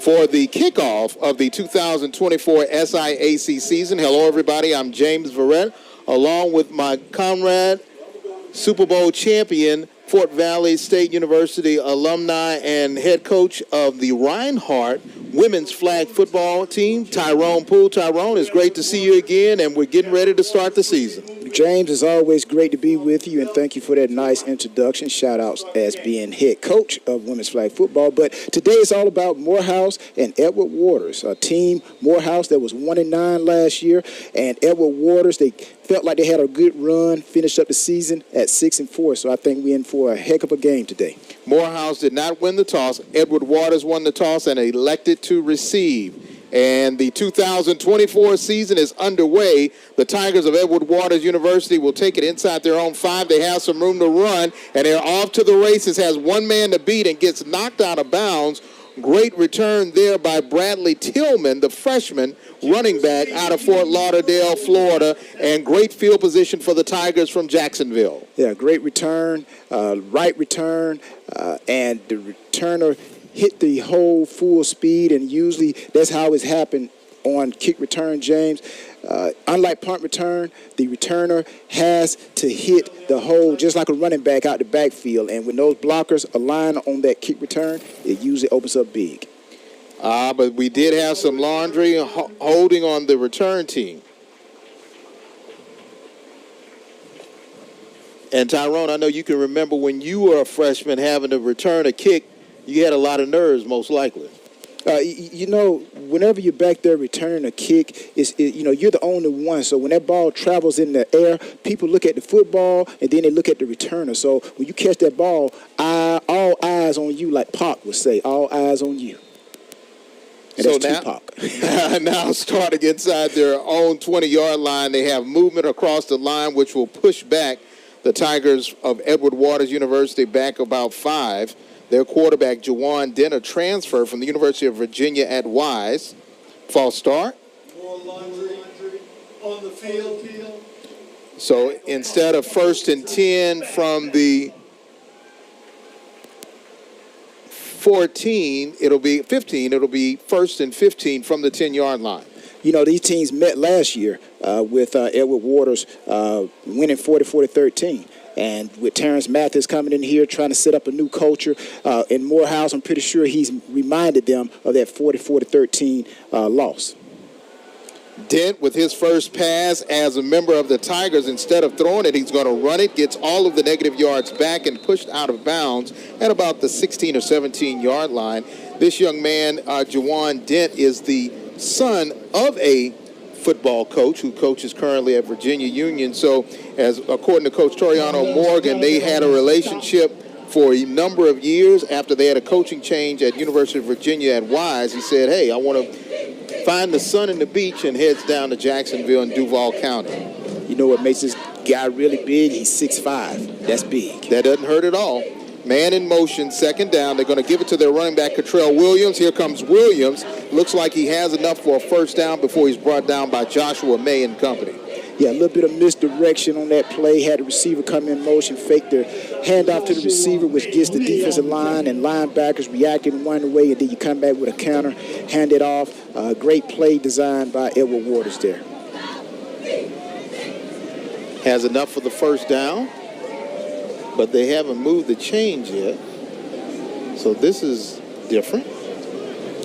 for the kickoff of the 2024 SIAC season. Hello, everybody. I'm James Verrett, along with my comrade, Super Bowl champion, Fort Valley State University alumni and head coach of the Reinhardt women's flag football team, Tyrone Poole. Tyrone, it's great to see you again, and we're getting ready to start the season. James, it's always great to be with you, and thank you for that nice introduction. Shout-outs as being head coach of women's flag football. But today it's all about Morehouse and Edward Waters, a team, Morehouse, that was 1-9 last year, and Edward Waters, they felt like they had a good run, finished up the season at 6-4, so I think we're in for a heck of a game today. Morehouse did not win the toss. Edward Waters won the toss and elected to receive. And the 2024 season is underway. The Tigers of Edward Waters University will take it inside their own 5. They have some room to run, and they're off to the races. Has one man to beat and gets knocked out of bounds. Great return there by Bradley Tillman, the freshman running back out of Fort Lauderdale, Florida, and great field position for the Tigers from Jacksonville. Yeah, great return, right return, and the returner hit the hole full speed, and usually that's how it's happened on kick return, James. Unlike punt return, the returner has to hit the hole just like a running back out the backfield, and when those blockers align on that kick return, it usually opens up big. But we did have some laundry holding on the return team. And Tyrone, I know you can remember when you were a freshman having to return a kick, you had a lot of nerves, most likely. Whenever you're back there returning a kick, you're the only one. So when that ball travels in the air, people look at the football, and then they look at the returner. So when you catch that ball, all eyes on you, like Pac would say, all eyes on you. And so that's now, now starting inside their own 20-yard line, they have movement across the line, which will push back the Tigers of Edward Waters University back about 5. Their quarterback, Jawan Dent, a transfer from the University of Virginia at Wise. False start. More laundry on the field. So instead of 1st and 10 from the 14, it'll be 15. It'll be 1st and 15 from the 10-yard line. These teams met last year with Edward Waters winning 44-13. And with Terrence Mathis coming in here trying to set up a new culture in Morehouse, I'm pretty sure he's reminded them of that 44-13 loss. Dent with his first pass as a member of the Tigers. Instead of throwing it, he's going to run it, gets all of the negative yards back and pushed out of bounds at about the 16 or 17-yard line. This young man, Jawan Dent, is the son of a football coach who coaches currently at Virginia Union. So, as according to Coach Toriano Morgan, they had a relationship for a number of years. After they had a coaching change at University of Virginia at Wise, he said, hey, I want to find the sun in the beach, and heads down to Jacksonville and Duval County. You know what makes this guy really big? He's 6'5". That's big. That doesn't hurt at all. Man in motion, 2nd down. They're going to give it to their running back, Cottrell Williams. Here comes Williams. Looks like he has enough for a 1st down before he's brought down by Joshua May and company. Yeah, a little bit of misdirection on that play. Had the receiver come in motion, fake the handoff to the receiver, which gets the defensive line and linebackers reacting one way, and then you come back with a counter, hand it off. Great play designed by Edward Waters there. Has enough for the 1st down, but they haven't moved the chains yet. So this is different.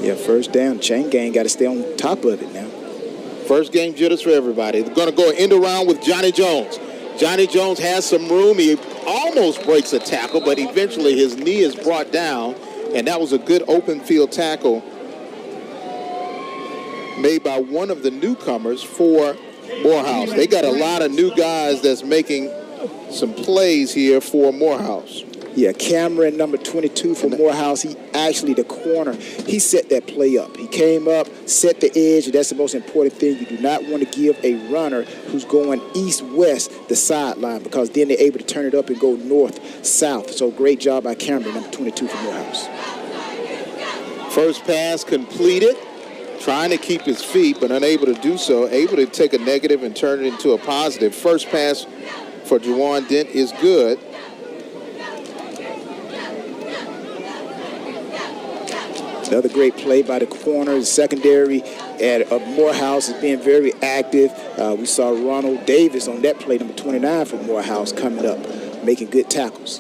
Yeah, 1st down. Chain gang got to stay on top of it now. First game jitters for everybody. They're going to go end around with Johnny Jones. Johnny Jones has some room. He almost breaks a tackle, but eventually his knee is brought down, and that was a good open field tackle made by one of the newcomers for Morehouse. They got a lot of new guys that's making some plays here for Morehouse. Yeah, Cameron, number 22 for Morehouse. He actually, the corner, he set that play up. He came up, set the edge, and that's the most important thing. You do not want to give a runner who's going east-west the sideline, because then they're able to turn it up and go north-south. So great job by Cameron, number 22 for Morehouse. First pass completed, trying to keep his feet, but unable to do so. Able to take a negative and turn it into a positive. First pass for Jawan Dent is good. Another great play by the corner. The secondary at Morehouse is being very active. We saw Ronald Davis on that play, number 29 for Morehouse, coming up, making good tackles.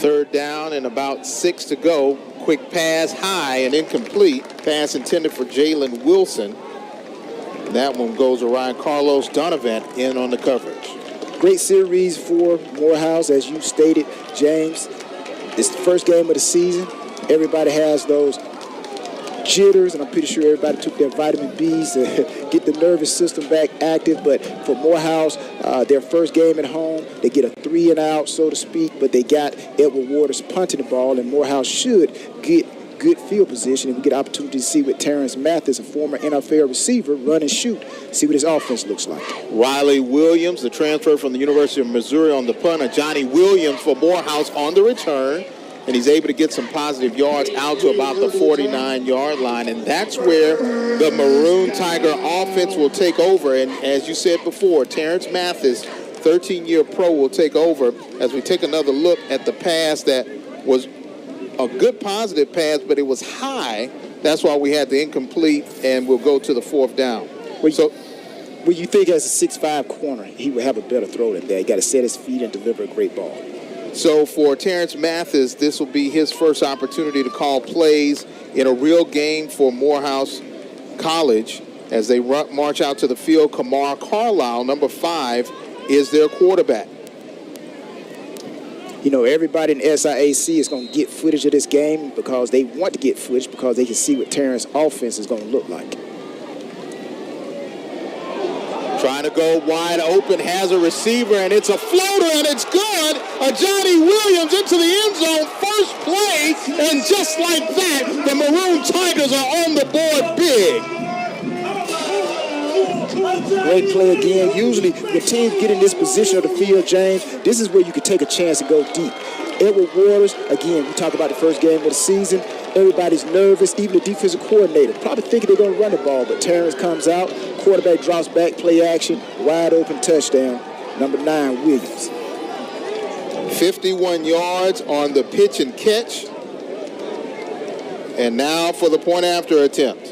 Third down and about 6 to go. Quick pass high and incomplete. Pass intended for Jalen Wilson. That one goes to Ryan Carlos Donovan in on the coverage. Great series for Morehouse, as you stated, James. It's the first game of the season. Everybody has those jitters, and I'm pretty sure everybody took their vitamin B's to get the nervous system back active. But for Morehouse, their first game at home, they get a 3 and out, so to speak, but they got Edward Waters punting the ball, and Morehouse should get good field position, and we get an opportunity to see what Terrence Mathis, a former NFL receiver, run and shoot, see what his offense looks like. Riley Williams, the transfer from the University of Missouri on the punt, and Johnny Williams for Morehouse on the return. And he's able to get some positive yards out to about the 49-yard line. And that's where the Maroon Tiger offense will take over. And as you said before, Terrence Mathis, 13-year pro, will take over as we take another look at the pass that was a good positive pass, but it was high. That's why we had the incomplete, and we'll go to the 4th down. Well, you think as a 6'5" corner, he would have a better throw than that. He got to set his feet and deliver a great ball. So for Terrence Mathis, this will be his first opportunity to call plays in a real game for Morehouse College as they march out to the field. Kamar Carlisle, number 5, is their quarterback. You know, everybody in SIAC is going to get footage of this game because they want to get footage because they can see what Terrence's offense is going to look like. Trying to go wide open, has a receiver, and it's a floater, and it's good. Johnny Williams into the end zone, first play, and just like that, the Maroon Tigers are on the board big. Great play again. Usually when teams get in this position of the field, James, this is where you can take a chance and go deep. Edward Waters, again, we talk about the first game of the season. Everybody's nervous, even the defensive coordinator. Probably thinking they're going to run the ball, but Terrence comes out, quarterback drops back, play action, wide open touchdown, number 9, Williams. 51 yards on the pitch and catch. And now for the point after attempt.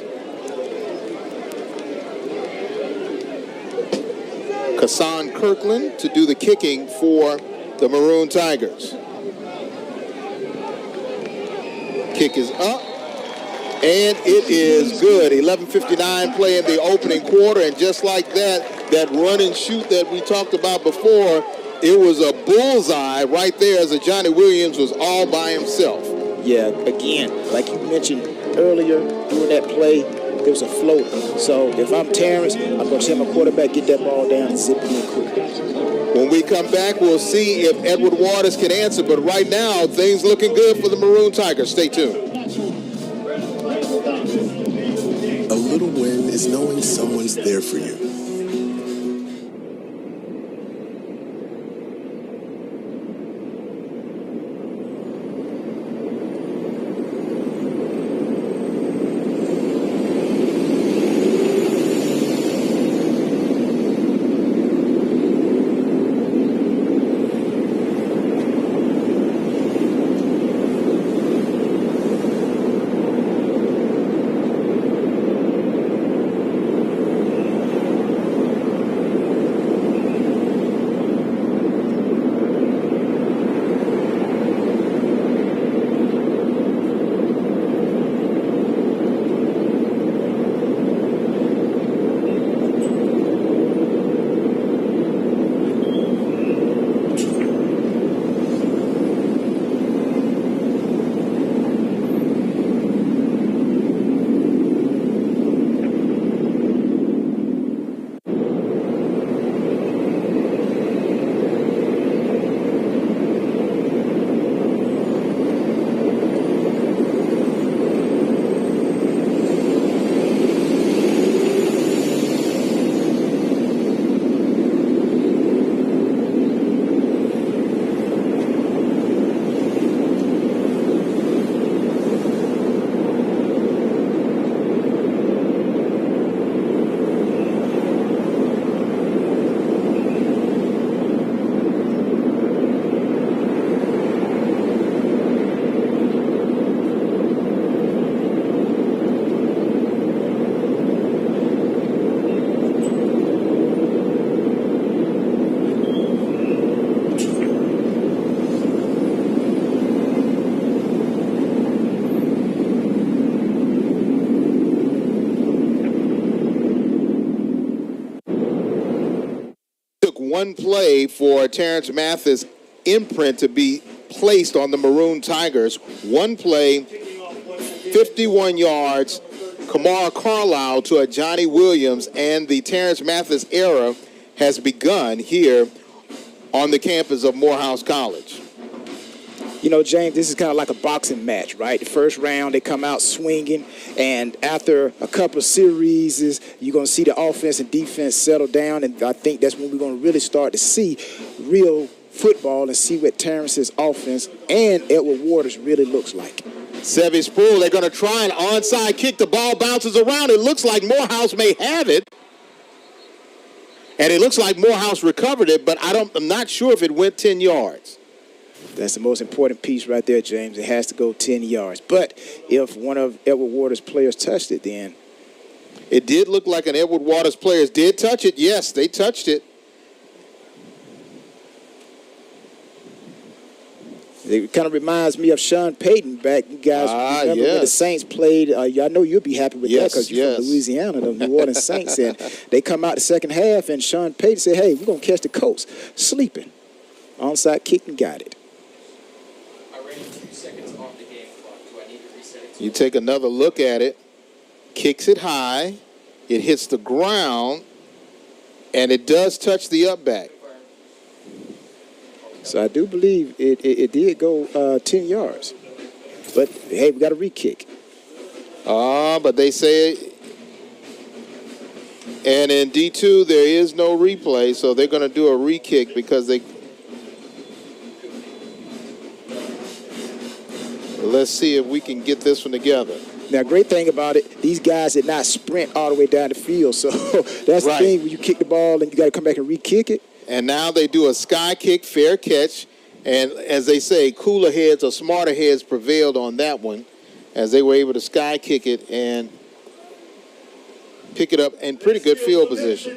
Kassan Kirkland to do the kicking for the Maroon Tigers. Kick is up, and it is good. 11:59 play in the opening quarter, and just like that, that run and shoot that we talked about before, it was a bullseye right there as Johnny Williams was all by himself. Yeah, again, like you mentioned earlier, during that play, there was a floater. So if I'm Terrence, I'm going to tell my quarterback, get that ball down and zip it in quick. When we come back, we'll see if Edward Waters can answer. But right now, things looking good for the Maroon Tigers. Stay tuned. A little win is knowing someone's there for you. one play for Terrence Mathis' imprint to be placed on the Maroon Tigers. One play, 51 yards, Kamara Carlisle to a Johnny Williams, and the Terrence Mathis era has begun here on the campus of Morehouse College. You know, James, this is kind of like a boxing match, right? The first round, they come out swinging, and after a couple of series, you're going to see the offense and defense settle down, and I think that's when we're going to really start to see real football and see what Terrence's offense and Edward Waters really looks like. Sevy Sproul, they're going to try an onside kick. The ball bounces around. It looks like Morehouse may have it. And it looks like Morehouse recovered it, but I'm not sure if it went 10 yards. That's the most important piece right there, James. It has to go 10 yards. But if one of Edward Waters' players touched it, then it did look like an Edward Waters players did touch it. Yes, they touched it. It kind of reminds me of Sean Payton back. You guys remember when the Saints played? I know you'll be happy with that because you're from Louisiana, the New Orleans Saints. And they come out the second half, and Sean Payton said, hey, we're going to catch the Colts sleeping. Onside kick and got it. Already 2 seconds off the game clock. Do I need to reset it? You take another look at it. Kicks it high. It hits the ground. And it does touch the up back. So I do believe it did go 10 yards. But, hey, we got a re-kick. But they say, and in D2 there is no replay, so they're going to do a re-kick because they. Let's see if we can get this one together. Now, great thing about it, these guys did not sprint all the way down the field. So that's the thing when you kick the ball and you got to come back and re-kick it. And now they do a sky kick, fair catch. And as they say, cooler heads or smarter heads prevailed on that one as they were able to sky kick it and pick it up in pretty good field position.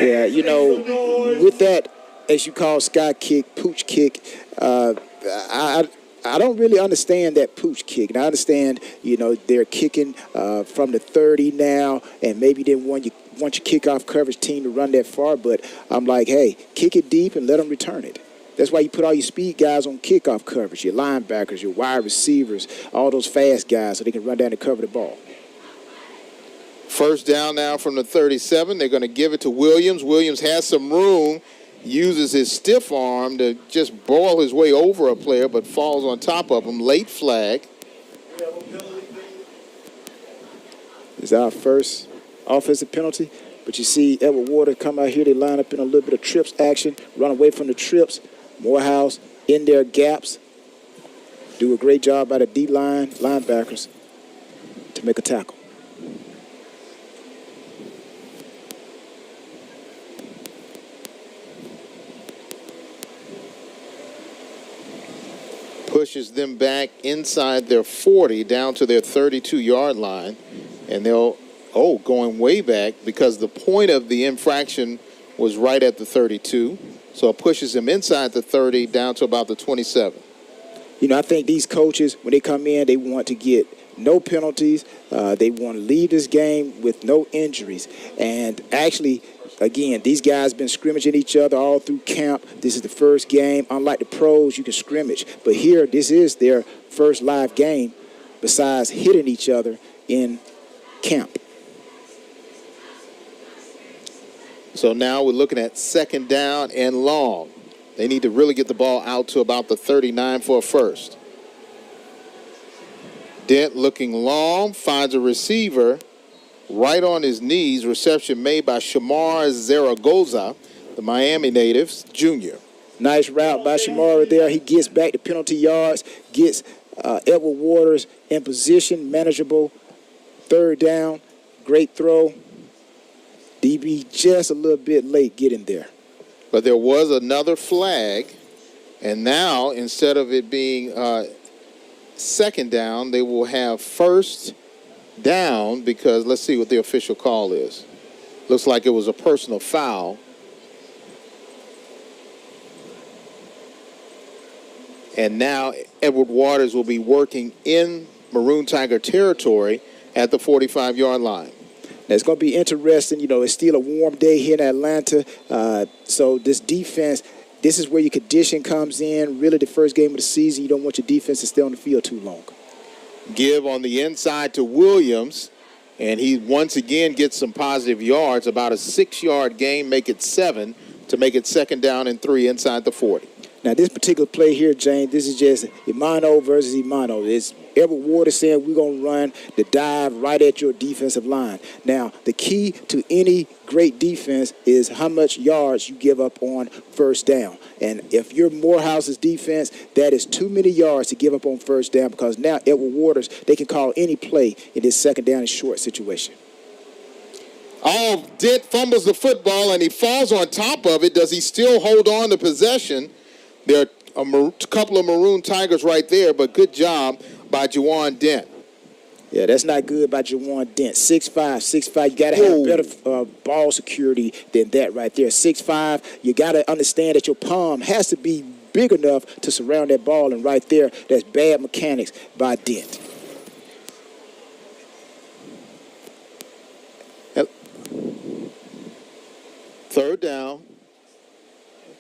Yeah, you know, with that, as you call sky kick, pooch kick, I don't really understand that pooch kick. And I understand, you know, they're kicking from the 30 now, and maybe they want your kickoff coverage team to run that far. But I'm like, hey, kick it deep and let them return it. That's why you put all your speed guys on kickoff coverage, your linebackers, your wide receivers, all those fast guys so they can run down and cover the ball. First down now from the 37. They're going to give it to Williams. Williams has some room, uses his stiff arm to just boil his way over a player, but falls on top of him. Late flag. It's our first offensive penalty. But you see Edward Waters come out here. They line up in a little bit of trips action, run away from the trips. Morehouse in their gaps. Do a great job by the D-line linebackers to make a tackle. Pushes them back inside their 40 down to their 32-yard line. And they'll, going way back because the point of the infraction was right at the 32. So it pushes them inside the 30 down to about the 27. You know, I think these coaches, when they come in, they want to get no penalties. They want to leave this game with no injuries. And actually, again, these guys been scrimmaging each other all through camp. This is the first game. Unlike the pros, you can scrimmage. But here, this is their first live game besides hitting each other in camp. So now we're looking at second down and long. They need to really get the ball out to about the 39 for a first. Dent looking long, finds a receiver right on his knees. Reception made by Shamar Zaragoza, the Miami natives, junior. Nice route by Shamar there. He gets back to penalty yards, gets Edward Waters in position, manageable. Third down, great throw. DB just a little bit late getting there. But there was another flag, and now instead of it being second down, they will have first down because let's see what the official call is. Looks like it was a personal foul. And now Edward Waters will be working in Maroon Tiger territory at the 45-yard line. Now, it's going to be interesting. You know, it's still a warm day here in Atlanta. So this defense, this is where your condition comes in. Really, the first game of the season, you don't want your defense to stay on the field too long. Give on the inside to Williams, and he once again gets some positive yards, about a 6-yard gain, make it 7 to make it 2nd down and 3 inside the 40. Now, this particular play here, James, this is just Imano versus Imano. It's Edward Ward saying we're going to run the dive right at your defensive line. Now, the key to any great defense is how much yards you give up on first down. And if you're Morehouse's defense, that is too many yards to give up on first down, because now Edward Waters, they can call any play in this 2nd down and short situation. Oh, Dent fumbles the football, and he falls on top of it. Does he still hold on to possession? There are a couple of Maroon Tigers right there, but good job by Juwan Dent. Yeah, that's not good by Juwan Dent. 6'5". You got to have better ball security than that right there. 6'5". You got to understand that your palm has to be big enough to surround that ball, and right there, that's bad mechanics by Dent. Third down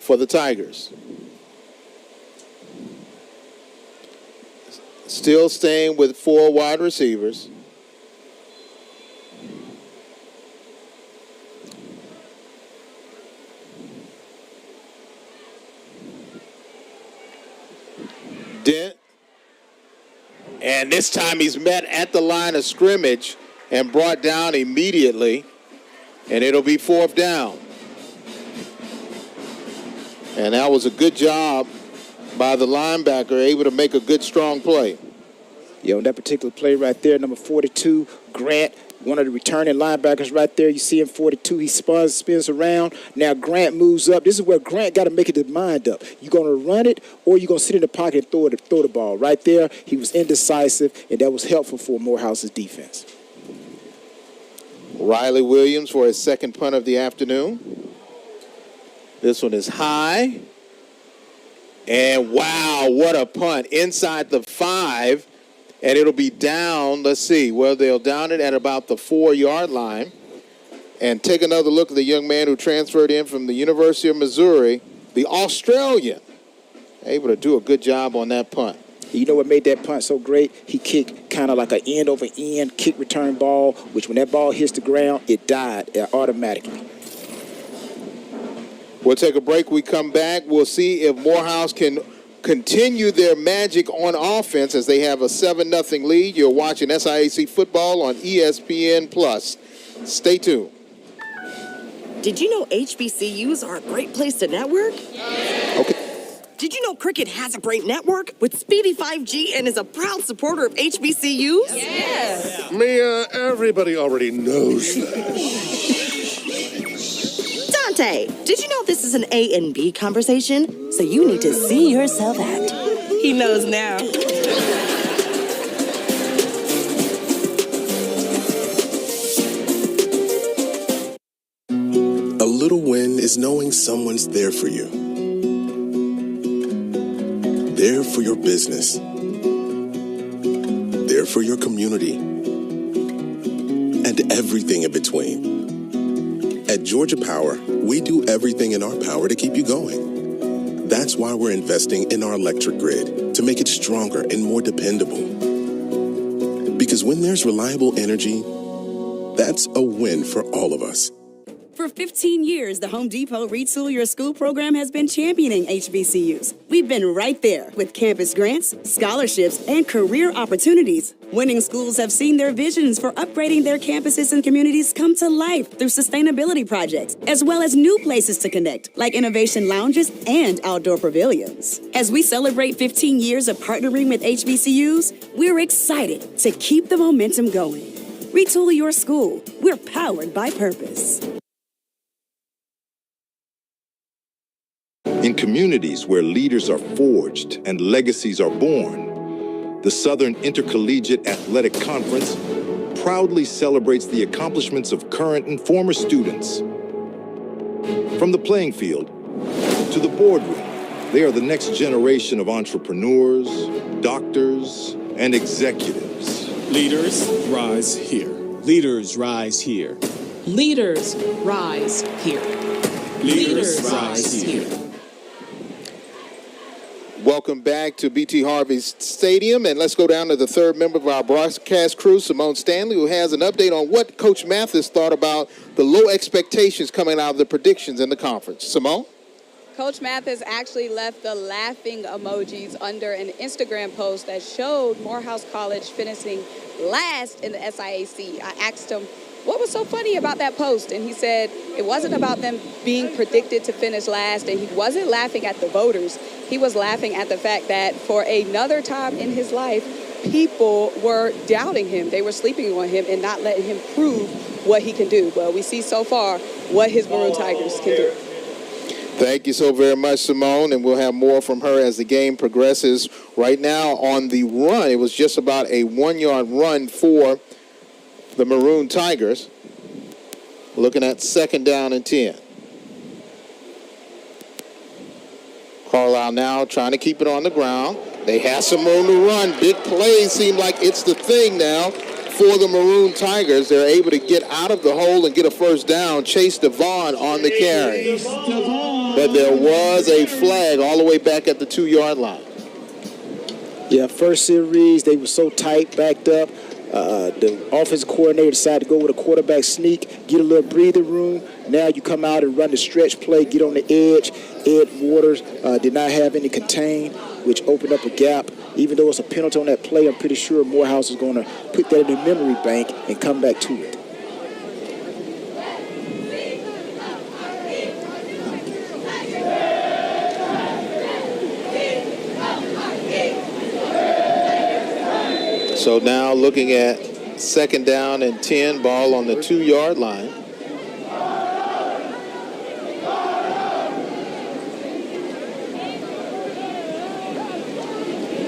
for the Tigers. Still staying with 4 wide receivers. Dent. And this time he's met at the line of scrimmage and brought down immediately. And it'll be 4th down. And that was a good job by the linebacker, able to make a good, strong play. Yeah, on that particular play right there, number 42, Grant, one of the returning linebackers right there. You see him, 42. He spins around. Now Grant moves up. This is where Grant got to make his mind up. You going to run it, or you going to sit in the pocket and throw the ball? Right there, he was indecisive, and that was helpful for Morehouse's defense. Riley Williams for his 2nd punt of the afternoon. This one is high. And wow, what a punt. Inside the 5. And it'll be down, let's see, well, they'll down it at about the 4-yard line. And take another look at the young man who transferred in from the University of Missouri, the Australian. Able to do a good job on that punt. You know what made that punt so great? He kicked kind of like an end-over-end kick return ball, which when that ball hits the ground, it died automatically. We'll take a break. We come back. We'll see if Morehouse can continue their magic on offense as they have a 7-0 lead. You're watching SIAC football on ESPN+. Stay tuned. Did you know HBCUs are a great place to network? Okay. Did you know Cricket has a great network with speedy 5G and is a proud supporter of HBCUs? Yes. Mia, everybody already knows that. Dante, did you know this is an A and B conversation? So you need to see yourself act. He knows now. A little win is knowing someone's there for you. There for your business. There for your community. And everything in between. At Georgia Power, we do everything in our power to keep you going. That's why we're investing in our electric grid to make it stronger and more dependable. Because when there's reliable energy, that's a win for all of us. For 15 years, the Home Depot Retool Your School program has been championing HBCUs. We've been right there with campus grants, scholarships, and career opportunities. Winning schools have seen their visions for upgrading their campuses and communities come to life through sustainability projects, as well as new places to connect, like innovation lounges and outdoor pavilions. As we celebrate 15 years of partnering with HBCUs, we're excited to keep the momentum going. Retool your school. We're powered by purpose. In communities where leaders are forged and legacies are born, the Southern Intercollegiate Athletic Conference proudly celebrates the accomplishments of current and former students. From the playing field to the boardroom, they are the next generation of entrepreneurs, doctors, and executives. Leaders rise here. Leaders rise here. Leaders rise here. Leaders rise here. Welcome back to BT Harvey Stadium, and let's go down to the third member of our broadcast crew, Simone Stanley, who has an update on what Coach Mathis thought about the low expectations coming out of the predictions in the conference. Simone? Coach Mathis actually left the laughing emojis under an Instagram post that showed Morehouse College finishing last in the SIAC. I asked him what was so funny about that post, and he said it wasn't about them being predicted to finish last, and he wasn't laughing at the voters. He was laughing at the fact that for another time in his life, people were doubting him. They were sleeping on him and not letting him prove what he can do. Well, we see so far what his Maroon Tigers can do. Thank you so very much, Simone, and we'll have more from her as the game progresses. Right now on the run, it was just about a 1-yard run for the Maroon Tigers. Looking at 2nd down and 10. Carlisle now trying to keep it on the ground. They have some room to run. Big plays seem like it's the thing now for the Maroon Tigers. They're able to get out of the hole and get a first down. Chase Devon on the carry. But there was a flag all the way back at the 2-yard line. Yeah, first series, they were so tight, backed up. The offensive coordinator decided to go with a quarterback sneak, get a little breathing room. Now you come out and run the stretch play, get on the edge. Ed Waters did not have any contain, which opened up a gap. Even though it's a penalty on that play, I'm pretty sure Morehouse is going to put that in the memory bank and come back to it. So now looking at 2nd down and 10, ball on the 2-yard line.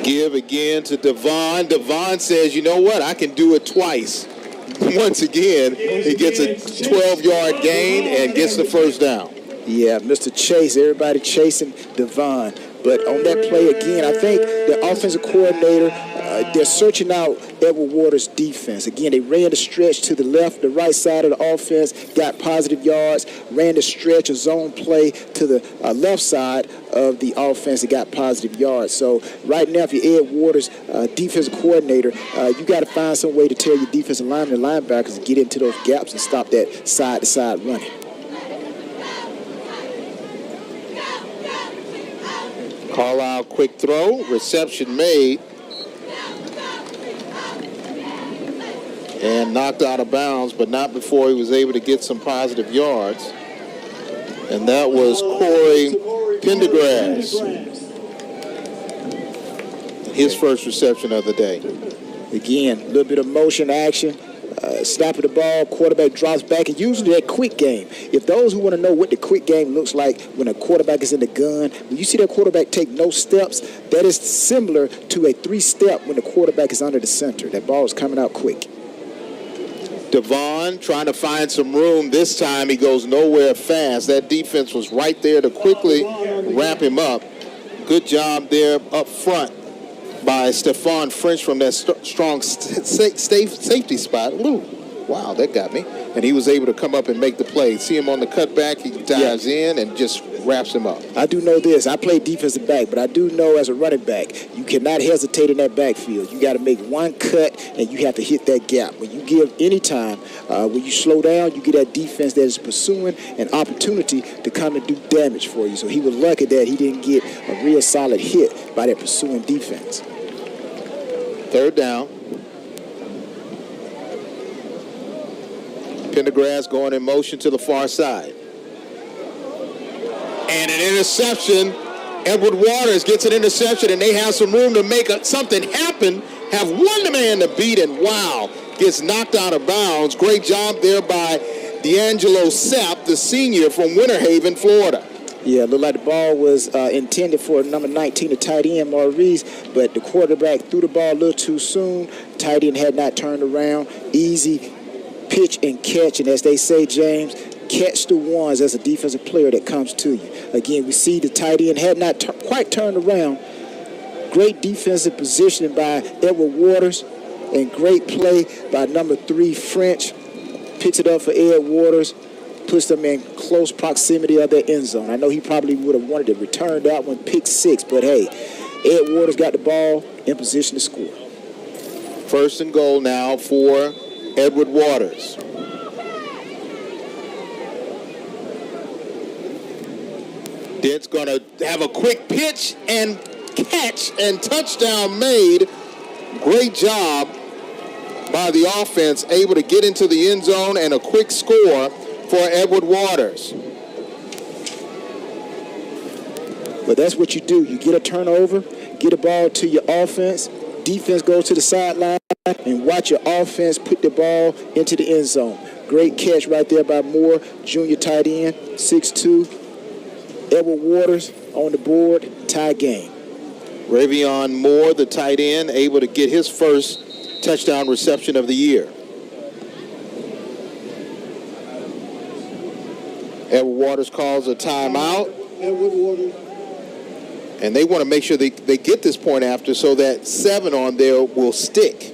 Give again to Devon. Devon says, you know what, I can do it twice. Once again, he gets a 12-yard gain and gets the first down. Yeah, Mr. Chase, everybody chasing Devon. But on that play again, I think the offensive coordinator, they're searching out Edward Waters' defense. Again, they ran the stretch to the left, the right side of the offense, got positive yards, ran the stretch, a zone play to the left side of the offense and got positive yards. So right now, if you're Ed Waters' defensive coordinator, you got to find some way to tell your defensive linemen and linebackers to get into those gaps and stop that side-to-side running. Carlisle quick throw, reception made, and knocked out of bounds, but not before he was able to get some positive yards. And that was Corey Pendergrass, his first reception of the day. Again, a little bit of motion action. Snap of the ball, quarterback drops back, and usually that quick game. If those who want to know what the quick game looks like when a quarterback is in the gun, when you see that quarterback take no steps, that is similar to a 3-step when the quarterback is under the center. That ball is coming out quick. Devon trying to find some room. This time he goes nowhere fast. That defense was right there to quickly wrap him up. Good job there up front by Stephon French from that strong safety spot. Ooh, wow, that got me. And he was able to come up and make the play. See him on the cutback, he dives in and just wraps him up. I do know this. I play defensive back, but I do know as a running back, you cannot hesitate in that backfield. You got to make one cut, and you have to hit that gap. When you give any time, when you slow down, you get that defense that is pursuing an opportunity to come and do damage for you. So he was lucky that he didn't get a real solid hit by that pursuing defense. 3rd down. Pendergrass going in motion to the far side. And an interception. Edward Waters gets an interception, and they have some room to make something happen. Have one man to beat, and wow, gets knocked out of bounds. Great job there by D'Angelo Sapp, the senior from Winter Haven, Florida. Yeah, it looked like the ball was intended for number 19, the tight end, Maurice, but the quarterback threw the ball a little too soon. Tight end had not turned around. Easy pitch and catch, and as they say, James, catch the ones as a defensive player that comes to you. Again, we see the tight end had not quite turned around. Great defensive positioning by Edward Waters. and great play by number 3, French. Picks it up for Ed Waters, puts them in close proximity of their end zone. I know he probably would have wanted to return that one, pick 6, but hey, Ed Waters got the ball in position to score. First and goal now for Edward Waters. Dent's going to have a quick pitch and catch and touchdown made. Great job by the offense, able to get into the end zone and a quick score for Edward Waters. But that's what you do. You get a turnover, get a ball to your offense, defense goes to the sideline, and watch your offense put the ball into the end zone. Great catch right there by Moore, junior tight end, 6'2". Edward Waters on the board, tie game. Ravion Moore, the tight end, able to get his first touchdown reception of the year. Edward Waters calls a timeout. Edward Waters. And they want to make sure they get this point after so that 7 on there will stick.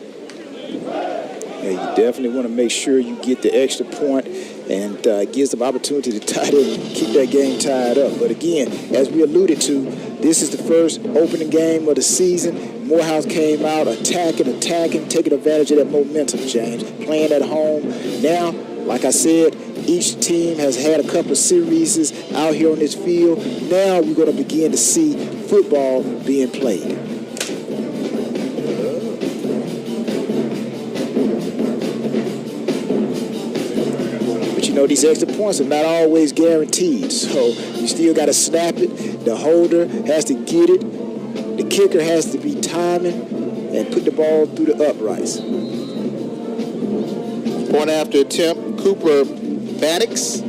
Yeah, you definitely want to make sure you get the extra point and gives them opportunity to tie it and keep that game tied up. But again, as we alluded to, this is the first opening game of the season. Morehouse came out attacking, taking advantage of that momentum, James, playing at home. Now, like I said, each team has had a couple of series out here on this field. Now we're going to begin to see football being played. But you know, these extra points are not always guaranteed. So you still got to snap it. The holder has to get it. The kicker has to be timing and put the ball through the uprights. Point after attempt, Cooper Maddox.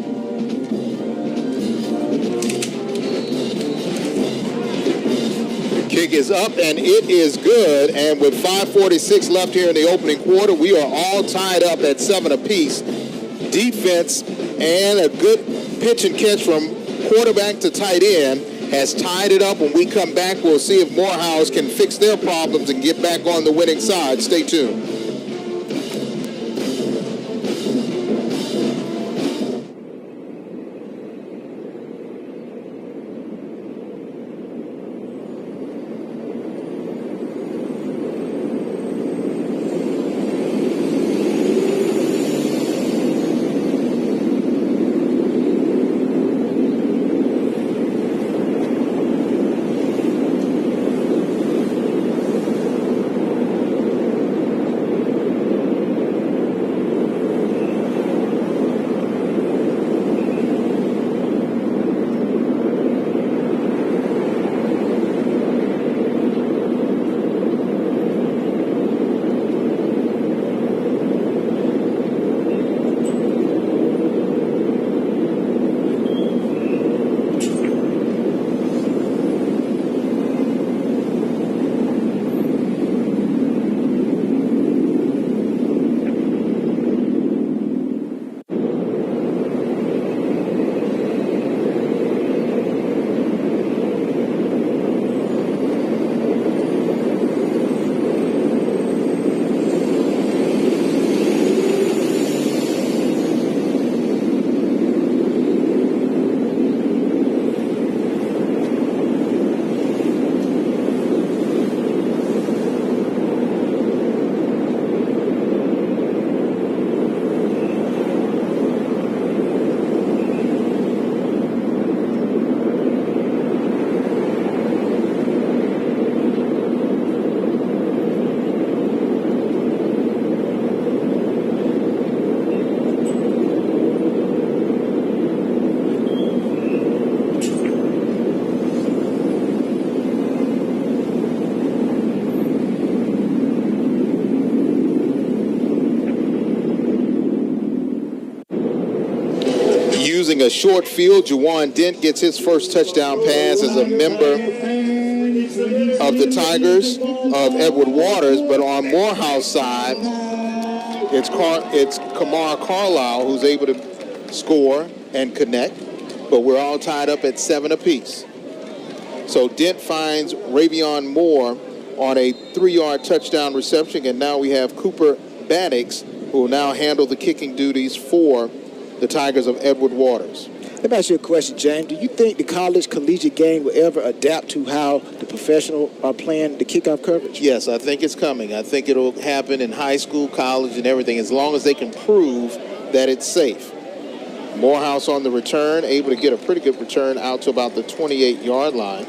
Kick is up and it is good. And with 5:46 left here in the opening quarter, we are all tied up at 7 apiece. Defense and a good pitch and catch from quarterback to tight end has tied it up. When we come back, we'll see if Morehouse can fix their problems and get back on the winning side. Stay tuned. Using a short field, Juwan Dent gets his first touchdown pass as a member of the Tigers of Edward Waters. But on Morehouse side, it's Kamar Carlisle who's able to score and connect. But we're all tied up at 7 apiece. So Dent finds Ravion Moore on a 3-yard touchdown reception. And now we have Cooper Bannock, who will now handle the kicking duties for the Tigers of Edward Waters. Let me ask you a question, James. Do you think the college collegiate game will ever adapt to how the professional are playing the kickoff coverage? Yes, I think it's coming. I think it'll happen in high school, college, and everything, as long as they can prove that it's safe. Morehouse on the return, able to get a pretty good return out to about the 28-yard line.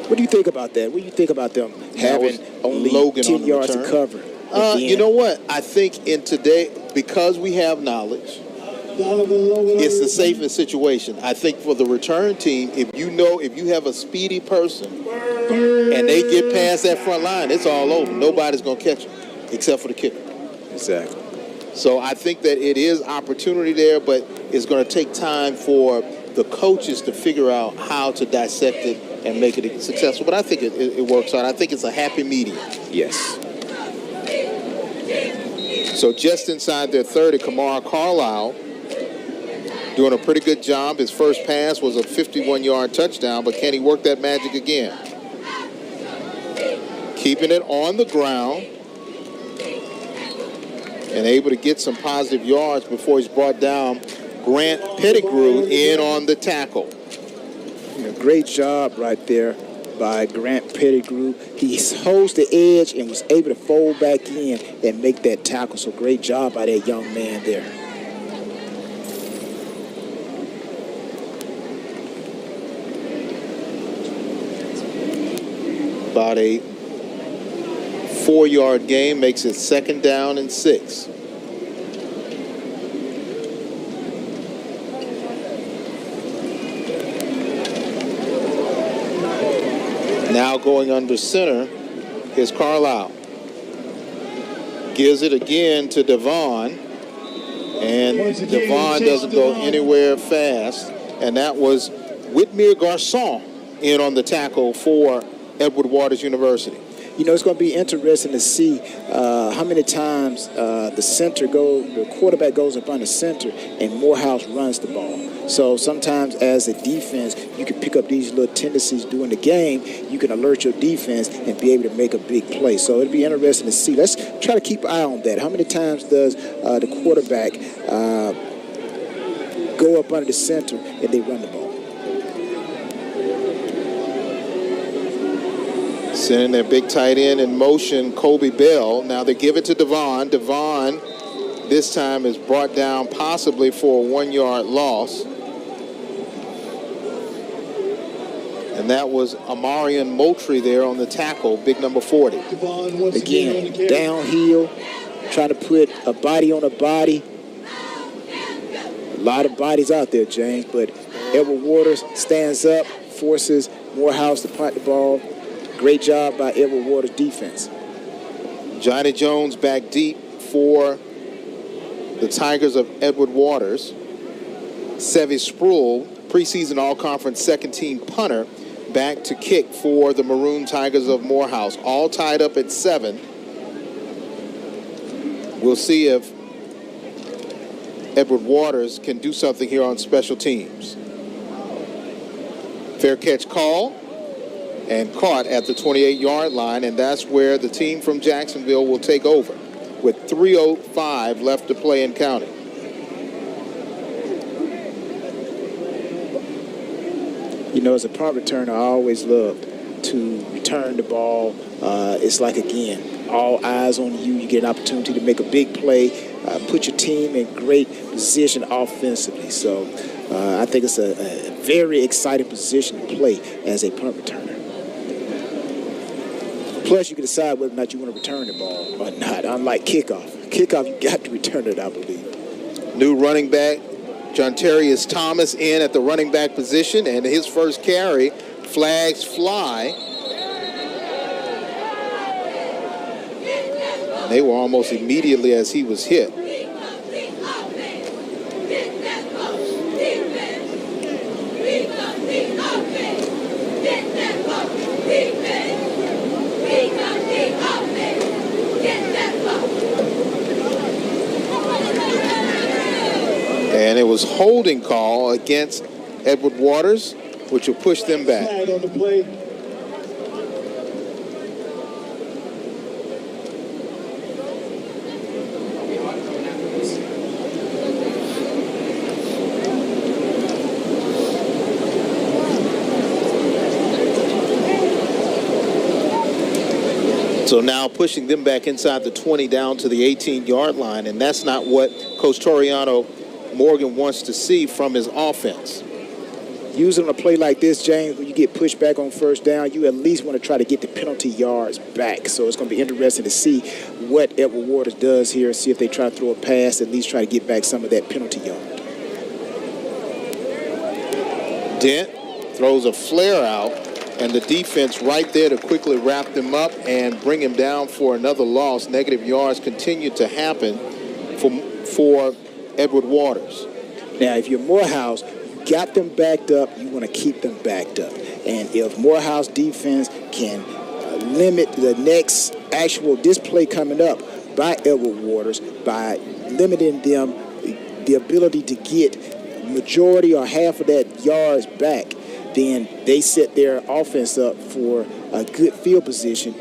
What do you think about that? What do you think about them having only Logan 10 yards to cover? You know what? I think in today, because we have knowledge, it's the safest situation. I think for the return team, if you have a speedy person and they get past that front line, it's all over. Nobody's going to catch them except for the kicker. Exactly. So I think that it is opportunity there, but it's going to take time for the coaches to figure out how to dissect it and make it successful. But I think it works out. I think it's a happy medium. Yes. So just inside their 30, Kamara Carlisle doing a pretty good job. His first pass was a 51-yard touchdown, but can he work that magic again? Keeping it on the ground and able to get some positive yards before he's brought down. Grant Pettigrew in on the tackle. Great job right there by Grant Pettigrew. He holds the edge and was able to fold back in and make that tackle. So great job by that young man there. About a 4-yard gain makes it 2nd down and 6. Now going under center is Carlisle. Gives it again to Devon. And Devon doesn't go anywhere fast. And that was Whitmere Garçon in on the tackle for Edward Waters University. You know, it's going to be interesting to see how many times the quarterback goes up under center and Morehouse runs the ball. So sometimes as a defense, you can pick up these little tendencies during the game. You can alert your defense and be able to make a big play. So it'll be interesting to see. Let's try to keep an eye on that. How many times does the quarterback go up under the center and they run the ball? Sending their big tight end in motion, Kobe Bell. Now they give it to Devon. Devon this time is brought down possibly for a 1-yard loss. And that was Amarian Moultrie there on the tackle, big number 40. Again, downhill, trying to put a body on a body. A lot of bodies out there, James, but Edward Waters stands up, forces Morehouse to punt the ball. Great job by Edward Waters' defense. Johnny Jones back deep for the Tigers of Edward Waters. Sevy Sproul, preseason all-conference second-team punter, back to kick for the Maroon Tigers of Morehouse. All tied up at 7. We'll see if Edward Waters can do something here on special teams. Fair catch call and caught at the 28-yard line, and that's where the team from Jacksonville will take over with 3:05 left to play and counting. You know, as a punt returner, I always loved to return the ball. It's like, again, all eyes on you. You get an opportunity to make a big play, put your team in great position offensively. So I think it's a very exciting position to play as a punt returner. Plus, you can decide whether or not you want to return the ball or not, unlike kickoff. Kickoff, you got to return it, I believe. New running back, Jontarius Thomas in at the running back position, and his first carry, flags fly. They were almost immediately as he was hit. And it was holding call against Edward Waters, which will push them back. Flag on the play. So now pushing them back inside the 20 down to the 18-yard line, and that's not what Coach Toriano Morgan wants to see from his offense. Using a play like this, James, when you get pushed back on first down, you at least want to try to get the penalty yards back. So it's going to be interesting to see what Edward Waters does here, see if they try to throw a pass, at least try to get back some of that penalty yard. Dent throws a flare out, and the defense right there to quickly wrap them up and bring him down for another loss. Negative yards continue to happen for Edward Waters. Now, if you're Morehouse, got them backed up, you want to keep them backed up. And if Morehouse defense can limit the next actual display coming up by Edward Waters by limiting them the ability to get majority or half of that yards back, then they set their offense up for a good field position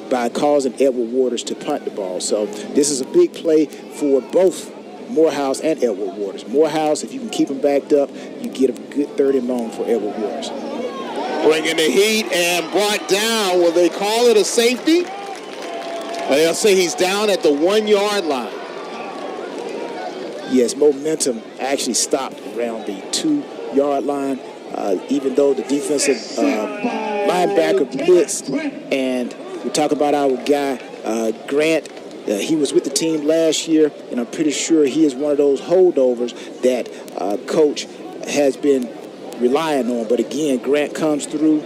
by causing Edward Waters to punt the ball. So this is a big play for both Morehouse and Edward Waters. Morehouse, if you can keep them backed up, you get a good 30 and long for Edward Waters. Bringing the heat and brought down. Will they call it a safety? They'll say he's down at the 1-yard line. Yes, momentum actually stopped around the 2-yard line, even though the defensive linebacker blitzed. And we talk about our guy, Grant. He was with the team last year, and I'm pretty sure he is one of those holdovers that Coach has been relying on. But again, Grant comes through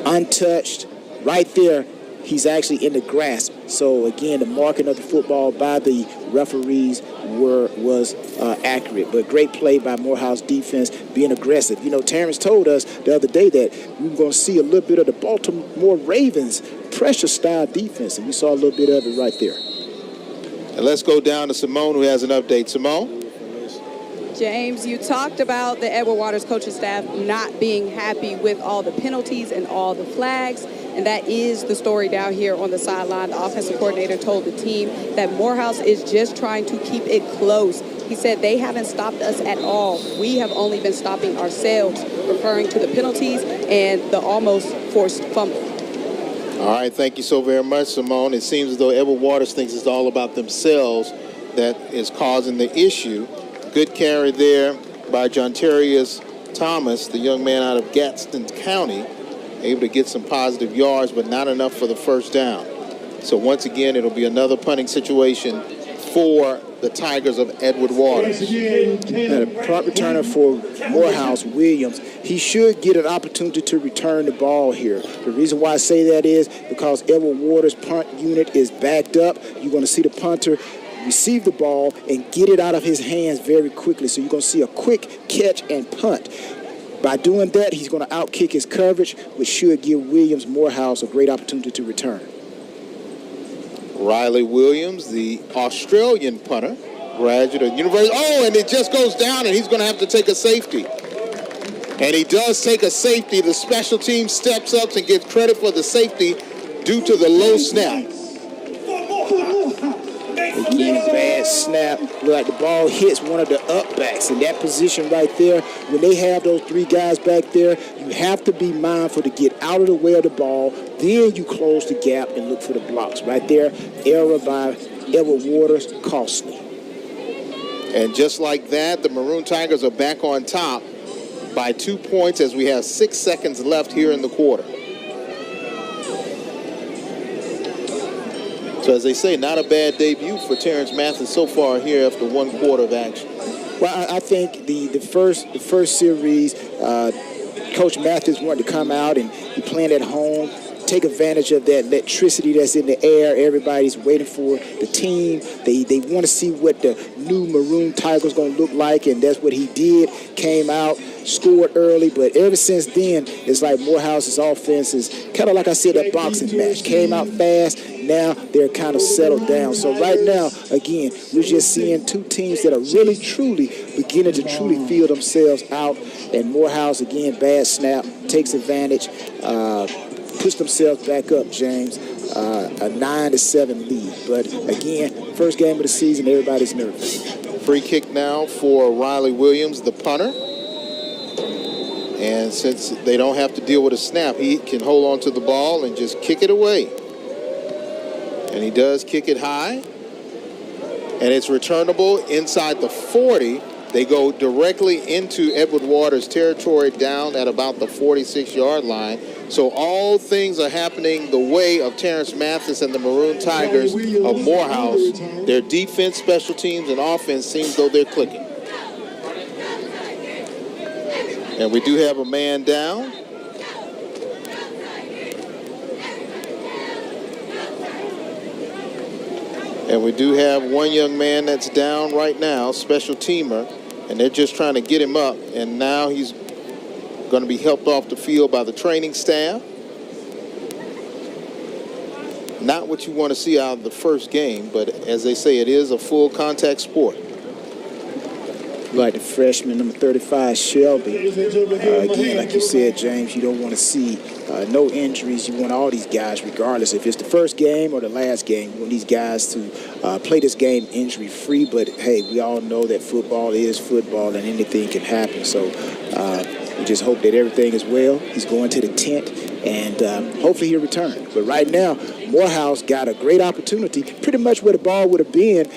untouched. Right there, he's actually in the grasp. So again, the marking of the football by the referees was accurate. But great play by Morehouse defense, being aggressive. You know, Terrence told us the other day that we were going to see a little bit of the Baltimore Ravens pressure-style defense, and we saw a little bit of it right there. And let's go down to Simone, who has an update. Simone? James, you talked about the Edward Waters coaching staff not being happy with all the penalties and all the flags, and that is the story down here on the sideline. The offensive coordinator told the team that Morehouse is just trying to keep it close. He said they haven't stopped us at all. We have only been stopping ourselves, referring to the penalties and the almost forced fumble. All right, thank you so very much, Simone. It seems as though Edward Waters thinks it's all about themselves that is causing the issue. Good carry there by Jontarius Thomas, the young man out of Gadsden County, able to get some positive yards, but not enough for the first down. So once again, it'll be another punting situation for the Tigers of Edward Waters. And a punt returner for Morehouse, Williams, he should get an opportunity to return the ball here. The reason why I say that is because Edward Waters' punt unit is backed up. You're going to see the punter receive the ball and get it out of his hands very quickly. So you're going to see a quick catch and punt. By doing that, he's going to outkick his coverage, which should give Williams Morehouse a great opportunity to return. Riley Williams, the Australian punter, graduate of University. Oh, and it just goes down, and he's going to have to take a safety. And he does take a safety. The special team steps up and gets credit for the safety due to the low snap. Again, bad snap. Look like the ball hits one of the upbacks. In that position right there, when they have those three guys back there, you have to be mindful to get out of the way of the ball. Then you close the gap and look for the blocks. Right there, error by Edward Waters, costly. And just like that, the Maroon Tigers are back on top by 2 points as we have 6 seconds left here in the quarter. So as they say, not a bad debut for Terrence Mathis so far here after 1 quarter of action. Well, I think the first series, Coach Mathis wanted to come out and be playing at home, take advantage of that electricity that's in the air. Everybody's waiting for the team. They want to see what the new Maroon Tigers going to look like, and that's what he did. Came out, scored early, but ever since then, it's like Morehouse's offense is kind of like I said, that boxing match. Came out fast. Now they're kind of settled down. So right now, again, we're just seeing two teams that are really, truly beginning to truly feel themselves out. And Morehouse, again, bad snap, takes advantage, push themselves back up, James. A 9-7 lead. But again, first game of the season, everybody's nervous. Free kick now for Riley Williams, the punter. And since they don't have to deal with a snap, he can hold on to the ball and just kick it away. And he does kick it high. And it's returnable inside the 40. They go directly into Edward Waters' territory down at about the 46-yard line. So all things are happening the way of Terrence Mathis and the Maroon Tigers of Morehouse. Their defense, special teams, and offense seems though they're clicking. And we do have a man down. And we do have one young man that's down right now, special teamer, and they're just trying to get him up. And now he's going to be helped off the field by the training staff. Not what you want to see out of the first game, but as they say, it is a full contact sport. Like the freshman, number 35, Shelby. Again, like you said, James, you don't want to see no injuries. You want all these guys, regardless if it's the first game or the last game, you want these guys to play this game injury-free. But, hey, we all know that football is football and anything can happen. So we just hope that everything is well. He's going to the tent, and hopefully he'll return. But right now, Morehouse got a great opportunity, pretty much where the ball would have been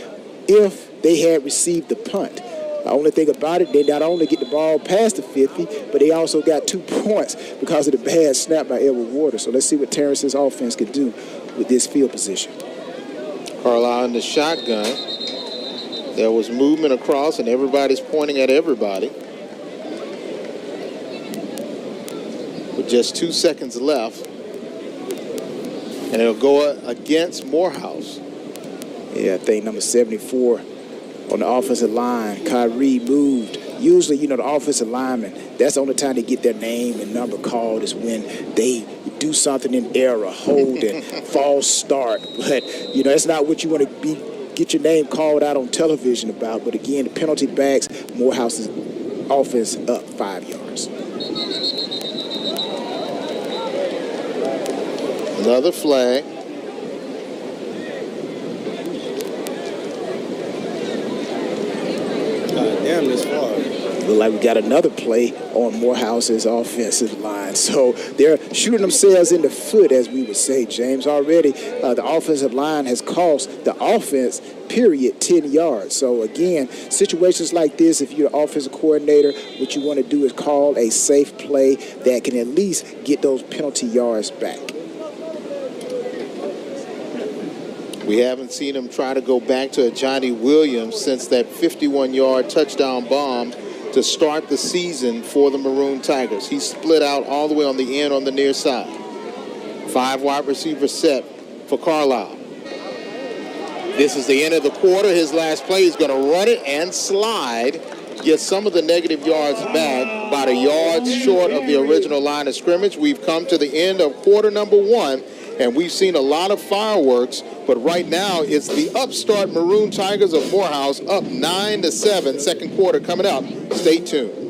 if they had received the punt. The only thing about it, they not only get the ball past the 50, but they also got 2 points because of the bad snap by Edward Waters. So let's see what Terrence's offense could do with this field position. Carlisle in the shotgun. There was movement across, and everybody's pointing at everybody. With just 2 seconds left. And it'll go against Morehouse. Yeah, I think number 74 on the offensive line, Kyrie moved. Usually, you know, the offensive linemen, that's the only time they get their name and number called is when they do something in error, holding, false start. But, you know, that's not what you want to get your name called out on television about. But, again, the penalty backs Morehouse's offense up 5 yards. Another flag. Damn, this far. Look like we got another play on Morehouse's offensive line. So they're shooting themselves in the foot, as we would say, James. Already, the offensive line has cost the offense, period, 10 yards. So, again, situations like this, if you're an offensive coordinator, what you want to do is call a safe play that can at least get those penalty yards back. We haven't seen him try to go back to a Johnny Williams since that 51-yard touchdown bomb to start the season for the Maroon Tigers. He split out all the way on the end on the near side. 5 wide receiver set for Carlisle. This is the end of the quarter. His last play, he's going to run it and slide. Get some of the negative yards back, about a yard short of the original line of scrimmage. We've come to the end of quarter number 1. And we've seen a lot of fireworks, but right now it's the upstart Maroon Tigers of Morehouse up 9-7. Second quarter coming up. Stay tuned.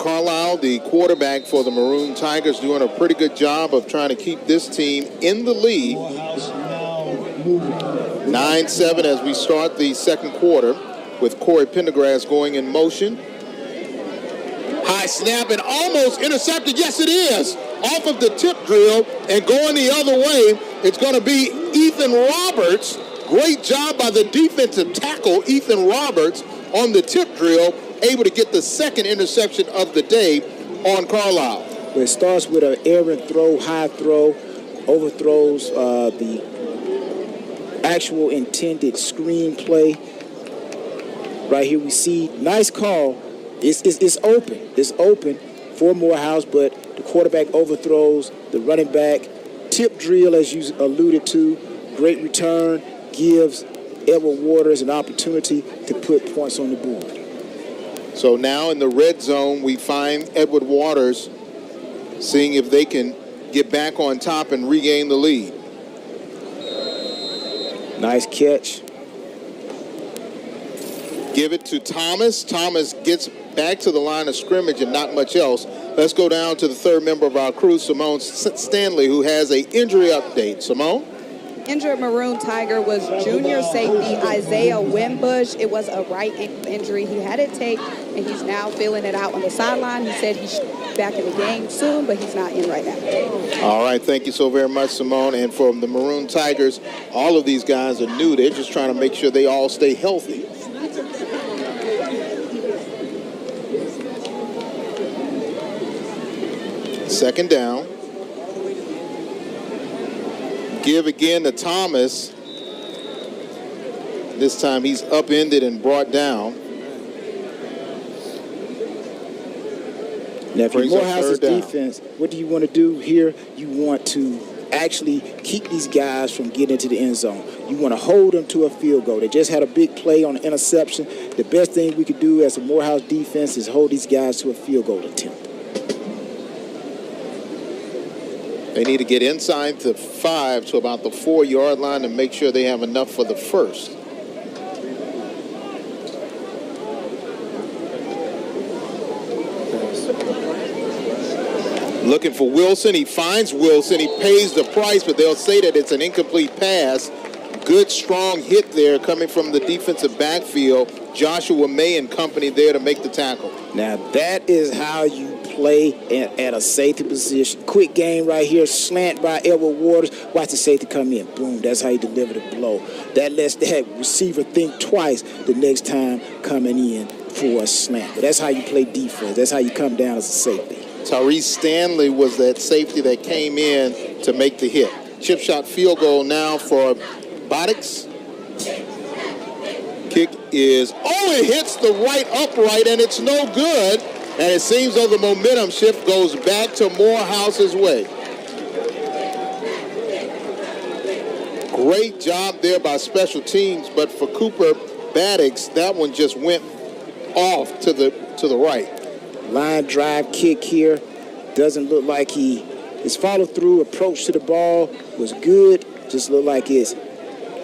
Carlisle, the quarterback for the Maroon Tigers, doing a pretty good job of trying to keep this team in the lead. 9-7 as we start the second quarter with Corey Pendergrass going in motion. High snap and almost intercepted. Yes, it is. Off of the tip drill and going the other way. It's going to be Ethan Roberts. Great job by the defensive tackle, Ethan Roberts, on the tip drill, able to get the second interception of the day on Carlisle. It starts with an errant throw, high throw, overthrows the actual intended screen play. Right here we see, nice call. It's open. It's open for Morehouse, but the quarterback overthrows the running back. Tip drill, as you alluded to, great return, gives Edward Waters an opportunity to put points on the board. So now in the red zone, we find Edward Waters seeing if they can get back on top and regain the lead. Nice catch. Give it to Thomas. Thomas gets back to the line of scrimmage and not much else. Let's go down to the third member of our crew, Simone Stanley, who has an injury update. Simone? Injured Maroon Tiger was junior safety Isaiah Wimbush. It was a right ankle injury. He had it taped, and he's now feeling it out on the sideline. He said he's back in the game soon, but he's not in right now. All right, thank you so very much, Simone. And from the Maroon Tigers, all of these guys are new. They're just trying to make sure they all stay healthy. Second down. Give again to Thomas. This time he's upended and brought down. Now, if you're Morehouse's defense, what do you want to do here? You want to actually keep these guys from getting into the end zone. You want to hold them to a field goal. They just had a big play on an interception. The best thing we could do as a Morehouse defense is hold these guys to a field goal attempt. They need to get inside the 5 to about the 4-yard line to make sure they have enough for the first. Looking for Wilson. He finds Wilson. He pays the price, but they'll say that it's an incomplete pass. Good, strong hit there coming from the defensive backfield. Joshua May and company there to make the tackle. Now, that is how you play at a safety position. Quick game right here. Slant by Edward Waters. Watch the safety come in. Boom. That's how you deliver the blow. That lets that receiver think twice the next time coming in for a slant. But that's how you play defense. That's how you come down as a safety. Tyrese Stanley was that safety that came in to make the hit. Chip shot field goal now for Bodix. Kick is, it hits the right upright and it's no good. And it seems though the momentum shift goes back to Morehouse's way. Great job there by special teams, but for Cooper Baddox, that one just went off to the right. Line drive kick here. Doesn't look like his follow-through approach to the ball was good. Just looked like it's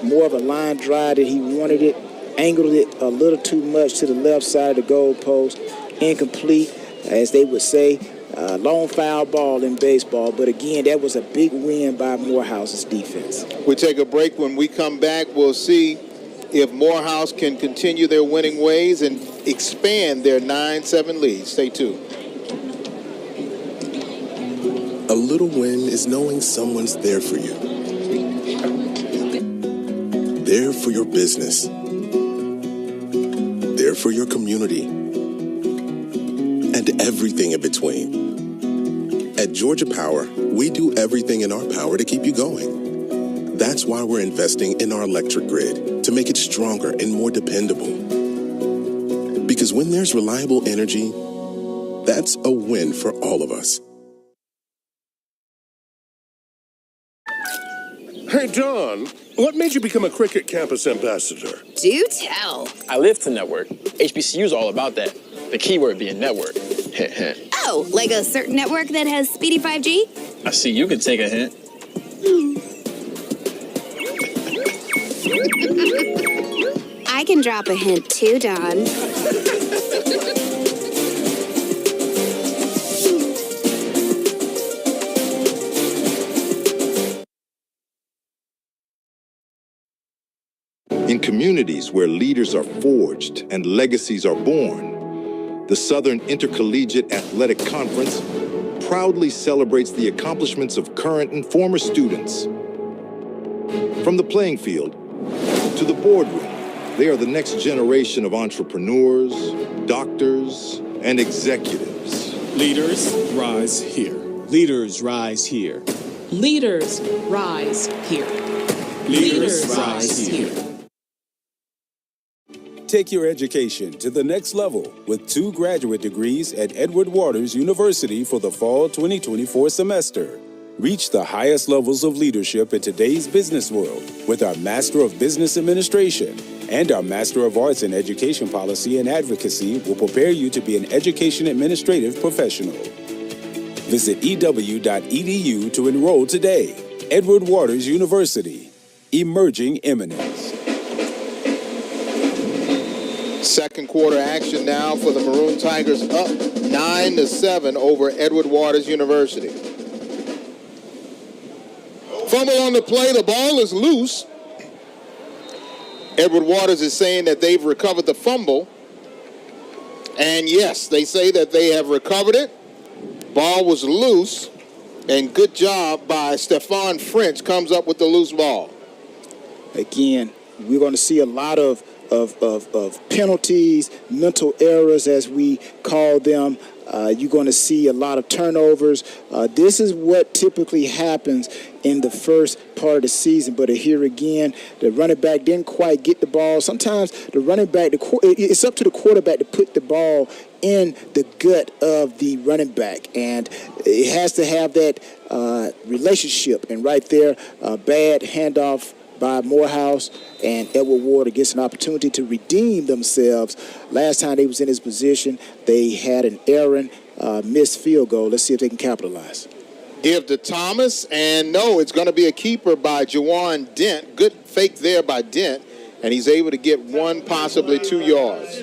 more of a line drive that he wanted it. Angled it a little too much to the left side of the goal post. Incomplete, as they would say. Long foul ball in baseball. But again, that was a big win by Morehouse's defense. We take a break. When we come back, we'll see if Morehouse can continue their winning ways and expand their 9-7 lead. Stay tuned. A little win is knowing someone's there for you. There for your business. There for your community. And everything in between. At Georgia Power, we do everything in our power to keep you going. That's why we're investing in our electric grid to make it stronger and more dependable. Because when there's reliable energy, that's a win for all of us. Hey, Don, what made you become a Cricket Campus ambassador? Do tell. I live to network. HBCU is all about that. The keyword being network. Oh, like a certain network that has speedy 5G? I see you can take a hint. I can drop a hint too, Don. communities where leaders are forged and legacies are born, the Southern Intercollegiate Athletic Conference proudly celebrates the accomplishments of current and former students. From the playing field to the boardroom, they are the next generation of entrepreneurs, doctors, and executives. Leaders, rise here. Leaders, rise here. Leaders, rise here. Leaders, rise here. Take your education to the next level with 2 graduate degrees at Edward Waters University for the fall 2024 semester. Reach the highest levels of leadership in today's business world with our Master of Business Administration, and our Master of Arts in Education Policy and Advocacy will prepare you to be an education administrative professional. Visit ew.edu to enroll today. Edward Waters University, emerging eminence. Second quarter action now for the Maroon Tigers, up 9-7 over Edward Waters University. Fumble on the play, the ball is loose. Edward Waters is saying that they've recovered the fumble. And yes, they say that they have recovered it. Ball was loose, and good job by Stephon French comes up with the loose ball. Again, we're going to see a lot of penalties, mental errors, as we call them. You're going to see a lot of turnovers. This is what typically happens in the first part of the season. But here again, the running back didn't quite get the ball. Sometimes the running back, it's up to the quarterback to put the ball in the gut of the running back. And it has to have that relationship. And right there, bad handoff by Morehouse, and Edward Waters gets an opportunity to redeem themselves. Last time they was in this position, they had an errant missed field goal. Let's see if they can capitalize. Give to Thomas, and no, it's going to be a keeper by Jawan Dent. Good fake there by Dent, and he's able to get 1, possibly 2 yards.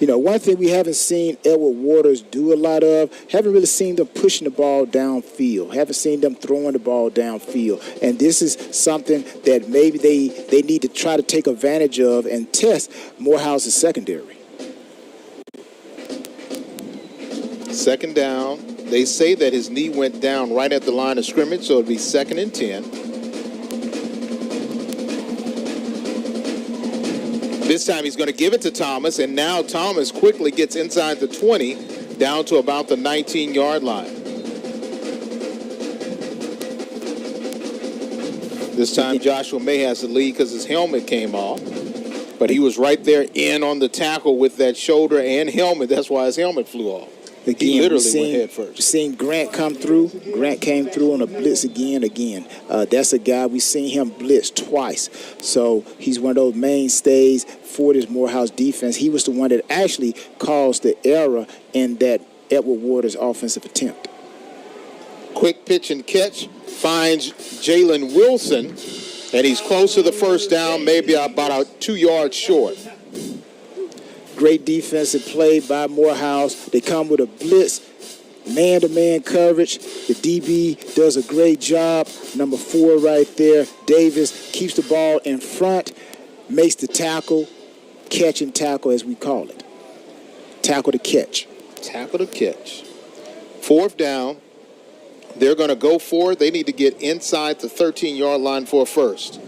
You know, one thing we haven't seen Edward Waters do a lot of, haven't really seen them pushing the ball downfield, haven't seen them throwing the ball downfield. And this is something that maybe they need to try to take advantage of and test Morehouse's secondary. Second down. They say that his knee went down right at the line of scrimmage, so it'll be 2nd and 10. This time he's going to give it to Thomas, and now Thomas quickly gets inside the 20, down to about the 19-yard line. This time Joshua May has the lead because his helmet came off, but he was right there in on the tackle with that shoulder and helmet. That's why his helmet flew off. Again, he literally went head first. We've seen Grant come through. Grant came through on a blitz again. That's a guy, we've seen him blitz twice. So he's one of those mainstays for this Morehouse defense. He was the one that actually caused the error in that Edward Waters offensive attempt. Quick pitch and catch finds Jalen Wilson, and he's close to the first down, maybe about 2 yards short. Great defensive play by Morehouse. They come with a blitz, man-to-man coverage. The DB does a great job. Number 4 right there, Davis, keeps the ball in front, makes the tackle, catch and tackle as we call it. Tackle to catch. Tackle to catch. 4th down. They're going to go for it. They need to get inside the 13-yard line for a first.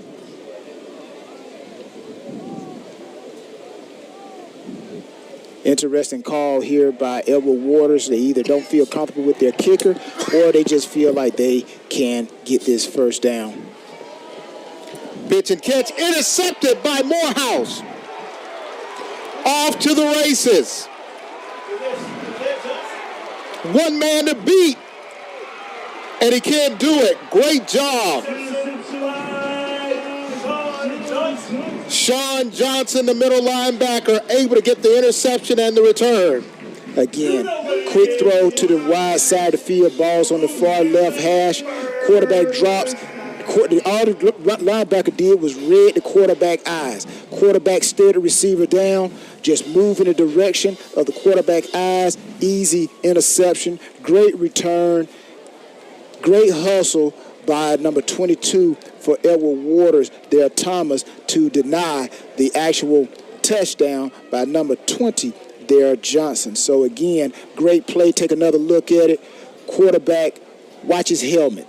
Interesting call here by Edward Waters. They either don't feel comfortable with their kicker or they just feel like they can get this first down. Pitch and catch intercepted by Morehouse. Off to the races. 1 man to beat. And he can't do it. Great job. Sean Johnson, the middle linebacker, able to get the interception and the return. Again, quick throw to the wide side of the field. Ball's on the far left hash. Quarterback drops. All the linebacker did was read the quarterback eyes. Quarterback stared the receiver down, just move in the direction of the quarterback eyes. Easy interception. Great return. Great hustle by number 22 for Edward Waters, there Thomas, to deny the actual touchdown by number 20, there Johnson. So again, great play. Take another look at it. Quarterback, watch his helmet.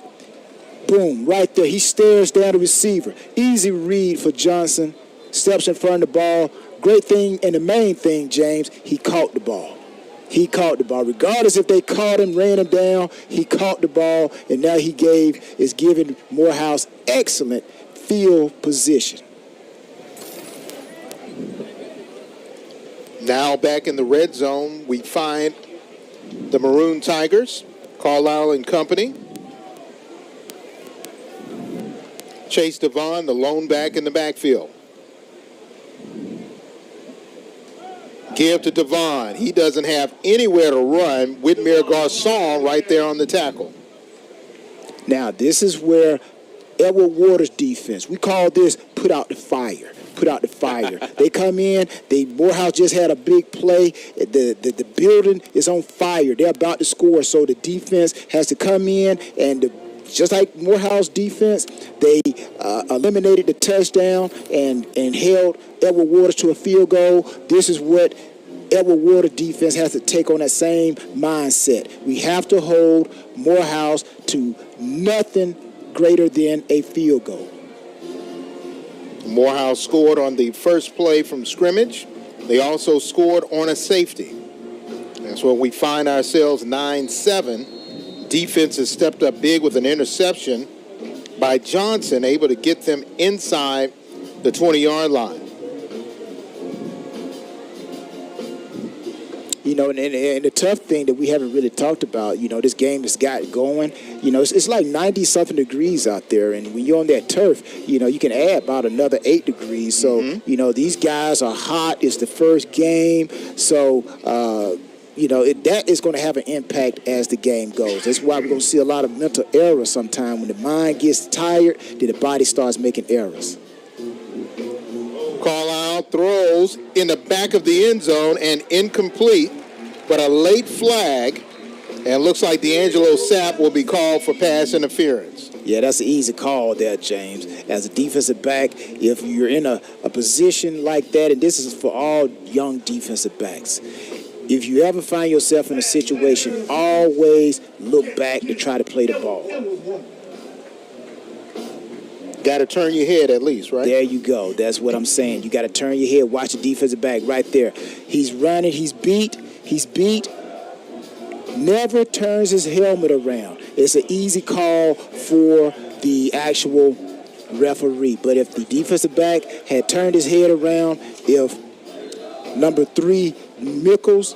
Boom, right there. He stares down the receiver. Easy read for Johnson. Steps in front of the ball. Great thing, and the main thing, James, he caught the ball. He caught the ball. Regardless if they caught him, ran him down, he caught the ball, and now is giving Morehouse excellent field position. Now back in the red zone, we find the Maroon Tigers, Carlisle and company. Chase Devon, the lone back in the backfield. Give to Devon. He doesn't have anywhere to run. Whitmer Garçon right there on the tackle. Now, this is where Edward Waters' defense, we call this put out the fire. Put out the fire. They come in. Morehouse just had a big play. The building is on fire. They're about to score, so the defense has to come in and just like Morehouse defense, they eliminated the touchdown and held Edward Waters to a field goal. This is what Edward Waters defense has to take on that same mindset. We have to hold Morehouse to nothing greater than a field goal. Morehouse scored on the first play from scrimmage. They also scored on a safety. That's where we find ourselves 9-7. Defense has stepped up big with an interception by Johnson, able to get them inside the 20-yard line. You know, and the tough thing that we haven't really talked about, you know, this game has got going. You know, it's like 90-something degrees out there, and when you're on that turf, you know, you can add about another 8 degrees. So, you know, these guys are hot. It's the first game. So, you know, that is going to have an impact as the game goes. That's why we're going to see a lot of mental errors sometime. When the mind gets tired, then the body starts making errors. Carlisle throws in the back of the end zone and incomplete, but a late flag, and looks like D'Angelo Sapp will be called for pass interference. Yeah, that's an easy call there, James. As a defensive back, if you're in a position like that, and this is for all young defensive backs, if you ever find yourself in a situation, always look back to try to play the ball. Got to turn your head at least, right? There you go. That's what I'm saying. You got to turn your head. Watch the defensive back right there. He's running. He's beat. Never turns his helmet around. It's an easy call for the actual referee. But if the defensive back had turned his head around, if number 3, Mickles,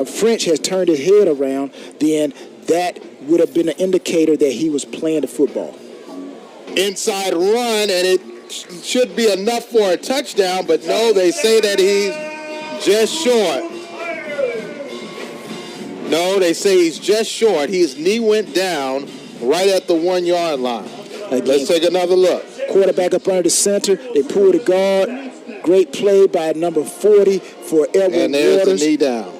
French has turned his head around, then that would have been an indicator that he was playing the football. Inside run, and it should be enough for a touchdown, but no, they say that he's just short. No, they say he's just short. His knee went down right at the 1-yard line. Again, let's take another look. Quarterback up under the center. They pull the guard. Great play by number 40 for Edward Waters. And there's the knee down.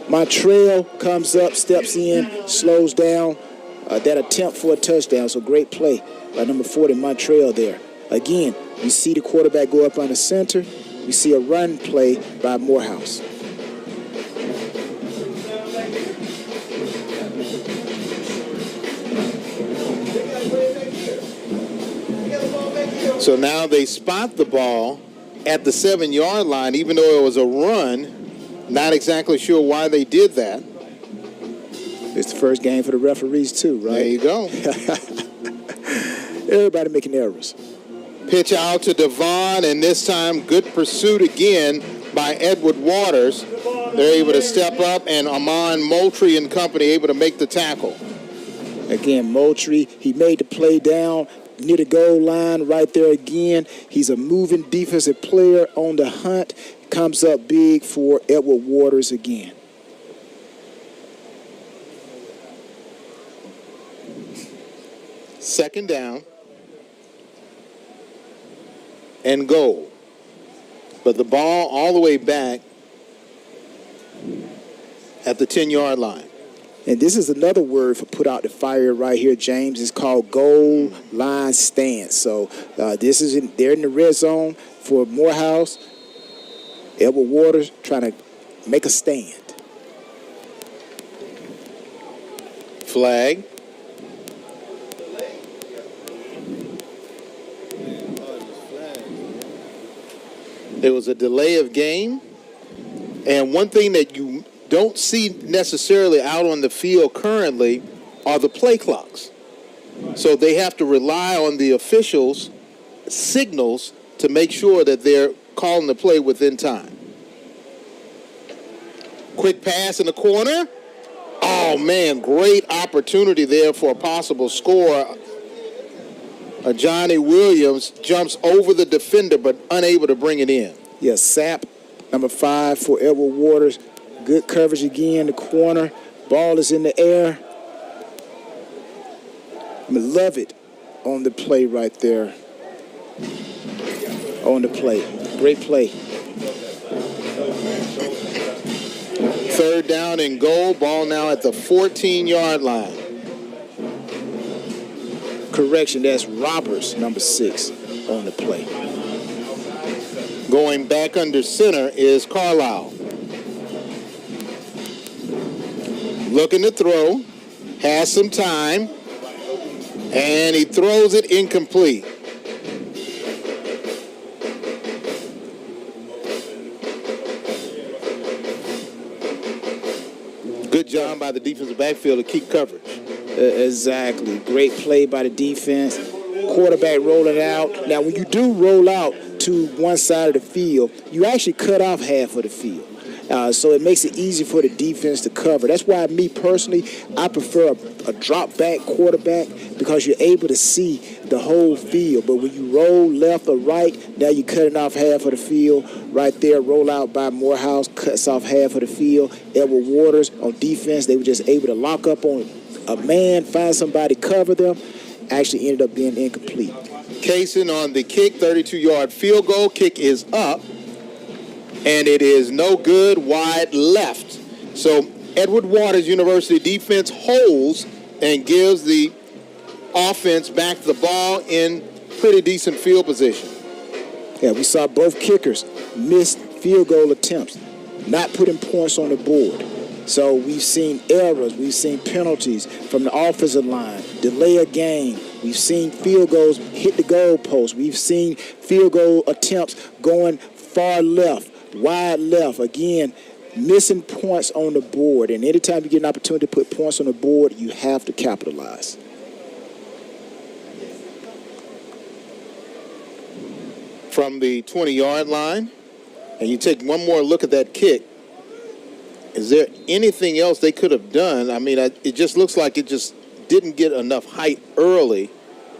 Montreal comes up, steps in, slows down that attempt for a touchdown. So great play by number 40, Montreal there. Again, you see the quarterback go up on the center. We see a run play by Morehouse. So now they spot the ball at the 7-yard line, even though it was a run. Not exactly sure why they did that. It's the first game for the referees too, right? There you go. Everybody making errors. Pitch out to Devon, and this time good pursuit again by Edward Waters. They're able to step up, and Amon Moultrie and company able to make the tackle. Again, Moultrie, he made the play down near the goal line right there again. He's a moving defensive player on the hunt. Comes up big for Edward Waters again. Second down and goal. But the ball all the way back at the 10-yard line. And this is another word for put out the fire right here, James. It's called goal line stance. So they're in the red zone for Morehouse. Edward Waters trying to make a stand. Flag. There was a delay of game. And one thing that you don't see necessarily out on the field currently are the play clocks. So they have to rely on the officials' signals to make sure that they're calling the play within time. Quick pass in the corner. Oh, man, great opportunity there for a possible score. Johnny Williams jumps over the defender but unable to bring it in. Yes, Sapp, number 5 for Edward Waters. Good coverage again, the corner. Ball is in the air. Love it on the play right there. On the play. Great play. Third down and goal. Ball now at the 14-yard line. Correction, that's Roberts, number 6, on the play. Going back under center is Carlisle. Looking to throw. Has some time. And he throws it incomplete. Good job by the defensive backfield to keep coverage. Exactly. Great play by the defense. Quarterback rolling out. Now, when you do roll out to one side of the field, you actually cut off half of the field. So it makes it easy for the defense to cover. That's why, me personally, I prefer a drop-back quarterback because you're able to see the whole field. But when you roll left or right, now you're cutting off half of the field. Right there, roll out by Morehouse, cuts off half of the field. Edward Waters on defense, they were just able to lock up on a man, find somebody, cover them. Actually ended up being incomplete. Kaysen on the kick, 32-yard field goal. Kick is up. And it is no good, wide left. So Edward Waters University defense holds and gives the offense back the ball in pretty decent field position. Yeah, we saw both kickers miss field goal attempts, not putting points on the board. So we've seen errors, we've seen penalties from the offensive line, delay a game. We've seen field goals hit the goal post. We've seen field goal attempts going far left, wide left. Again, missing points on the board. And anytime you get an opportunity to put points on the board, you have to capitalize. From the 20-yard line, and you take one more look at that kick, is there anything else they could have done? I mean, it just looks like it just didn't get enough height early,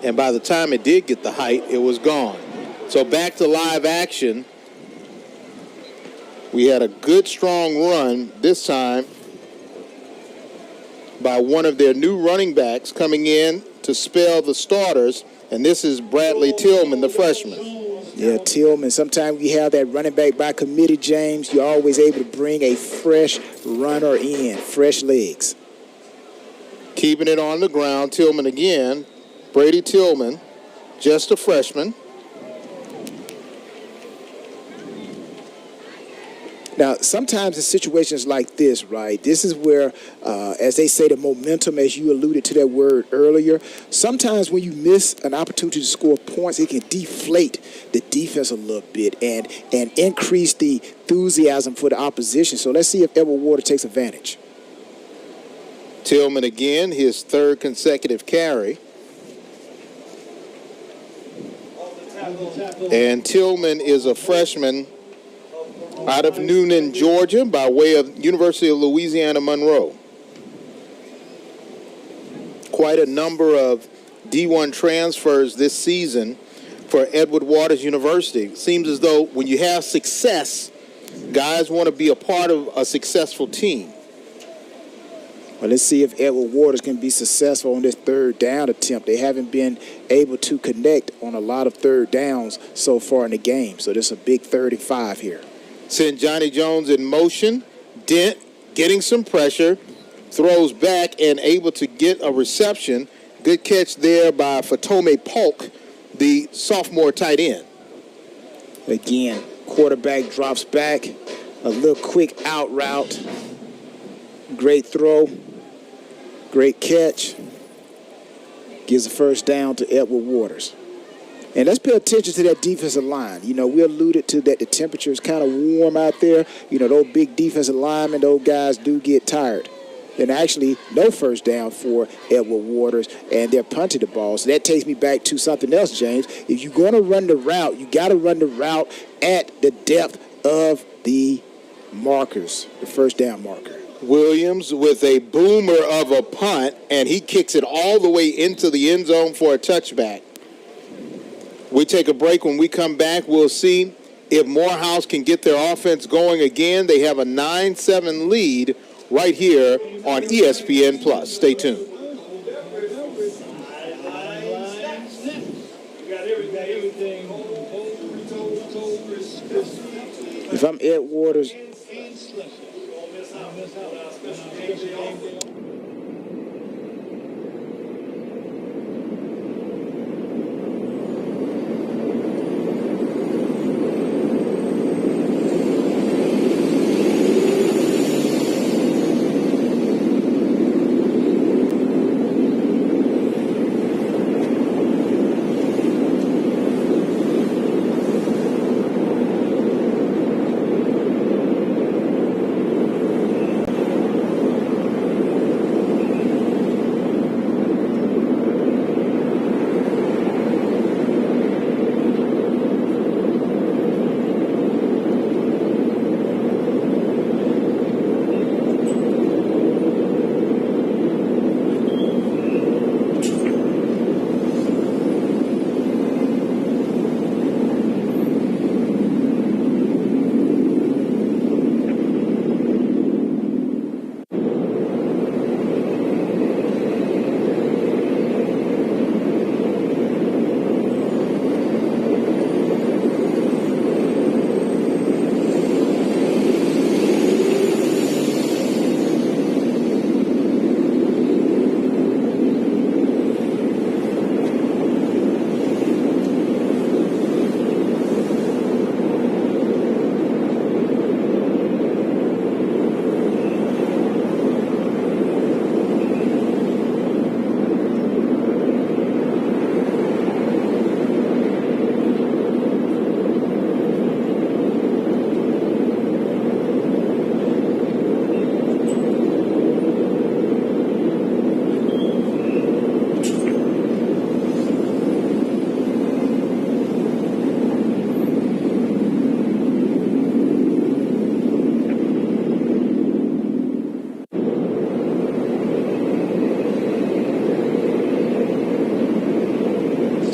and by the time it did get the height, it was gone. So back to live action. We had a good, strong run this time by one of their new running backs coming in to spell the starters, and this is Bradley Tillman, the freshman. Yeah, Tillman. Sometimes we have that running back by committee, James. You're always able to bring a fresh runner in, fresh legs. Keeping it on the ground, Tillman again. Brady Tillman, just a freshman. Now, sometimes in situations like this, right, this is where, as they say, the momentum, as you alluded to that word earlier, sometimes when you miss an opportunity to score points, it can deflate the defense a little bit and increase the enthusiasm for the opposition. So let's see if Edward Waters takes advantage. Tillman again, his third consecutive carry. And Tillman is a freshman out of Noonan, Georgia, by way of University of Louisiana Monroe. Quite a number of D1 transfers this season for Edward Waters University. It seems as though when you have success, guys want to be a part of a successful team. Well, let's see if Edward Waters can be successful on this third down attempt. They haven't been able to connect on a lot of third downs so far in the game. So this is a big 35 here. Send Johnny Jones in motion. Dent getting some pressure. throws back and able to get a reception. Good catch there by Fatome Polk, the sophomore tight end. Again, quarterback drops back, a little quick out route. Great throw, great catch. Gives a first down to Edward Waters. And let's pay attention to that defensive line. You know, we alluded to that the temperature is kind of warm out there. You know, those big defensive linemen, those guys do get tired. And actually, no first down for Edward Waters, and they're punting the ball. So that takes me back to something else, James. If you're going to run the route, you got to run the route at the depth of the markers, the first down marker. Williams with a boomer of a punt, and he kicks it all the way into the end zone for a touchback. We take a break. When we come back, we'll see if Morehouse can get their offense going again. They have a 9-7 lead right here on ESPN+. Stay tuned. If I'm Ed Waters,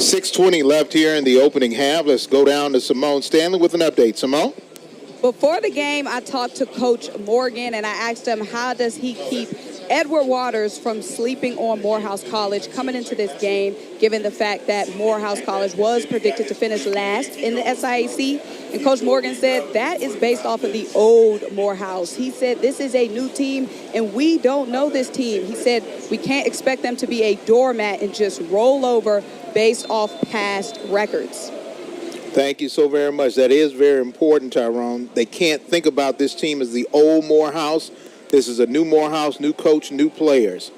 .620 left here in the opening half. Let's go down to Simone Stanley with an update. Simone? Before the game, I talked to Coach Morgan, and I asked him how does he keep Edward Waters from sleeping on Morehouse College coming into this game, given the fact that Morehouse College was predicted to finish last in the SIAC. And Coach Morgan said that is based off of the old Morehouse. He said this is a new team, and we don't know this team. He said we can't expect them to be a doormat and just roll over based off past records. Thank you so very much. That is very important, Tyrone. They can't think about this team as the old Morehouse. This is a new Morehouse, new coach, new players.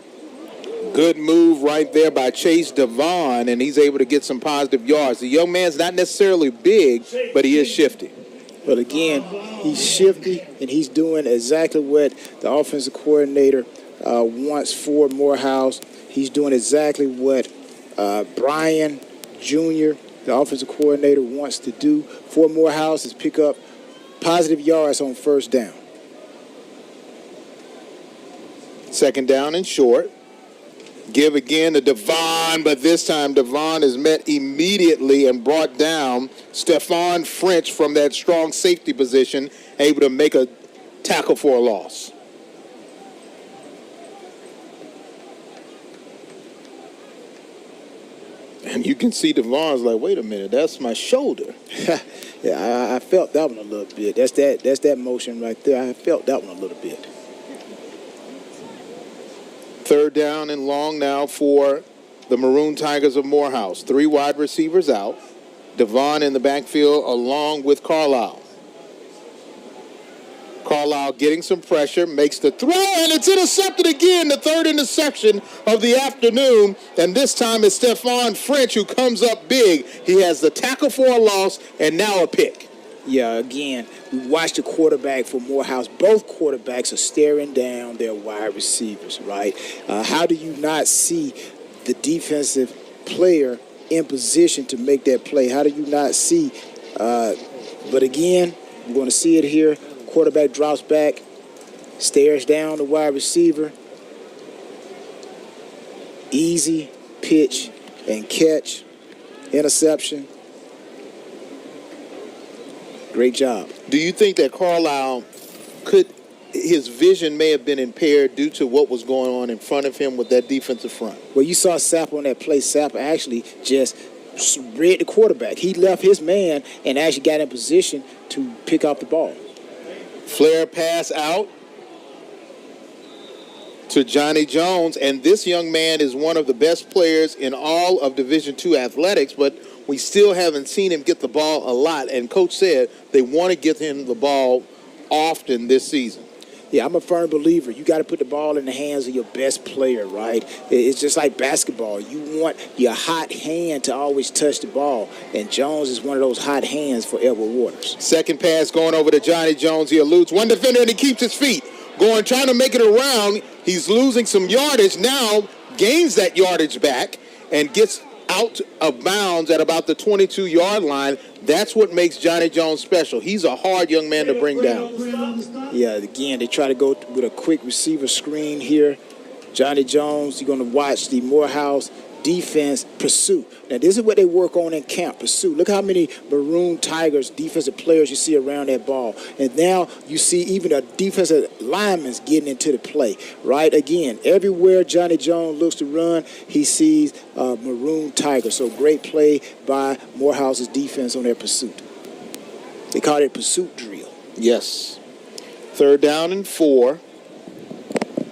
Good move right there by Chase Devon, and he's able to get some positive yards. The young man's not necessarily big, but he is shifty. But again, he's shifty, and he's doing exactly what the offensive coordinator wants for Morehouse. He's doing exactly what Brian Jr., the offensive coordinator, wants to do for Morehouse, is pick up positive yards on first down. Second down and short. Give again to Devon, but this time Devon is met immediately and brought down. Stephon French from that strong safety position, able to make a tackle for a loss. And you can see Devon's like, wait a minute, that's my shoulder. Yeah, I felt that one a little bit. That's that motion right there. I felt that one a little bit. Third down and long now for the Maroon Tigers of Morehouse. 3 wide receivers out. Devon in the backfield along with Carlisle. Carlisle getting some pressure, makes the throw, and it's intercepted again, the third interception of the afternoon. And this time it's Stephon French who comes up big. He has the tackle for a loss and now a pick. Yeah, again, we watched the quarterback for Morehouse. Both quarterbacks are staring down their wide receivers, right? How do you not see the defensive player in position to make that play? How do you not see? But again, we're going to see it here. Quarterback drops back, stares down the wide receiver. Easy pitch and catch. Interception. Great job. Do you think that Carlisle his vision may have been impaired due to what was going on in front of him with that defensive front? Well, you saw Sapper on that play. Sapper actually just read the quarterback. He left his man and actually got in position to pick up the ball. Flare pass out to Johnny Jones, and this young man is one of the best players in all of Division II athletics, but we still haven't seen him get the ball a lot, and Coach said they want to get him the ball often this season. Yeah, I'm a firm believer. You got to put the ball in the hands of your best player, right? It's just like basketball. You want your hot hand to always touch the ball, and Jones is one of those hot hands for Edward Waters. Second pass going over to Johnny Jones. He eludes one defender, and he keeps his feet. Trying to make it around. He's losing some yardage. Now gains that yardage back and gets out of bounds at about the 22-yard line. That's what makes Johnny Jones special. He's a hard young man to bring down. Yeah, again, they try to go with a quick receiver screen here. Johnny Jones, you're going to watch the Morehouse defense pursue. Now, this is what they work on in camp, pursue. Look how many Maroon Tigers defensive players you see around that ball. And now you see even a defensive lineman's getting into the play, right? Again, everywhere Johnny Jones looks to run, he sees Maroon Tigers. So great play by Morehouse's defense on their pursuit. They call it pursuit drill. Yes. Third down and 4.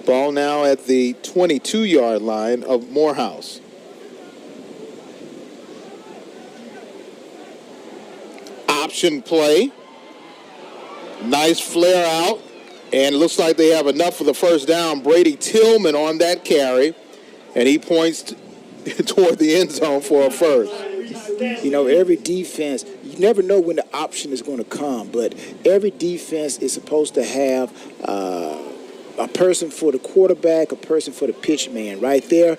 Ball now at the 22-yard line of Morehouse. Option play. Nice flare out. And it looks like they have enough for the first down. Brady Tillman on that carry. And he points toward the end zone for a first. You know, every defense, you never know when the option is going to come, but every defense is supposed to have a person for the quarterback, a person for the pitch man. Right there,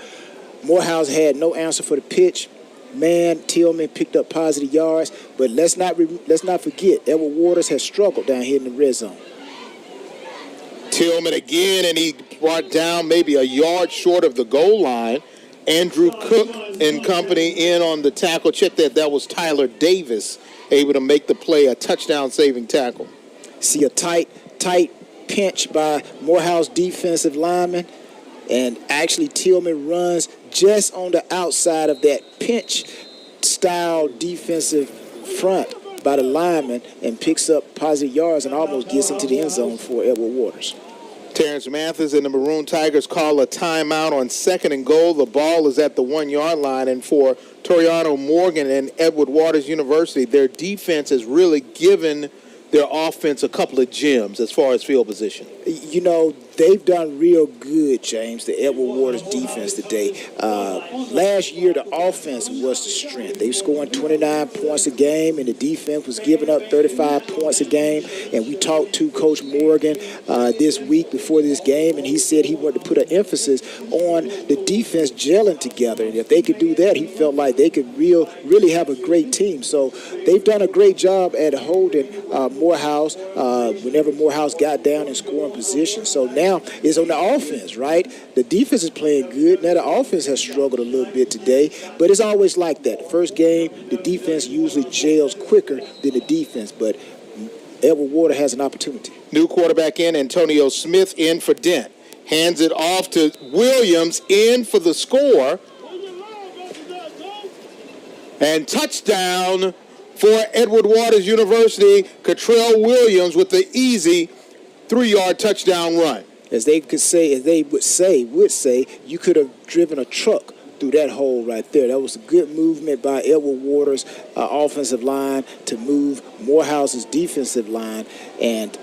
Morehouse had no answer for the pitch. Man, Tillman picked up positive yards, but let's not forget, Edward Waters has struggled down here in the red zone. Tillman again, and he brought down maybe a yard short of the goal line. Andrew Cook and company in on the tackle. Check that was Tyler Davis able to make the play, a touchdown-saving tackle. See a tight pinch by Morehouse defensive lineman, and actually Tillman runs just on the outside of that pinch-style defensive front by the lineman and picks up positive yards and almost gets into the end zone for Edward Waters. Terrence Mathis and the Maroon Tigers call a timeout on 2nd and goal. The ball is at the 1-yard line, and for Toriano Morgan and Edward Waters University, their defense has really given their offense a couple of gems as far as field position. You know, they've done real good, James, the Edward Waters defense today. Last year, the offense was the strength. They were scoring 29 points a game, and the defense was giving up 35 points a game. And we talked to Coach Morgan this week before this game, and he said he wanted to put an emphasis on the defense gelling together. And if they could do that, he felt like they could really have a great team. So they've done a great job at holding Morehouse whenever Morehouse got down in scoring position. So now it's on the offense, right? The defense is playing good. Now the offense has struggled a little bit today, but it's always like that. The first game, the defense usually gels quicker than the defense, but Edward Waters has an opportunity. New quarterback in, Antonio Smith in for Dent. Hands it off to Williams, in for the score. And touchdown for Edward Waters University. Cottrell Williams with the easy 3-yard touchdown run. as they would say, you could have driven a truck through that hole right there. That was a good movement by Edward Waters' offensive line to move Morehouse's defensive line and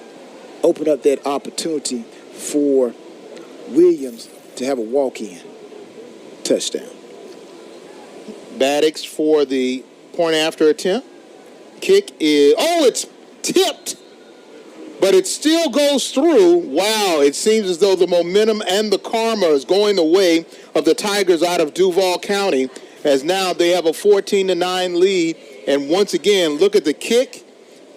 open up that opportunity for Williams to have a walk-in touchdown. Maddox for the point after attempt. Kick is, it's tipped, but it still goes through. Wow, it seems as though the momentum and the karma is going the way of the Tigers out of Duval County, as now they have a 14-9 lead. And once again, look at the kick.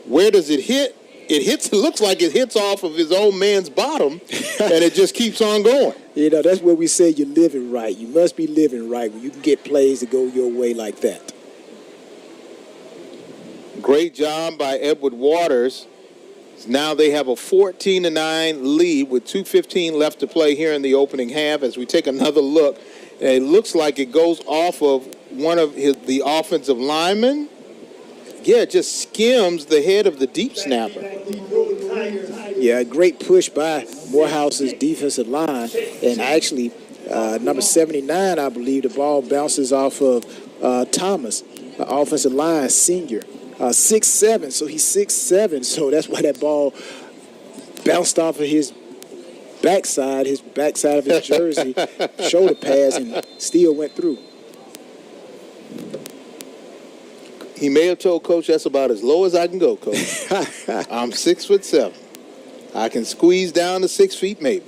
Where does it hit? It looks like it hits off of his own man's bottom, and it just keeps on going. You know, that's where we say you're living right. You must be living right when you can get plays to go your way like that. Great job by Edward Waters. Now they have a 14-9 lead with 2:15 left to play here in the opening half. As we take another look, it looks like it goes off of one of the offensive linemen. Yeah, it just skims the head of the deep snapper. Yeah, great push by Morehouse's defensive line. And actually, number 79, I believe, the ball bounces off of Thomas, offensive line senior. 6'7", so he's 6'7", so that's why that ball bounced off of his backside of his jersey, shoulder pads, and still went through. He may have told Coach, that's about as low as I can go, Coach. I'm 6'7". I can squeeze down to 6 feet maybe.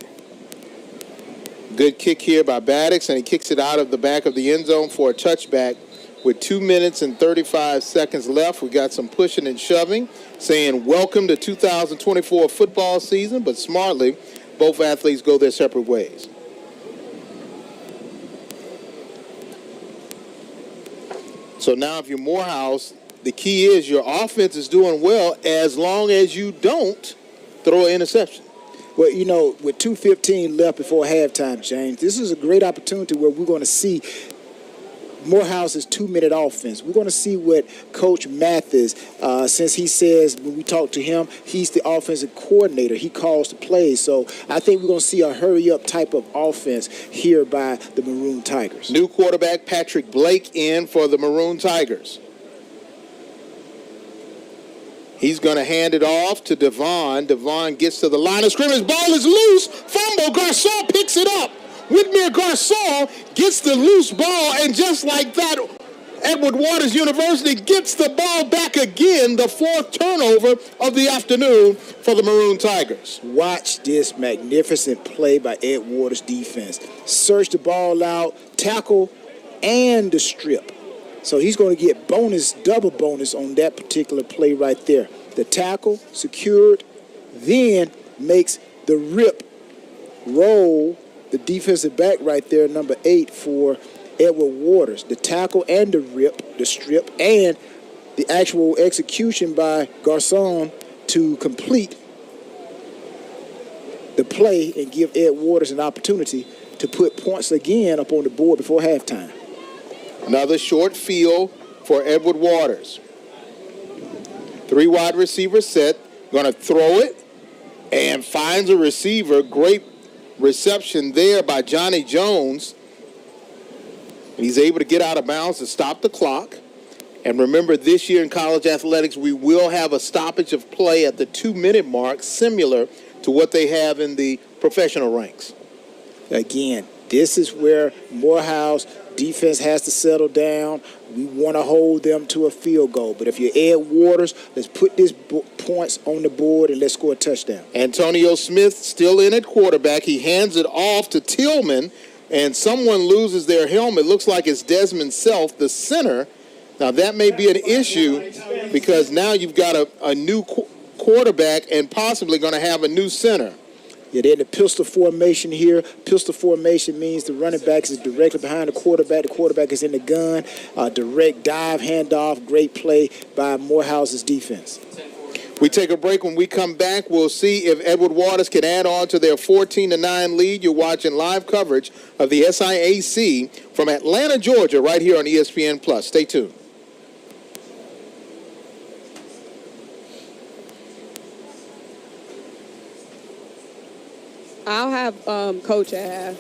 Good kick here by Maddox, and he kicks it out of the back of the end zone for a touchback. With 2 minutes and 35 seconds left, we got some pushing and shoving, saying welcome to 2024 football season, but smartly, both athletes go their separate ways. So now if you're Morehouse, the key is your offense is doing well as long as you don't throw an interception. Well, you know, with 2:15 left before halftime, James, this is a great opportunity where we're going to see Morehouse's 2-minute offense. We're going to see what Coach Mathis, since he says when we talk to him, he's the offensive coordinator. He calls the plays. So I think we're going to see a hurry-up type of offense here by the Maroon Tigers. New quarterback Patrick Blake in for the Maroon Tigers. He's going to hand it off to Devon. Devon gets to the line of scrimmage. Ball is loose. Fumble. Garcon picks it up. Whitmer Garcon gets the loose ball, and just like that, Edward Waters University gets the ball back again, the fourth turnover of the afternoon for the Maroon Tigers. Watch this magnificent play by Ed Waters' defense. Search the ball out, tackle, and the strip. So he's going to get double bonus on that particular play right there. The tackle secured, then makes the rip roll. The defensive back right there, number 8 for Edward Waters. The tackle and the rip, the strip, and the actual execution by Garcon to complete the play and give Ed Waters an opportunity to put points again up on the board before halftime. Another short field for Edward Waters. 3 wide receivers set, going to throw it, and finds a receiver. Great reception there by Johnny Jones. He's able to get out of bounds to stop the clock. And remember, this year in college athletics, we will have a stoppage of play at the 2-minute mark, similar to what they have in the professional ranks. Again, this is where Morehouse defense has to settle down. We want to hold them to a field goal. But if you're Ed Waters, let's put these points on the board and let's score a touchdown. Antonio Smith still in at quarterback. He hands it off to Tillman, and someone loses their helmet. Looks like it's Desmond Self, the center. Now, that may be an issue because now you've got a new quarterback and possibly going to have a new center. Yeah, they're in the pistol formation here. Pistol formation means the running back is directly behind the quarterback. The quarterback is in the gun. Direct dive, handoff, great play by Morehouse's defense. We take a break. When we come back, we'll see if Edward Waters can add on to their 14-9 lead. You're watching live coverage of the SIAC from Atlanta, Georgia, right here on ESPN+. Stay tuned. I'll have Coach at half.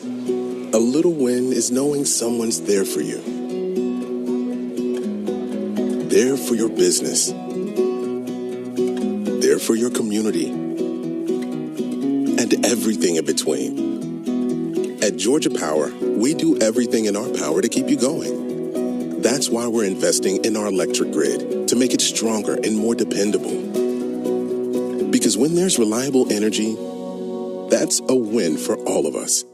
A little win is knowing someone's there for you. There for your business. There for your community. And everything in between. At Georgia Power, we do everything in our power to keep you going. That's why we're investing in our electric grid to make it stronger and more dependable. Because when there's reliable energy, that's a win for all of us.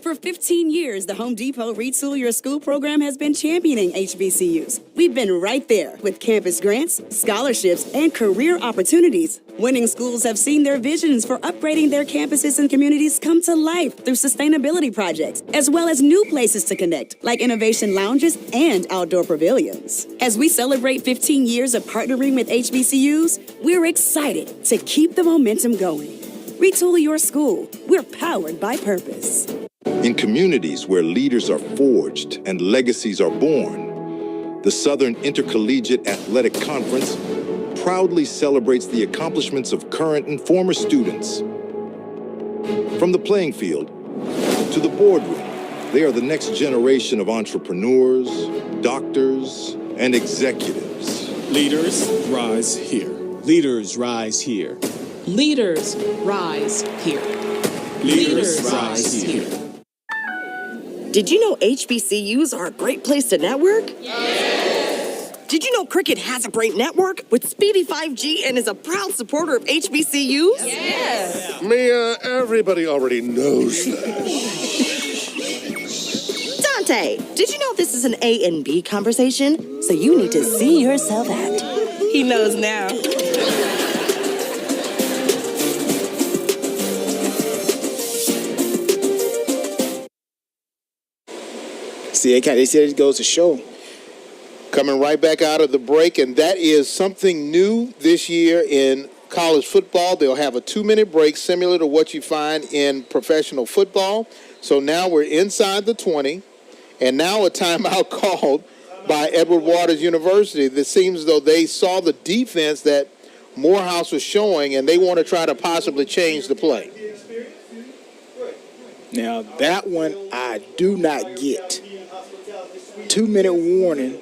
For 15 years, the Home Depot Retool Your School program has been championing HBCUs. We've been right there with campus grants, scholarships, and career opportunities. Winning schools have seen their visions for upgrading their campuses and communities come to life through sustainability projects, as well as new places to connect, like innovation lounges and outdoor pavilions. As we celebrate 15 years of partnering with HBCUs, we're excited to keep the momentum going. Retool your school. We're powered by purpose. In communities where leaders are forged and legacies are born, the Southern Intercollegiate Athletic Conference proudly celebrates the accomplishments of current and former students. From the playing field to the boardroom, they are the next generation of entrepreneurs, doctors, and executives. Leaders rise here. Leaders rise here. Leaders rise here. Leaders rise here. Did you know HBCUs are a great place to network? Yes. Did you know Cricket has a great network with speedy 5G and is a proud supporter of HBCUs? Yes. Mia, everybody already knows that. Dante, did you know this is an A and B conversation? So you need to see yourself act. He knows now. See, they said it goes to show. Coming right back out of the break, and that is something new this year in college football. They'll have a 2-minute break similar to what you find in professional football. So now we're inside the 20, and now a timeout called by Edward Waters University. It seems as though they saw the defense that Morehouse was showing, and they want to try to possibly change the play. Now, that one I do not get. 2-minute warning.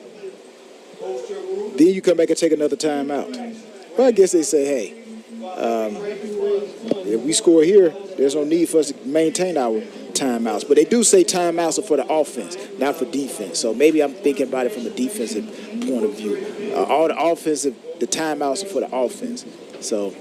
Then you come back and take another timeout. Well, I guess they say, hey, if we score here, there's no need for us to maintain our timeouts. But they do say timeouts are for the offense, not for defense. So maybe I'm thinking about it from a defensive point of view. All the timeouts are for the offense. So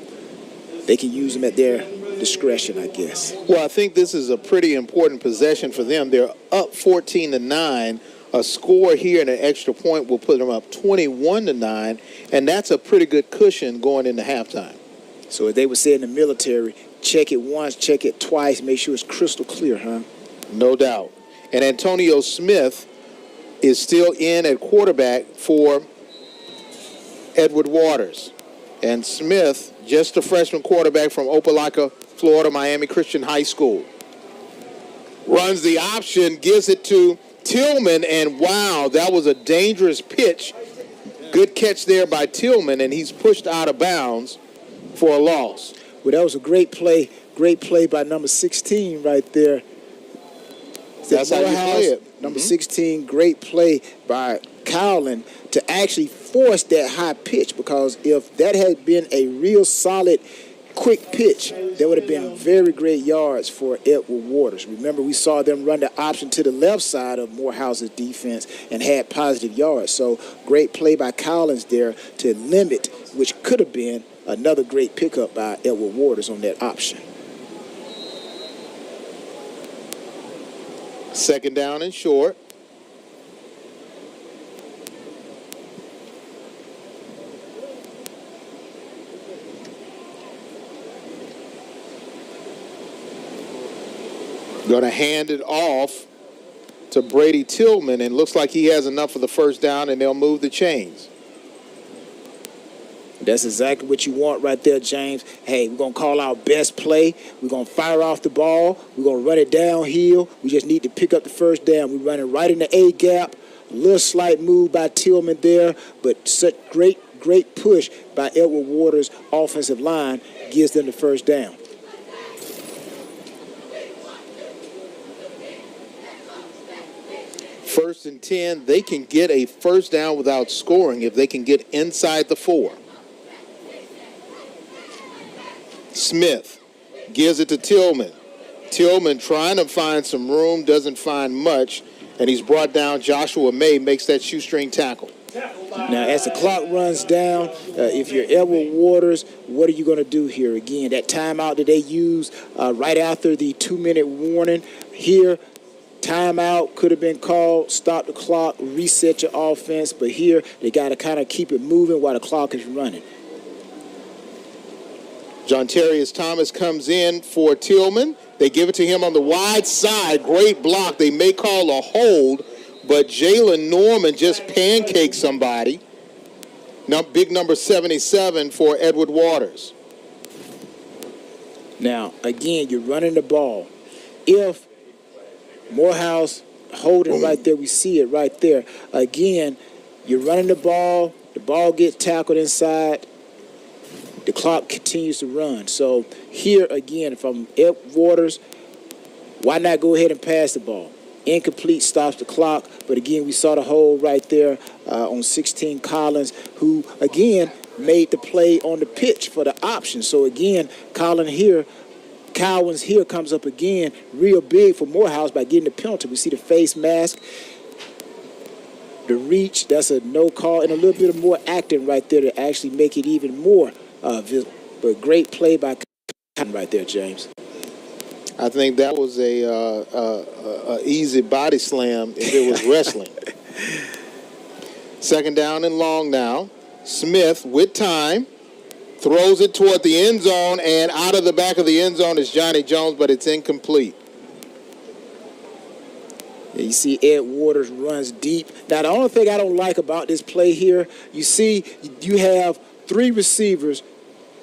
they can use them at their discretion, I guess. Well, I think this is a pretty important possession for them. They're up 14-9. A score here and an extra point will put them up 21-9, and that's a pretty good cushion going into halftime. So as they would say in the military, check it once, check it twice, make sure it's crystal clear, huh? No doubt. And Antonio Smith is still in at quarterback for Edward Waters. And Smith, just a freshman quarterback from Opelika, Florida, Miami Christian High School. Runs the option, gives it to Tillman, and wow, that was a dangerous pitch. Good catch there by Tillman, and he's pushed out of bounds for a loss. Well, that was a great play by number 16 right there. That's how you play it. Number 16, great play by Cowlin to actually force that high pitch, because if that had been a real solid quick pitch, there would have been very great yards for Edward Waters. Remember, we saw them run the option to the left side of Morehouse's defense and had positive yards. So great play by Collins there to limit, which could have been another great pickup by Edward Waters on that option. Second down and short. Going to hand it off to Brady Tillman, and looks like he has enough for the first down, and they'll move the chains. That's exactly what you want right there, James. Hey, we're going to call our best play. We're going to fire off the ball. We're going to run it downhill. We just need to pick up the first down. We're running right in the A-gap. A little slight move by Tillman there, but such great push by Edward Waters' offensive line gives them the first down. 1st and 10. They can get a first down without scoring if they can get inside the 4. Smith gives it to Tillman. Tillman trying to find some room, doesn't find much, and he's brought down. Joshua May makes that shoestring tackle. Now, as the clock runs down, if you're Edward Waters, what are you going to do here? Again, that timeout that they use right after the 2-minute warning here, timeout could have been called, stop the clock, reset your offense, but here they got to kind of keep it moving while the clock is running. John Terrius Thomas comes in for Tillman. They give it to him on the wide side. Great block. They may call a hold, but Jalen Norman just pancaked somebody. Now, big number 77 for Edward Waters. Now, again, you're running the ball. If Morehouse holding right there, we see it right there. Again, you're running the ball gets tackled inside, the clock continues to run. So here again, if I'm Ed Waters, why not go ahead and pass the ball? Incomplete, stops the clock. But again, we saw the hold right there on 16 Collins, who again made the play on the pitch for the option. So again, Collins here comes up again real big for Morehouse by getting the penalty. We see the face mask, the reach, that's a no call, and a little bit of more acting right there to actually make it even more visible. But great play by Collins right there, James. I think that was a easy body slam if it was wrestling. 2nd down and long now. Smith with time. Throws it toward the end zone, and out of the back of the end zone is Johnny Jones, but it's incomplete. You see Ed Waters runs deep. Now, the only thing I don't like about this play here, you see you have 3 receivers.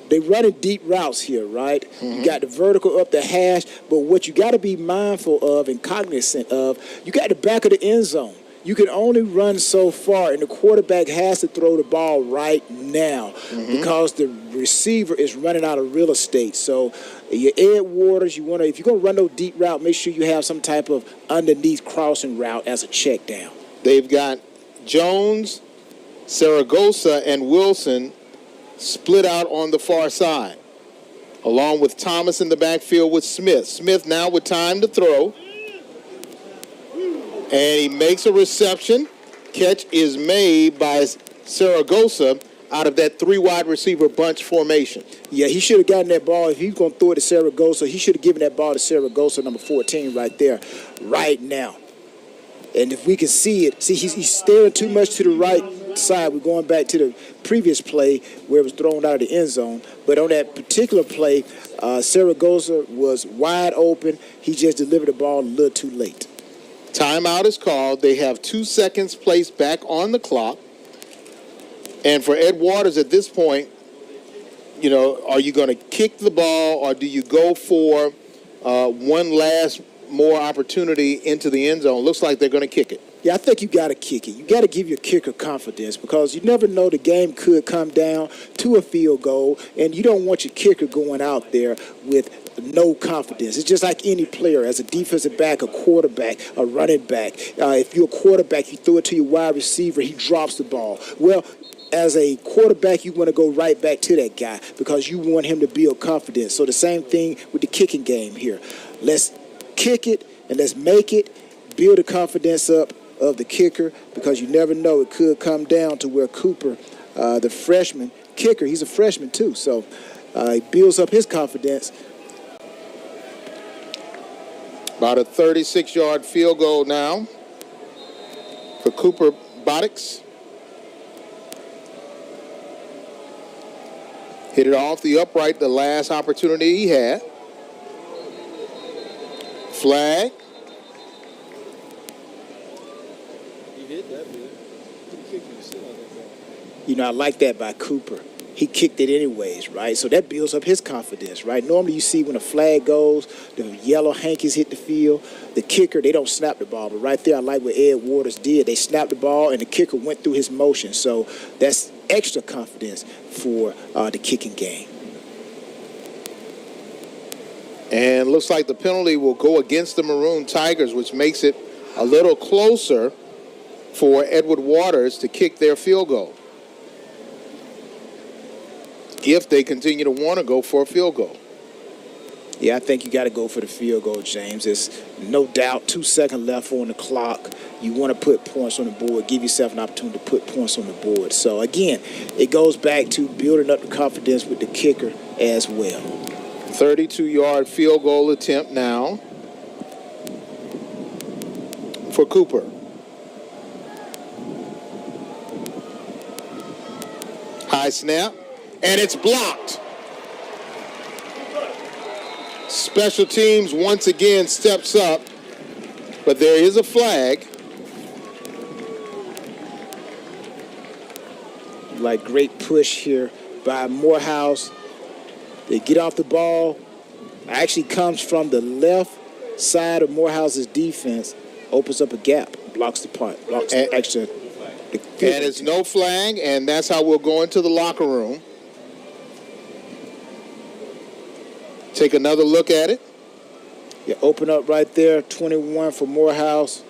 They running deep routes here, right? Mm-hmm. You got the vertical up the hash, but what you got to be mindful of and cognizant of, you got the back of the end zone. You can only run so far, and the quarterback has to throw the ball right now because the receiver is running out of real estate. So your Ed Waters, you want to, if you're going to run those deep route, make sure you have some type of underneath crossing route as a check down. They've got Jones, Saragosa, and Wilson split out on the far side, along with Thomas in the backfield with Smith. Smith now with time to throw. And he makes a reception. Catch is made by Saragosa out of that 3 wide receiver bunch formation. Yeah, he should have gotten that ball. If he's going to throw it to Saragosa, he should have given that ball to Saragosa, number 14, right there, right now. And if we can see it, see, he's staring too much to the right side. We're going back to the previous play where it was thrown out of the end zone. But on that particular play, Saragosa was wide open. He just delivered the ball a little too late. Timeout is called. They have 2 seconds placed back on the clock. And for Ed Waters at this point, you know, are you going to kick the ball or do you go for one last more opportunity into the end zone? Looks like they're going to kick it. Yeah, I think you got to kick it. You got to give your kicker confidence because you never know, the game could come down to a field goal, and you don't want your kicker going out there with no confidence. It's just like any player, as a defensive back, a quarterback, a running back. If you're a quarterback, you throw it to your wide receiver, he drops the ball. Well, as a quarterback, you want to go right back to that guy because you want him to build confidence. So the same thing with the kicking game here. Let's kick it and let's make it, build the confidence up of the kicker because you never know, it could come down to where Cooper, the freshman kicker, he's a freshman too, so he builds up his confidence. About a 36-yard field goal now for Cooper Bottix. Hit it off the upright, the last opportunity he had. Flag. You know, I like that by Cooper. He kicked it anyways, right? So that builds up his confidence, right? Normally you see when a flag goes, the yellow hankies hit the field, the kicker, they don't snap the ball. But right there, I like what Ed Waters did. They snapped the ball, and the kicker went through his motion. So that's extra confidence for the kicking game. And looks like the penalty will go against the Maroon Tigers, which makes it a little closer. for Edward Waters to kick their field goal, if they continue to want to go for a field goal. Yeah, I think you got to go for the field goal, James. There's no doubt 2 seconds left on the clock. You want to put points on the board, give yourself an opportunity to put points on the board. So, again, it goes back to building up the confidence with the kicker as well. 32-yard field goal attempt now for Cooper. High snap, and it's blocked. Special teams once again steps up, but there is a flag. Like, great push here by Morehouse. They get off the ball. Actually comes from the left side of Morehouse's defense, opens up a gap, blocks the punt, blocks the extra. And it's no flag, and that's how we'll go into the locker room. Take another look at it. You open up right there, 21 for Morehouse.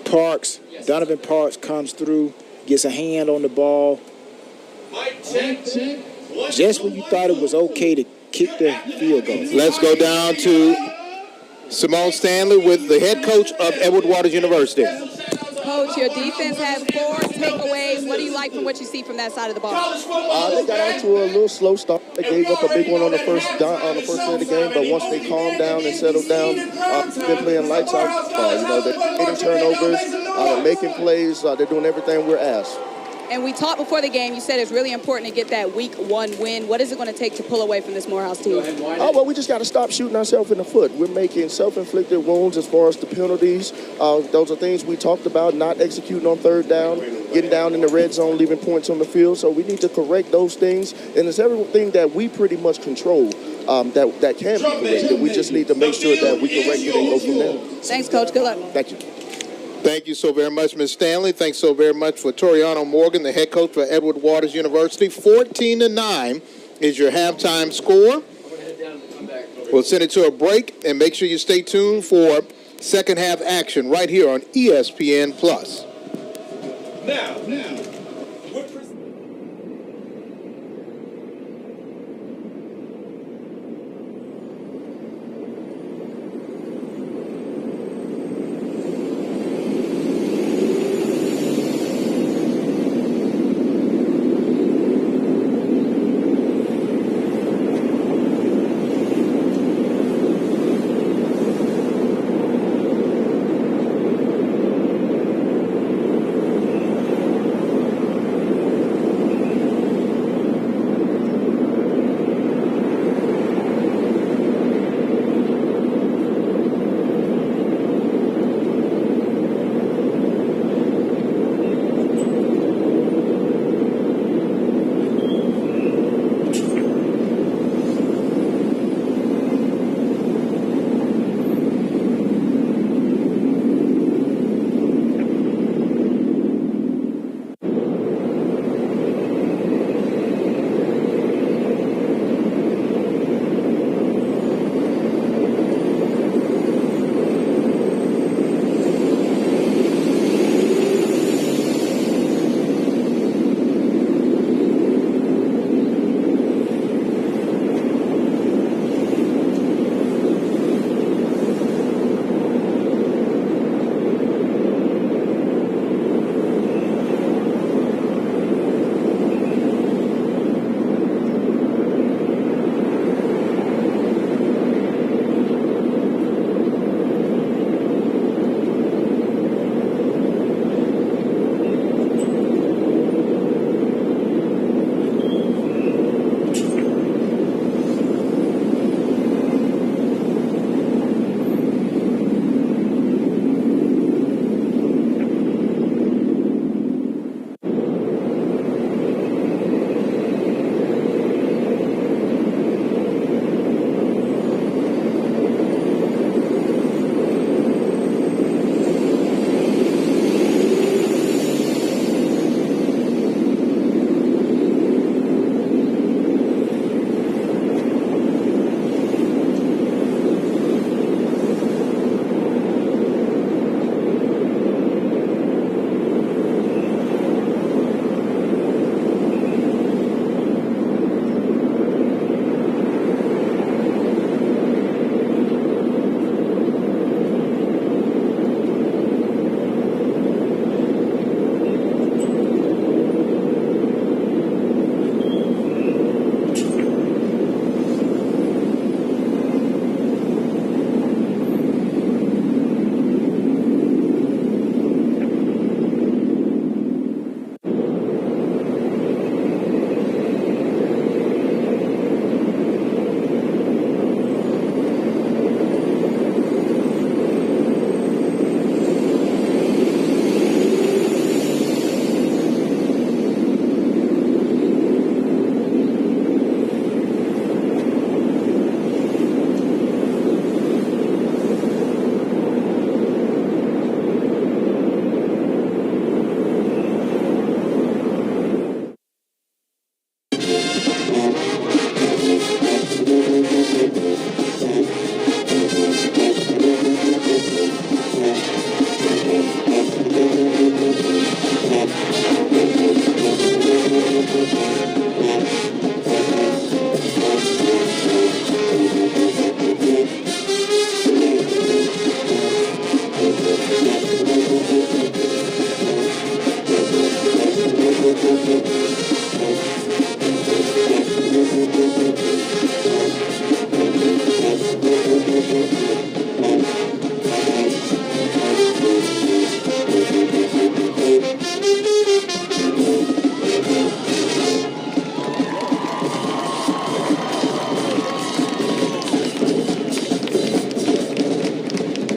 Parks, Donovan Parks comes through, gets a hand on the ball. Just when you thought it was okay to kick the field goal. Let's go down to Simone Stanley with the head coach of Edward Waters University. Coach, your defense has 4 takeaways. What do you like from what you see from that side of the ball? They got out to a little slow start. They gave up a big one on the first play of the game, but once they calmed down and settled down, they're playing lights out. They're getting turnovers, they're making plays, they're doing everything we're asked. And we talked before the game. You said it's really important to get that week 1 win. What is it going to take to pull away from this Morehouse team? Well, we just got to stop shooting ourselves in the foot. We're making self-inflicted wounds as far as the penalties. Those are things we talked about, not executing on third down, getting down in the red zone, leaving points on the field. So we need to correct those things. And it's everything that we pretty much control that can be corrected. We just need to make sure that we correct it and go from there. Thanks, Coach. Good luck. Thank you. Thank you so very much, Ms. Stanley. Thanks so very much for Toriano Morgan, the head coach for Edward Waters University. 14-9 is your halftime score. We'll send it to a break, and make sure you stay tuned for second half action right here on ESPN+. Now.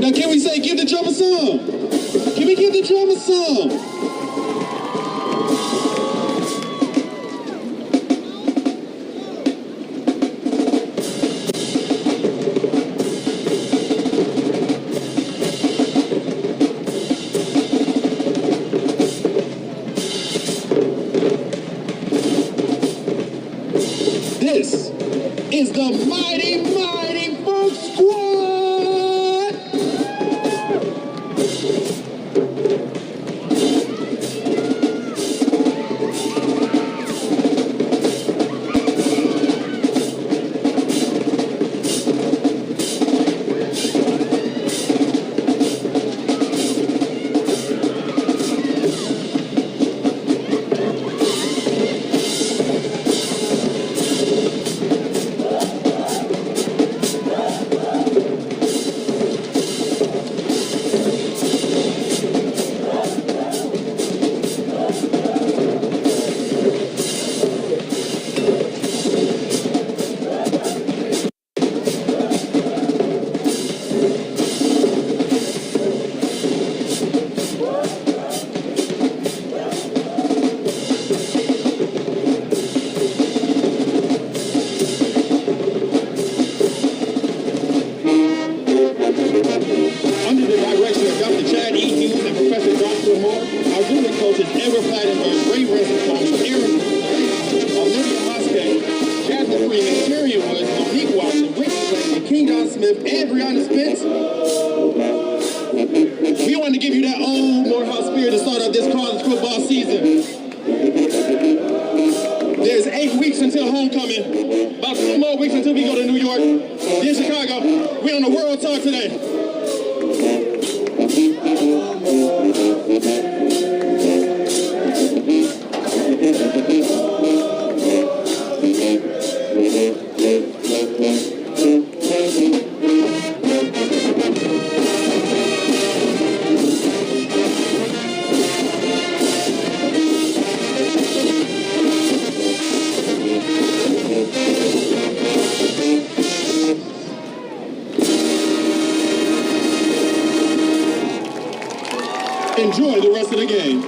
Now can we say give the drummer some? Can we give the drummer some? This is the mighty, mighty Funk Squad! Under the direction of Dr. Chad E. Hughes and Professor Joshua Moore, our junior coaches Edward Plattenberg, Ray Rosenthal, Aaron Olivia Muscat, Jasmine Freeman, Terry Woods, Monique Watson, Whitney Blake, King Don Smith, and Brianna Spence. We wanted to give you that old Morehouse spirit to start off this college football season. There's 8 weeks until homecoming. About 2 more weeks until we go to New York. Then Chicago. We're on the World Tour today. Enjoy the rest of the game.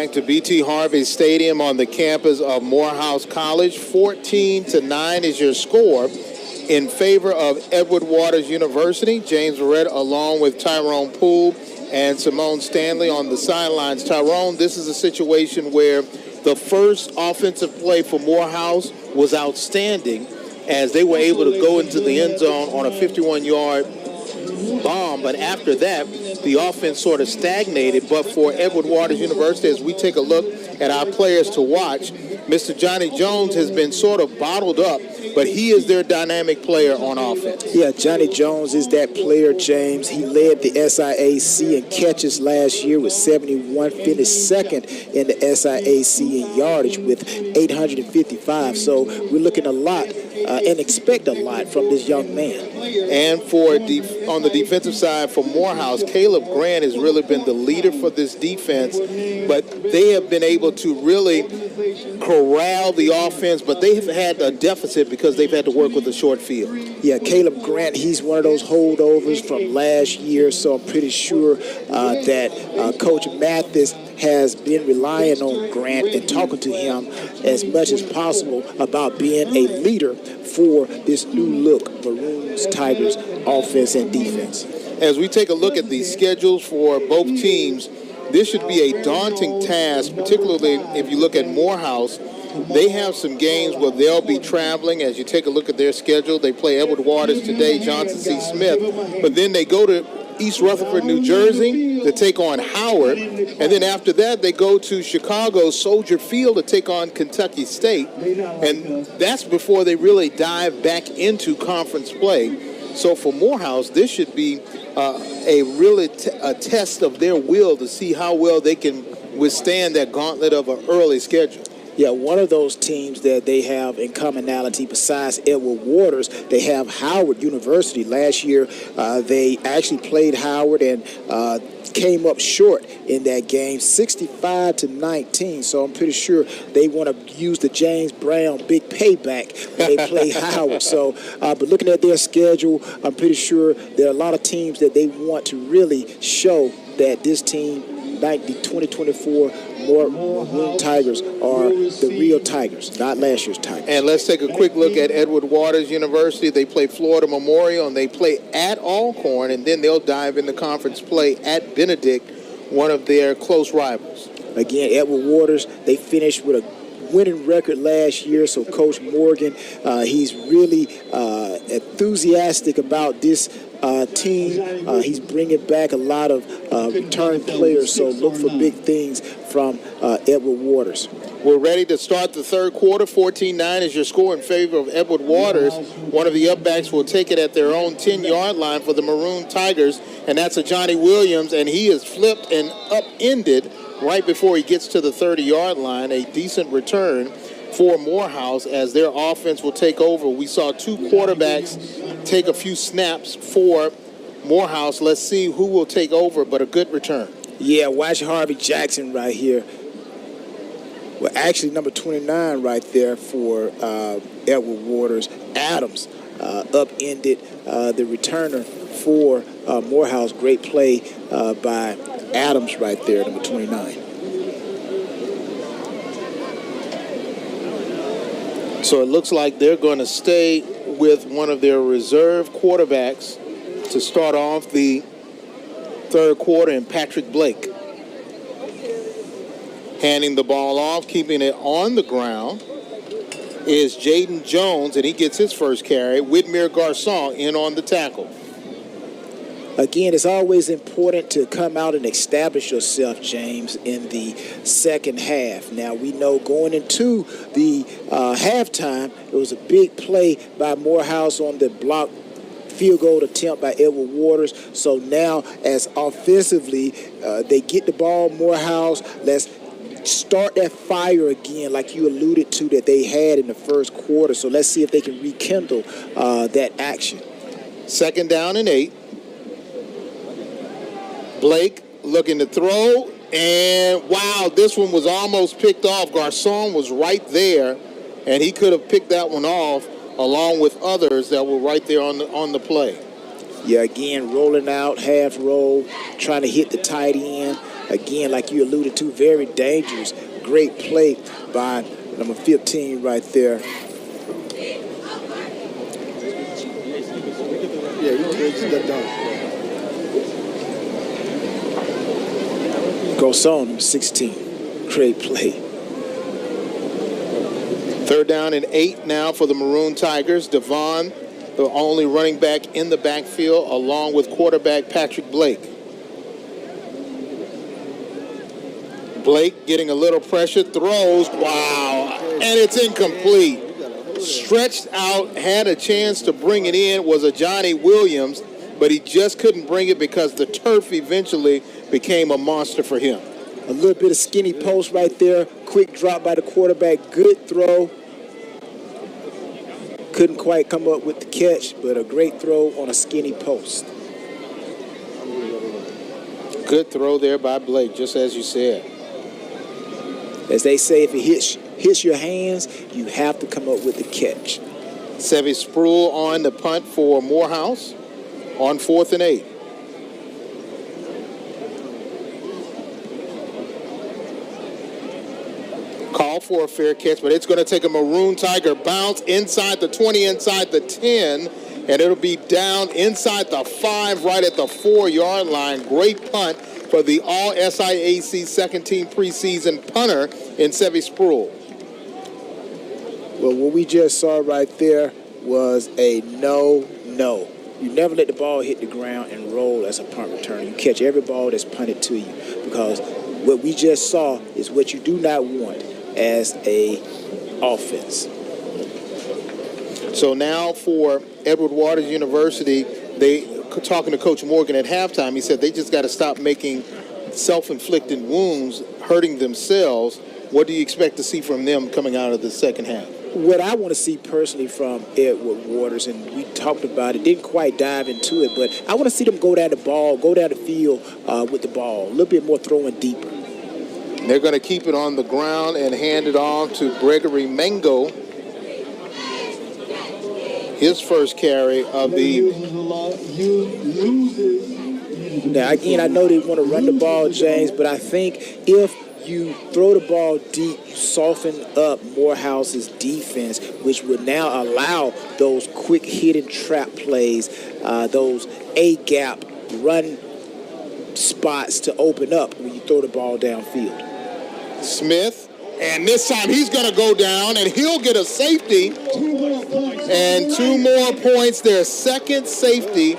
back to B.T. Harvey Stadium on the campus of Morehouse College. 14-9 is your score in favor of Edward Waters University. James Verrett along with Tyrone Poole and Simone Stanley on the sidelines. Tyrone, this is a situation where the first offensive play for Morehouse was outstanding as they were able to go into the end zone on a 51-yard bomb, but after that, the offense sort of stagnated. But for Edward Waters University, as we take a look at our players to watch, Mr. Johnny Jones has been sort of bottled up, but he is their dynamic player on offense. Yeah, Johnny Jones is that player, James. He led the SIAC in catches last year with 71, finished second in the SIAC in yardage with 855. So we're looking a lot and expect a lot from this young man. And for on the defensive side for Morehouse, Caleb Grant has really been the leader for this defense, but they have been able to really corral the offense, but they've had a deficit because they've had to work with a short field. Yeah, Caleb Grant, he's one of those holdovers from last year, so I'm pretty sure that Coach Mathis has been relying on Grant and talking to him as much as possible about being a leader for this new look Maroons Tigers offense and defense. As we take a look at the schedules for both teams, this should be a daunting task, particularly if you look at Morehouse. They have some games where they'll be traveling. As you take a look at their schedule, they play Edward Waters today, Johnson C. Smith, but then they go to East Rutherford, New Jersey to take on Howard, and then after that they go to Chicago Soldier Field to take on Kentucky State, and that's before they really dive back into conference play. So for Morehouse, this should be a really a test of their will to see how well they can withstand that gauntlet of an early schedule. Yeah, one of those teams that they have in commonality besides Edward Waters, they have Howard University. Last year, they actually played Howard and came up short in that game, 65-19. So I'm pretty sure they want to use the James Brown big payback when they play Howard. So, but looking at their schedule, I'm pretty sure there are a lot of teams that they want to really show that this team, like the 2024 Maroon Tigers, are the real Tigers, not last year's Tigers. And let's take a quick look at Edward Waters University. They play Florida Memorial, and they play at Alcorn, and then they'll dive into conference play at Benedict, one of their close rivals. Again, Edward Waters, they finished with a winning record last year, so Coach Morgan, he's really enthusiastic about this team. He's bringing back a lot of return players, so look for big things from Edward Waters. We're ready to start the third quarter. 14-9 is your score in favor of Edward Waters. One of the upbacks will take it at their own 10-yard line for the Maroon Tigers, and that's a Johnny Williams, and he is flipped and upended right before he gets to the 30-yard line. A decent return for Morehouse as their offense will take over. We saw two quarterbacks take a few snaps for Morehouse. Let's see who will take over, but a good return. Yeah, watch Harvey Jackson right here. Well, actually, number 29 right there for Edward Waters. Adams upended the returner for Morehouse. Great play by Adams right there, number 29. So it looks like they're going to stay with one of their reserve quarterbacks to start off the third quarter, and Patrick Blake. Handing the ball off, keeping it on the ground, is Jaden Jones, and he gets his first carry. Whitmer Garçon in on the tackle. Again, it's always important to come out and establish yourself, James, in the second half. Now, we know going into the halftime, it was a big play by Morehouse on the block field goal attempt by Edward Waters. So now, as offensively, they get the ball, Morehouse, let's start that fire again like you alluded to that they had in the first quarter. So let's see if they can rekindle that action. 2nd down and 8. Blake looking to throw, and wow, this one was almost picked off. Garçon was right there, and he could have picked that one off along with others that were right there on the play. Yeah, again, rolling out, half roll, trying to hit the tight end. again, like you alluded to, very dangerous. Great play by number 15 right there. Yeah, he stepped down. Goes on, number 16. Great play. 3rd down and 8 now for the Maroon Tigers. Devon, the only running back in the backfield, along with quarterback Patrick Blake. Blake getting a little pressure, throws, wow, and it's incomplete. Stretched out, had a chance to bring it in, was a Johnny Williams, but he just couldn't bring it because the turf eventually became a monster for him. A little bit of skinny post right there. Quick drop by the quarterback. Good throw. Couldn't quite come up with the catch, but a great throw on a skinny post. Good throw there by Blake, just as you said. As they say, if it hits your hands, you have to come up with the catch. Sevy Sproul on the punt for Morehouse on 4th and 8. Call for a fair catch, but it's going to take a Maroon Tiger bounce inside the 20, inside the 10, and it'll be down inside the 5, right at the 4-yard line. Great punt for the All-SIAC second-team preseason punter in Sevy Sproul. Well, what we just saw right there was a no. You never let the ball hit the ground and roll as a punt return. You catch every ball that's punted to you, because what we just saw is what you do not want as a offense. So now for Edward Waters University, talking to Coach Morgan at halftime, he said they just got to stop making self-inflicted wounds, hurting themselves. What do you expect to see from them coming out of the second half? What I want to see personally from Edward Waters, and we talked about it, didn't quite dive into it, but I want to see them go down the field with the ball, a little bit more throwing deeper. They're going to keep it on the ground and hand it off to Gregory Mango. His first carry of the... Now, again, I know they want to run the ball, James, but I think if you throw the ball deep, you soften up Morehouse's defense, which would now allow those quick hidden trap plays, those A-gap run spots to open up when you throw the ball downfield. Smith, and this time he's going to go down, and he'll get a safety. 2 more points. And 2 more points, their second safety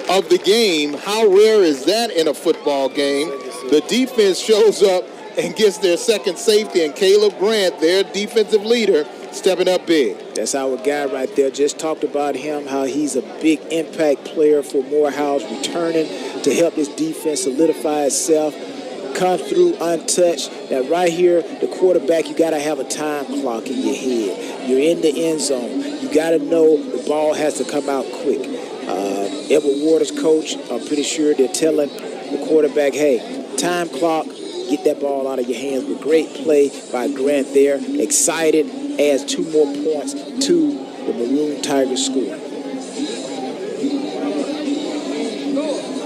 of the game. How rare is that in a football game? The defense shows up and gets their second safety, and Caleb Grant, their defensive leader, stepping up big. That's our guy right there. Just talked about him, how he's a big impact player for Morehouse, returning to help this defense solidify itself, come through untouched. Now right here, the quarterback, you got to have a time clock in your head. You're in the end zone. You got to know the ball has to come out quick. Edward Waters' coach, I'm pretty sure they're telling the quarterback, hey, time clock, get that ball out of your hands. But great play by Grant there. Excited, adds 2 more points to the Maroon Tigers score.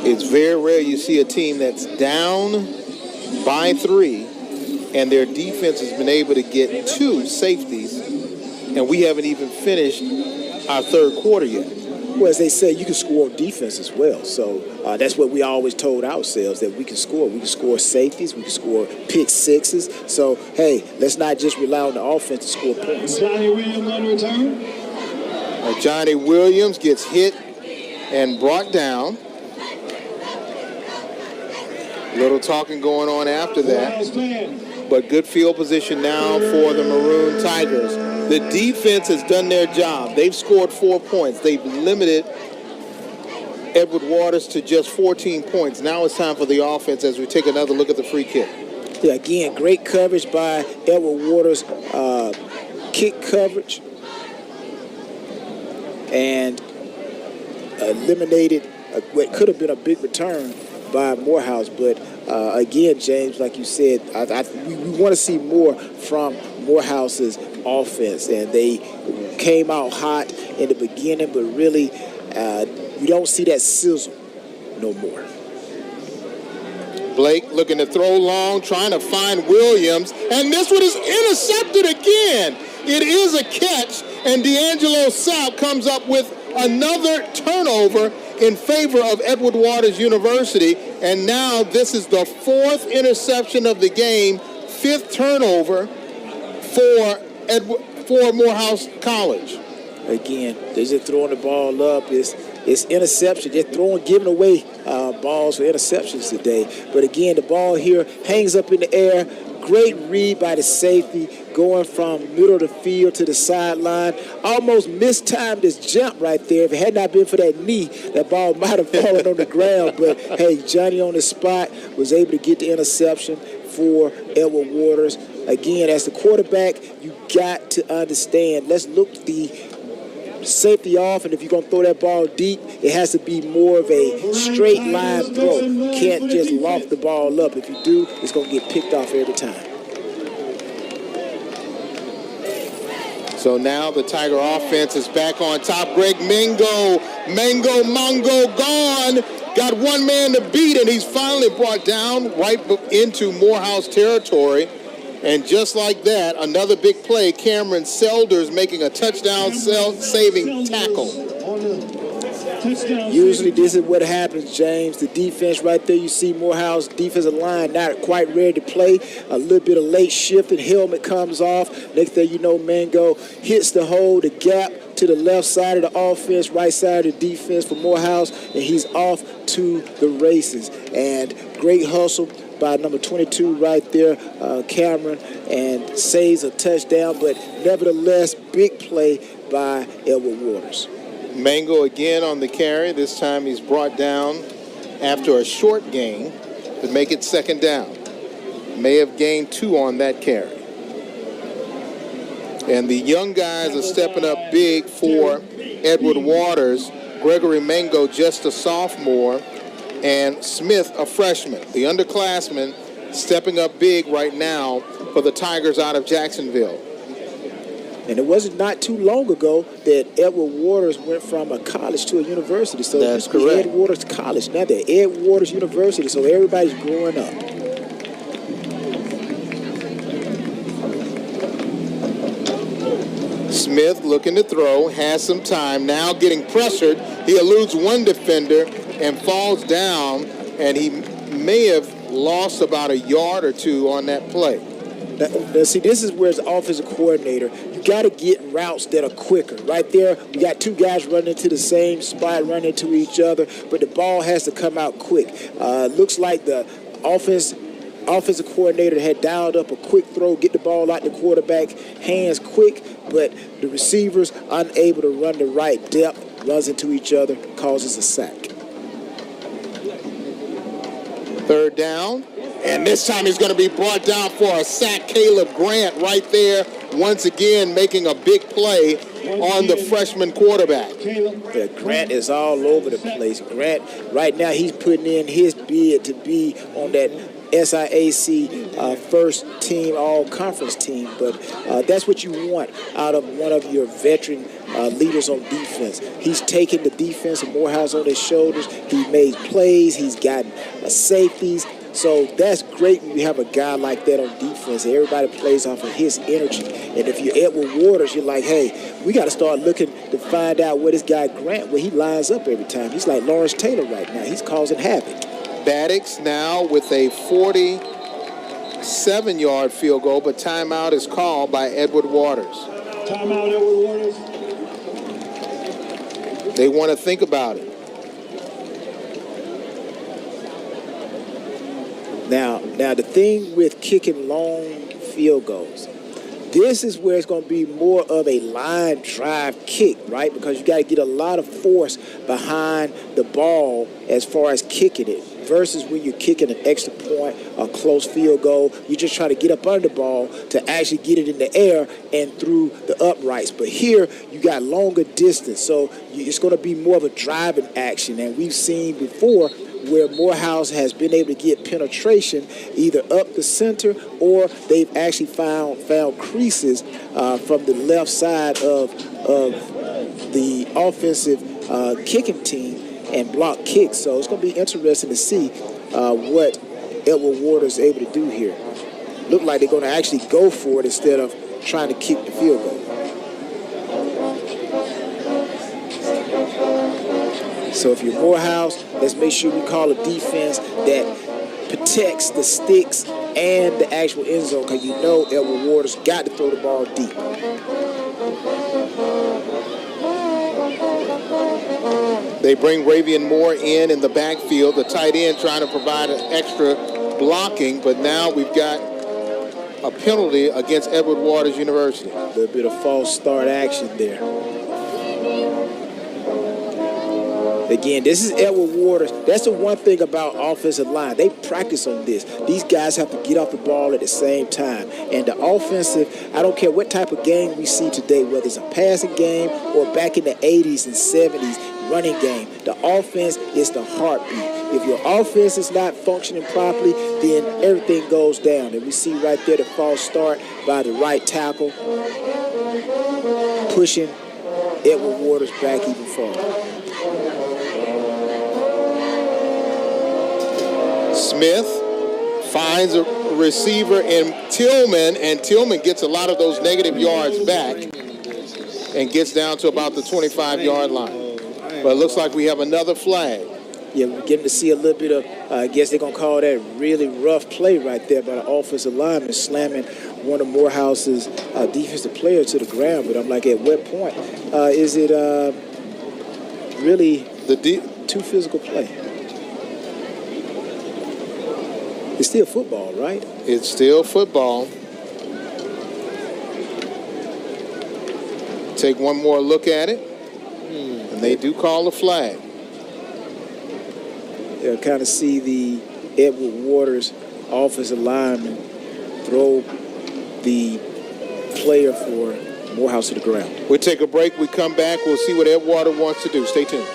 It's very rare you see a team that's down by 3 and their defense has been able to get 2 safeties, and we haven't even finished our third quarter yet. Well, as they say, you can score on defense as well. So that's what we always told ourselves, that we can score. We can score safeties. We can score pick sixes. So, hey, let's not just rely on the offense to score points. Johnny Williams on return. Johnny Williams gets hit and brought down. Little talking going on after that. But good field position now for the Maroon Tigers. The defense has done their job. They've scored 4 points. They've limited Edward Waters to just 14 points. Now it's time for the offense as we take another look at the free kick. Yeah, again, great coverage by Edward Waters. Kick coverage. And eliminated what could have been a big return by Morehouse. But again, James, like you said, we want to see more from Morehouse's offense. And they came out hot in the beginning, but really we don't see that sizzle no more. Blake looking to throw long, trying to find Williams, and this one is intercepted again. It is a catch, and D'Angelo South comes up with another turnover in favor of Edward Waters University, and now this is the 4th interception of the game, 5th turnover for Morehouse College. Again, they're just throwing the ball up. It's interception. They're giving away balls for interceptions today. But again, the ball here hangs up in the air. Great read by the safety, going from middle of the field to the sideline. Almost mistimed his jump right there. If it had not been for that knee, that ball might have fallen on the ground. But, hey, Johnny on the spot was able to get the interception for Edward Waters. Again, as the quarterback, you got to understand. Let's look the safety off, and if you're going to throw that ball deep, it has to be more of a straight line throw. You can't just loft the ball up. If you do, it's going to get picked off every time. So now the Tiger offense is back on top. Greg Mango gone. Got one man to beat, and he's finally brought down right into Morehouse territory. And just like that, another big play, Cameron Selders making a touchdown-saving tackle. Usually this is what happens, James. The defense right there, you see Morehouse defensive line not quite ready to play. A little bit of late shifting, helmet comes off. Next thing you know, Mango hits the hole, the gap to the left side of the offense, right side of the defense for Morehouse, and he's off to the races. And great hustle by number 22 right there, Cameron, and saves a touchdown, but nevertheless, big play by Edward Waters. Mango again on the carry. This time he's brought down after a short gain to make it 2nd down. May have gained 2 on that carry. And the young guys are stepping up big for Edward Waters. Gregory Mango, just a sophomore, and Smith, a freshman. The underclassmen stepping up big right now for the Tigers out of Jacksonville. And it wasn't not too long ago that Edward Waters went from a college to a university. So that's correct. Ed Waters College. Now they're Ed Waters University, so everybody's growing up. Smith looking to throw, has some time, now getting pressured. He eludes one defender and falls down, and he may have lost about a yard or 2 on that play. Now, see, this is where, as the offensive coordinator, you got to get routes that are quicker. Right there, we got 2 guys running into the same spot, running into each other, but the ball has to come out quick. Looks like the offensive coordinator had dialed up a quick throw, get the ball out the quarterback hands quick, but the receivers unable to run the right depth, runs into each other, causes a sack. 3rd down, and this time he's going to be brought down for a sack. Caleb Grant right there, once again making a big play on the freshman quarterback. Yeah, Grant is all over the place. Grant, right now, he's putting in his bid to be on that SIAC first team, all-conference team. But that's what you want out of one of your veteran leaders on defense. He's taken the defense of Morehouse on his shoulders. He made plays. He's gotten safeties. So that's great when you have a guy like that on defense. Everybody plays off of his energy. And if you're Edward Waters, you're like, hey, we got to start looking to find out where this guy Grant, where he lines up every time. He's like Lawrence Taylor right now. He's causing havoc. Baddox now with a 47-yard field goal, but timeout is called by Edward Waters. Timeout, Edward Waters. They want to think about it. Now the thing with kicking long field goals, this is where it's going to be more of a line drive kick, right? Because you got to get a lot of force behind the ball as far as kicking it, versus when you're kicking an extra point, a close field goal. You just try to get up under the ball to actually get it in the air and through the uprights. But here, you got longer distance, so it's going to be more of a driving action. And we've seen before where Morehouse has been able to get penetration either up the center, or they've actually found creases from the left side of the offensive kicking team and block kicks. So it's going to be interesting to see what Edward Waters able to do here. Look like they're going to actually go for it instead of trying to kick the field goal. So if you're Morehouse, let's make sure we call a defense that protects the sticks and the actual end zone, because you know Edward Waters got to throw the ball deep. They bring Ravian Moore in the backfield, the tight end trying to provide an extra blocking, but now we've got a penalty against Edward Waters University. A little bit of false start action there. Again, this is Edward Waters. That's the one thing about offensive line. They practice on this. These guys have to get off the ball at the same time. And the offensive, I don't care what type of game we see today, whether it's a passing game or back in the 80s and 70s, running game. The offense is the heartbeat. If your offense is not functioning properly, then everything goes down. And we see right there the false start by the right tackle, pushing Edward Waters back even farther. Smith finds a receiver in Tillman, and Tillman gets a lot of those negative yards back and gets down to about the 25-yard line. But it looks like we have another flag. Yeah, we're getting to see a little bit of, I guess they're going to call that really rough play right there by the offensive lineman slamming one of Morehouse's defensive players to the ground. But I'm like, at what point is it really too physical play? It's still football, right? It's still football. Take one more look at it, and they do call a flag. Yeah, kind of see the Edward Waters offensive lineman throw the player for Morehouse to the ground. We'll take a break. We come back. We'll see what Ed Waters wants to do. Stay tuned.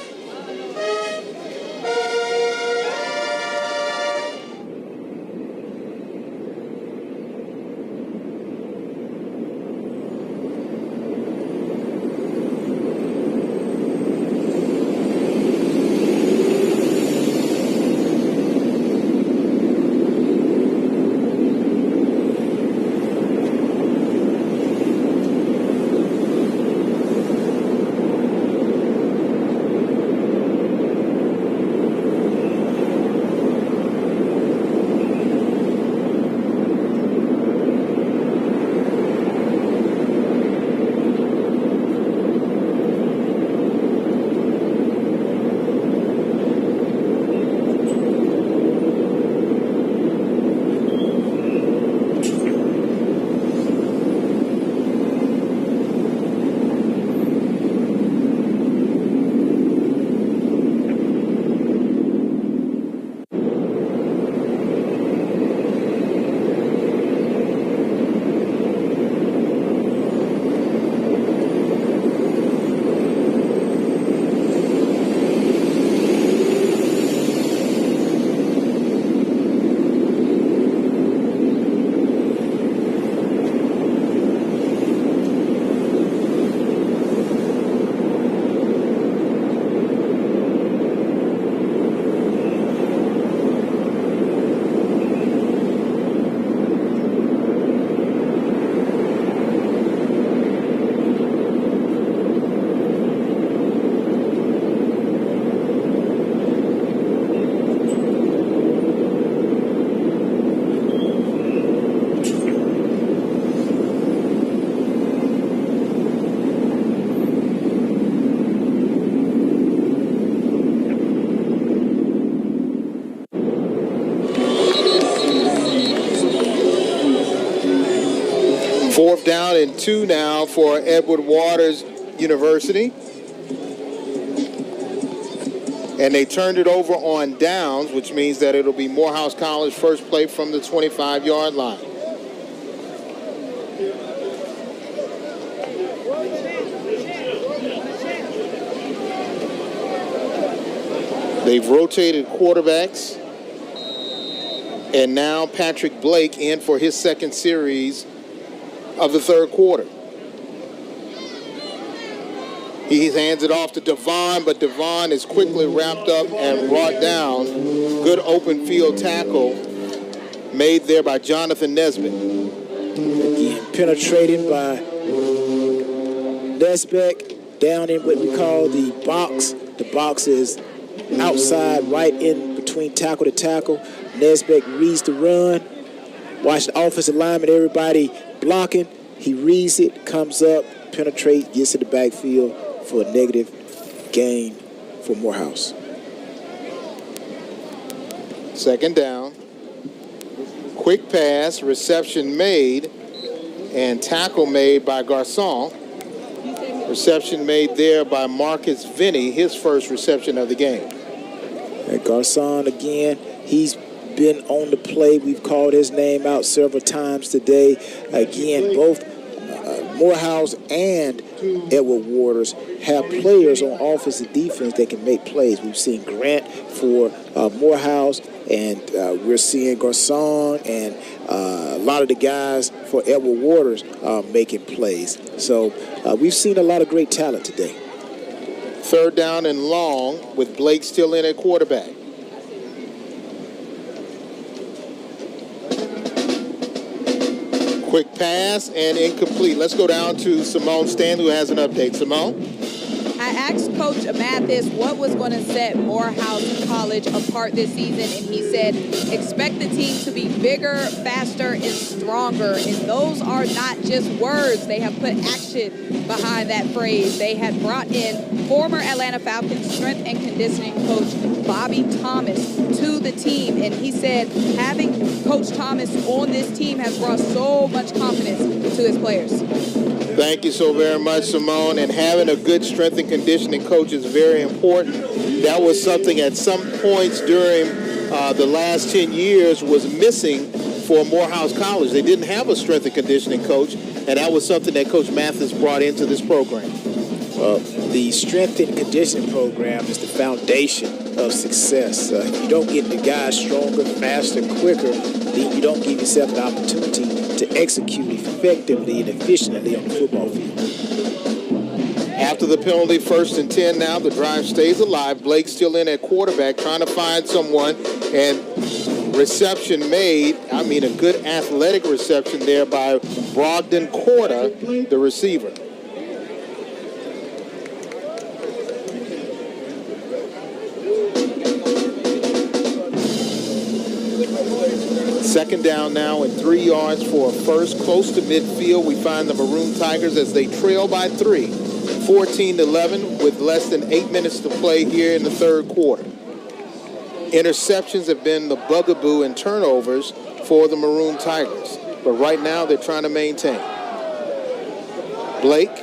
Fourth down and 2 now for Edward Waters University. And they turned it over on downs, which means that it'll be Morehouse College first play from the 25-yard line. They've rotated quarterbacks. And now Patrick Blake in for his second series of the third quarter. He hands it off to Devon, but Devon is quickly wrapped up and brought down. Good open field tackle made there by Jonathan Nesbitt. Again, penetrated by Nesbeck down in what we call the box. The box is outside, right in between tackle to tackle. Nesbeck reads the run. Watch the offensive lineman, everybody blocking. He reads it, comes up, penetrates, gets to the backfield for a negative gain for Morehouse. Second down. Quick pass, reception made, and tackle made by Garcon. Reception made there by Marcus Vinny, his first reception of the game. And Garcon again, he's been on the play. We've called his name out several times today. Again, both Morehouse and Edward Waters have players on offense and defense that can make plays. We've seen Grant for Morehouse, and we're seeing Garcon and a lot of the guys for Edward Waters making plays. So we've seen a lot of great talent today. Third down and long with Blake still in at quarterback. Quick pass and incomplete. Let's go down to Simone Stanley, who has an update. Simone? I asked Coach Mathis what was going to set Morehouse College apart this season, and he said, expect the team to be bigger, faster, and stronger. And those are not just words. They have put action behind that phrase. They had brought in former Atlanta Falcons strength and conditioning coach Bobby Thomas to the team. And he said having Coach Thomas on this team has brought so much confidence to his players. Thank you so very much, Simone. And having a good strength and conditioning coach is very important. That was something at some points during the last 10 years was missing for Morehouse College. They didn't have a strength and conditioning coach, and that was something that Coach Mathis brought into this program. Well, the strength and conditioning program is the foundation of success. If you don't get the guys stronger, faster, quicker, then you don't give yourself an opportunity to execute effectively and efficiently on the football field. After the penalty, 1st and 10 now, the drive stays alive. Blake still in at quarterback, trying to find someone, and reception made. I mean, a good athletic reception there by Brogdon Corda, the receiver. Second down now and 3 yards for a first. Close to midfield, we find the Maroon Tigers as they trail by 3, 14-11 with less than 8 minutes to play here in the third quarter. Interceptions have been the bugaboo and turnovers for the Maroon Tigers, but right now they're trying to maintain. Blake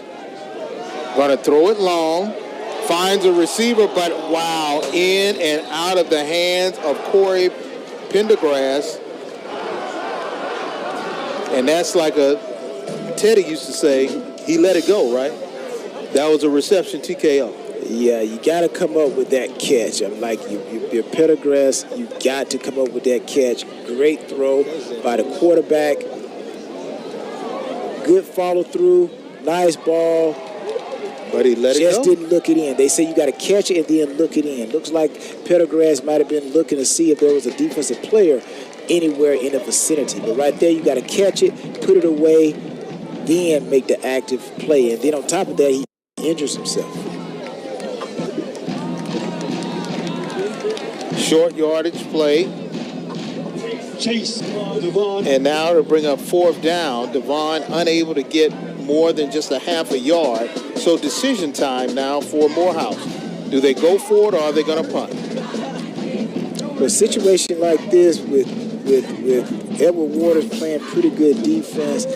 going to throw it long, finds a receiver, but wow, in and out of the hands of Corey Pendergrass. And that's like Teddy used to say, he let it go, right? That was a reception TKO. Yeah, you got to come up with that catch. I'm like, your Pendergrass, you got to come up with that catch. Great throw by the quarterback. Good follow through. Nice ball. But he let it go. Just didn't look it in. They say you got to catch it and then look it in. Looks like Pendergrass might have been looking to see if there was a defensive player anywhere in the vicinity. But right there, you got to catch it, put it away, then make the active play. And then on top of that, he injures himself. Short yardage play. Chase Devon. And now to bring up 4th down, Devon unable to get more than just a half a yard. So decision time now for Morehouse. Do they go for it or are they going to punt? But a situation like this with Edward Waters playing pretty good defense,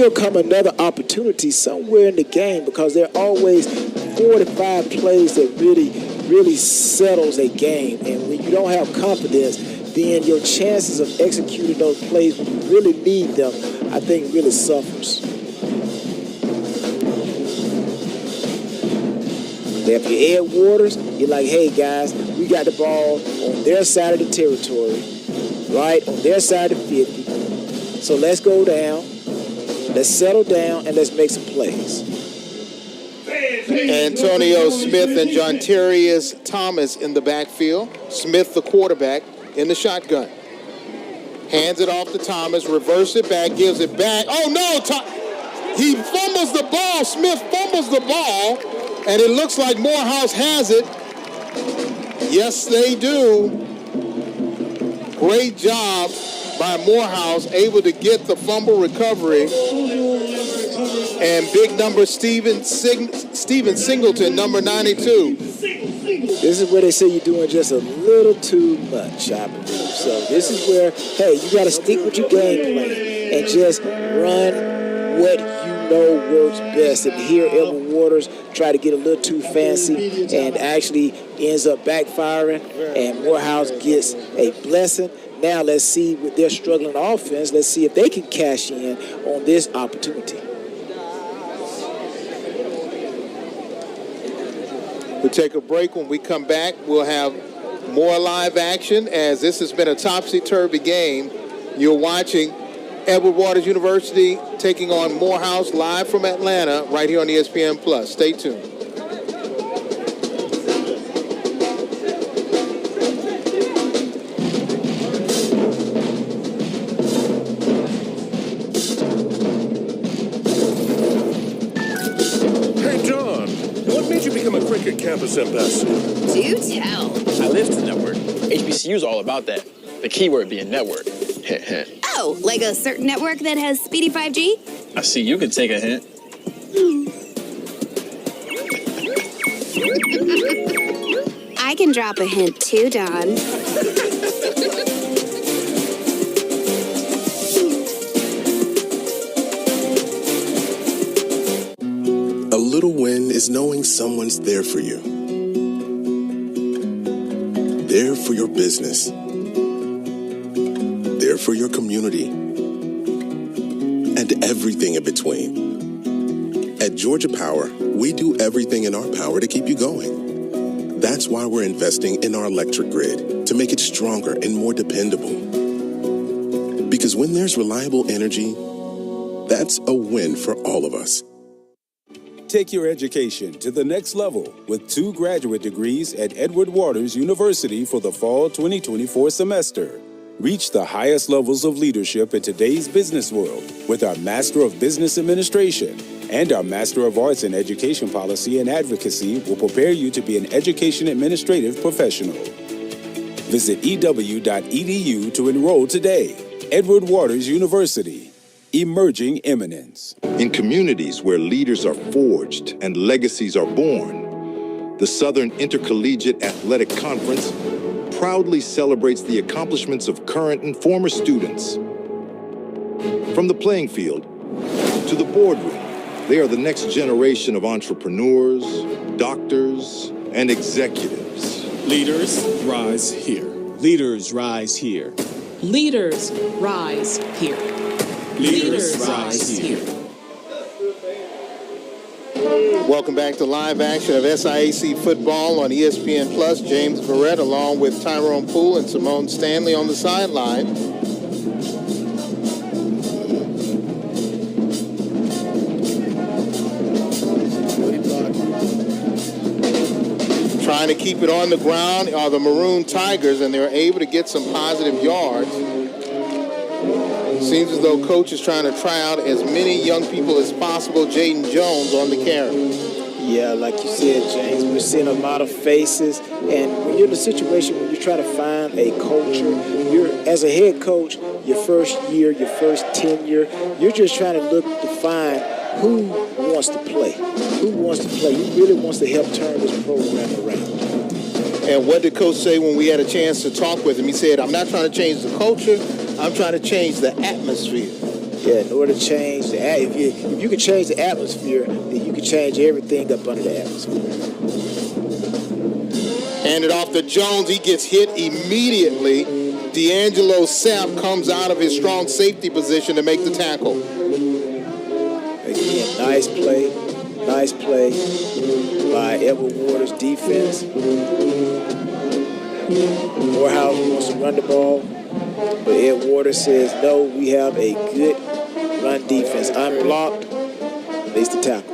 will come another opportunity somewhere in the game, because there are always 4 to 5 plays that really settles a game. And when you don't have confidence, then your chances of executing those plays when you really need them, I think, really suffers. If you're Ed Waters, you're like, hey, guys, we got the ball on their side of the territory, right, on their side of 50. So let's go down, let's settle down, and let's make some plays. Antonio Smith and Jontarius Thomas in the backfield. Smith, the quarterback, in the shotgun. Hands it off to Thomas, reverse it back, gives it back. Oh, no! He fumbles the ball. Smith fumbles the ball, and it looks like Morehouse has it. Yes, they do. Great job by Morehouse, able to get the fumble recovery. And big number Steven Singleton, number 92. This is where they say you're doing just a little too much, I believe. So this is where, hey, you got to stick with your game plan and just run what you know works best. And here, Edward Waters try to get a little too fancy and actually ends up backfiring, and Morehouse gets a blessing. Now let's see, with their struggling offense, let's see if they can cash in on this opportunity. We'll take a break. When we come back, we'll have more live action, as this has been a topsy-turvy game. You're watching Edward Waters University taking on Morehouse live from Atlanta right here on ESPN+. Stay tuned. Campus ambassador. Do tell. I live to network. HBCU's all about that. The keyword being network. Oh, like a certain network that has speedy 5G? I see you could take a hint. I can drop a hint too, Don. A little win is knowing someone's there for you. There for your business. There for your community. And everything in between. At Georgia Power, we do everything in our power to keep you going. That's why we're investing in our electric grid, to make it stronger and more dependable. Because when there's reliable energy, that's a win for all of us. Take your education to the next level with 2 graduate degrees at Edward Waters University for the fall 2024 semester. Reach the highest levels of leadership in today's business world with our Master of Business Administration, and our Master of Arts in Education Policy and Advocacy will prepare you to be an education administrative professional. Visit ew.edu to enroll today. Edward Waters University. Emerging eminence. In communities where leaders are forged and legacies are born, the Southern Intercollegiate Athletic Conference proudly celebrates the accomplishments of current and former students. From the playing field to the boardroom, they are the next generation of entrepreneurs, doctors, and executives. Leaders rise here. Leaders rise here. Leaders rise here. Leaders rise here. Welcome back to live action of SIAC football on ESPN+. James Verrett along with Tyrone Poole and Simone Stanley on the sideline. Trying to keep it on the ground are the Maroon Tigers, and they're able to get some positive yards. Seems as though coach is trying to try out as many young people as possible. Jaden Jones on the carry. Yeah, like you said, James, we're seeing a lot of faces. And when you're in a situation where you're trying to find a culture, as a head coach, your first year, your first tenure, you're just trying to look to find who wants to play. Who wants to play? Who really wants to help turn this program around? And what did Coach say when we had a chance to talk with him? He said, I'm not trying to change the culture. I'm trying to change the atmosphere. Yeah, in order to change If you can change the atmosphere, then you can change everything up under the atmosphere. Hand it off to Jones. He gets hit immediately. D'Angelo Sapp comes out of his strong safety position to make the tackle. Again, nice play by Edward Waters' defense. Morehouse wants to run the ball, but Ed Waters says, no, we have a good run defense. Unblocked, makes the tackle.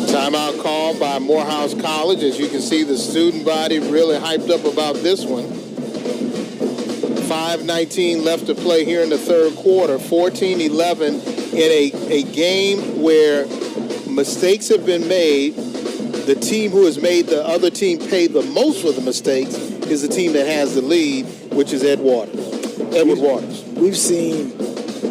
Timeout called by Morehouse College. As you can see, the student body really hyped up about this one. 5:19 left to play here in the third quarter. 14-11 in a game where mistakes have been made. The team who has made the other team pay the most for the mistakes is the team that has the lead, which is Edward Waters. We've seen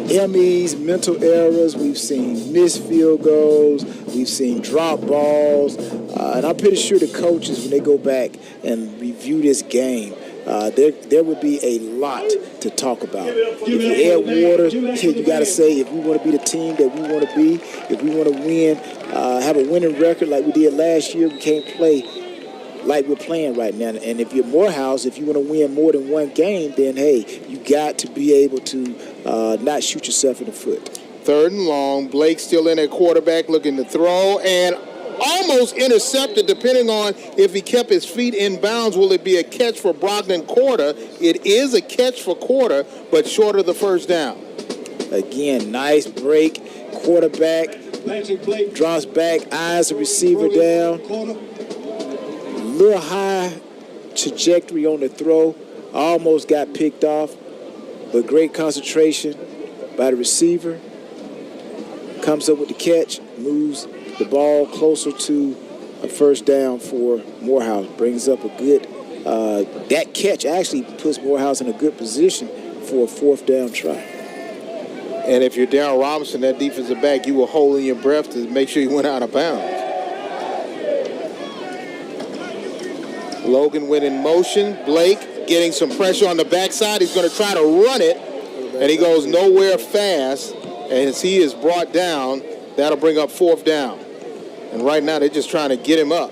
MEs, mental errors. We've seen missed field goals. We've seen drop balls. And I'm pretty sure the coaches, when they go back and review this game, there would be a lot to talk about. If you're Ed Waters, you got to say, if we want to be the team that we want to be, if we want to win, have a winning record like we did last year, we can't play like we're playing right now. And if you're Morehouse, if you want to win more than one game, then, hey, you got to be able to not shoot yourself in the foot. Third and long. Blake still in at quarterback looking to throw and almost intercepted, depending on if he kept his feet in bounds. Will it be a catch for Brogdon Quarter? It is a catch for Quarter, but short of the first down. Again, nice break. Quarterback drops back, eyes the receiver down. A little high trajectory on the throw. Almost got picked off, but great concentration by the receiver. Comes up with the catch, moves the ball closer to a first down for Morehouse. Brings up a good, that catch actually puts Morehouse in a good position for a fourth down try. And if you're Darryl Robinson, that defensive back, you were holding your breath to make sure you went out of bounds. Logan went in motion. Blake getting some pressure on the backside. He's going to try to run it, and he goes nowhere fast. And as he is brought down, that'll bring up fourth down. And right now, they're just trying to get him up.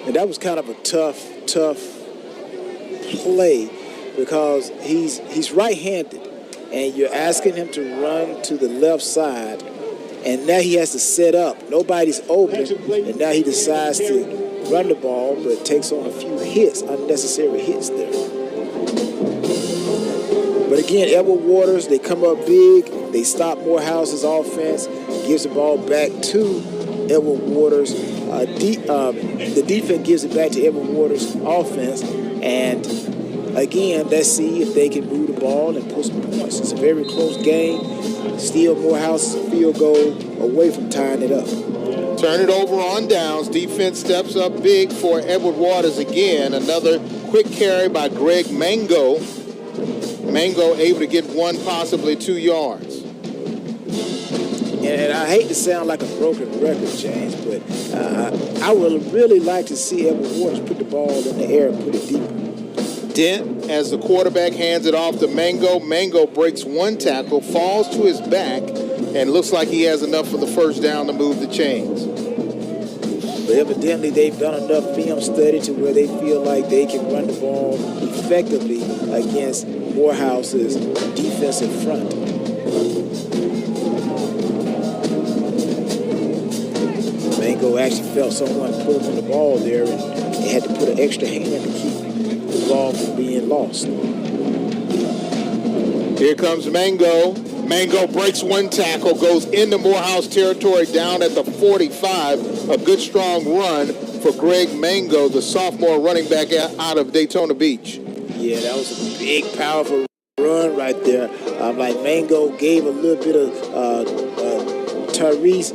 And that was kind of a tough play because he's right-handed, and you're asking him to run to the left side, and now he has to set up. Nobody's open, and now he decides to run the ball, but takes on a few hits, unnecessary hits there. But again, Edward Waters, they come up big. They stop Morehouse's offense, gives the ball back to Edward Waters. The defense gives it back to Edward Waters' offense. And again, let's see if they can move the ball and put some points. It's a very close game. Still Morehouse's field goal away from tying it up. Turn it over on downs. Defense steps up big for Edward Waters again. Another quick carry by Greg Mango. Mango able to get 1, possibly 2 yards. And I hate to sound like a broken record, James, but I would really like to see Edward Waters put the ball in the air and put it deeper. Dent, as the quarterback hands it off to Mango. Mango breaks 1 tackle, falls to his back, and looks like he has enough for the first down to move the chains. But evidently they've done enough film study to where they feel like they can run the ball effectively against Morehouse's defensive front. Mango actually felt someone put him on the ball there, and they had to put an extra hand to keep the ball from being lost. Here comes Mango. Mango breaks 1 tackle, goes into Morehouse territory down at the 45. A good strong run for Greg Mango, the sophomore running back out of Daytona Beach. Yeah, that was a big, powerful run right there. Like Mango gave a little bit of Tyrese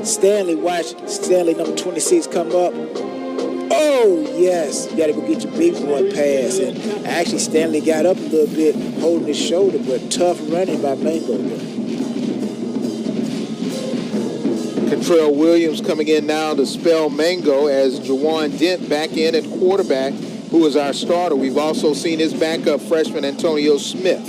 Stanley. Watch Stanley, number 26, come up. Oh, Oh, yes. You got to go get your big boy pass. And actually, Stanley got up a little bit, holding his shoulder, but tough running by Mango there. Contrell Williams coming in now to spell Mango as Jawan Dent back in at quarterback, who is our starter. We've also seen his backup freshman, Antonio Smith.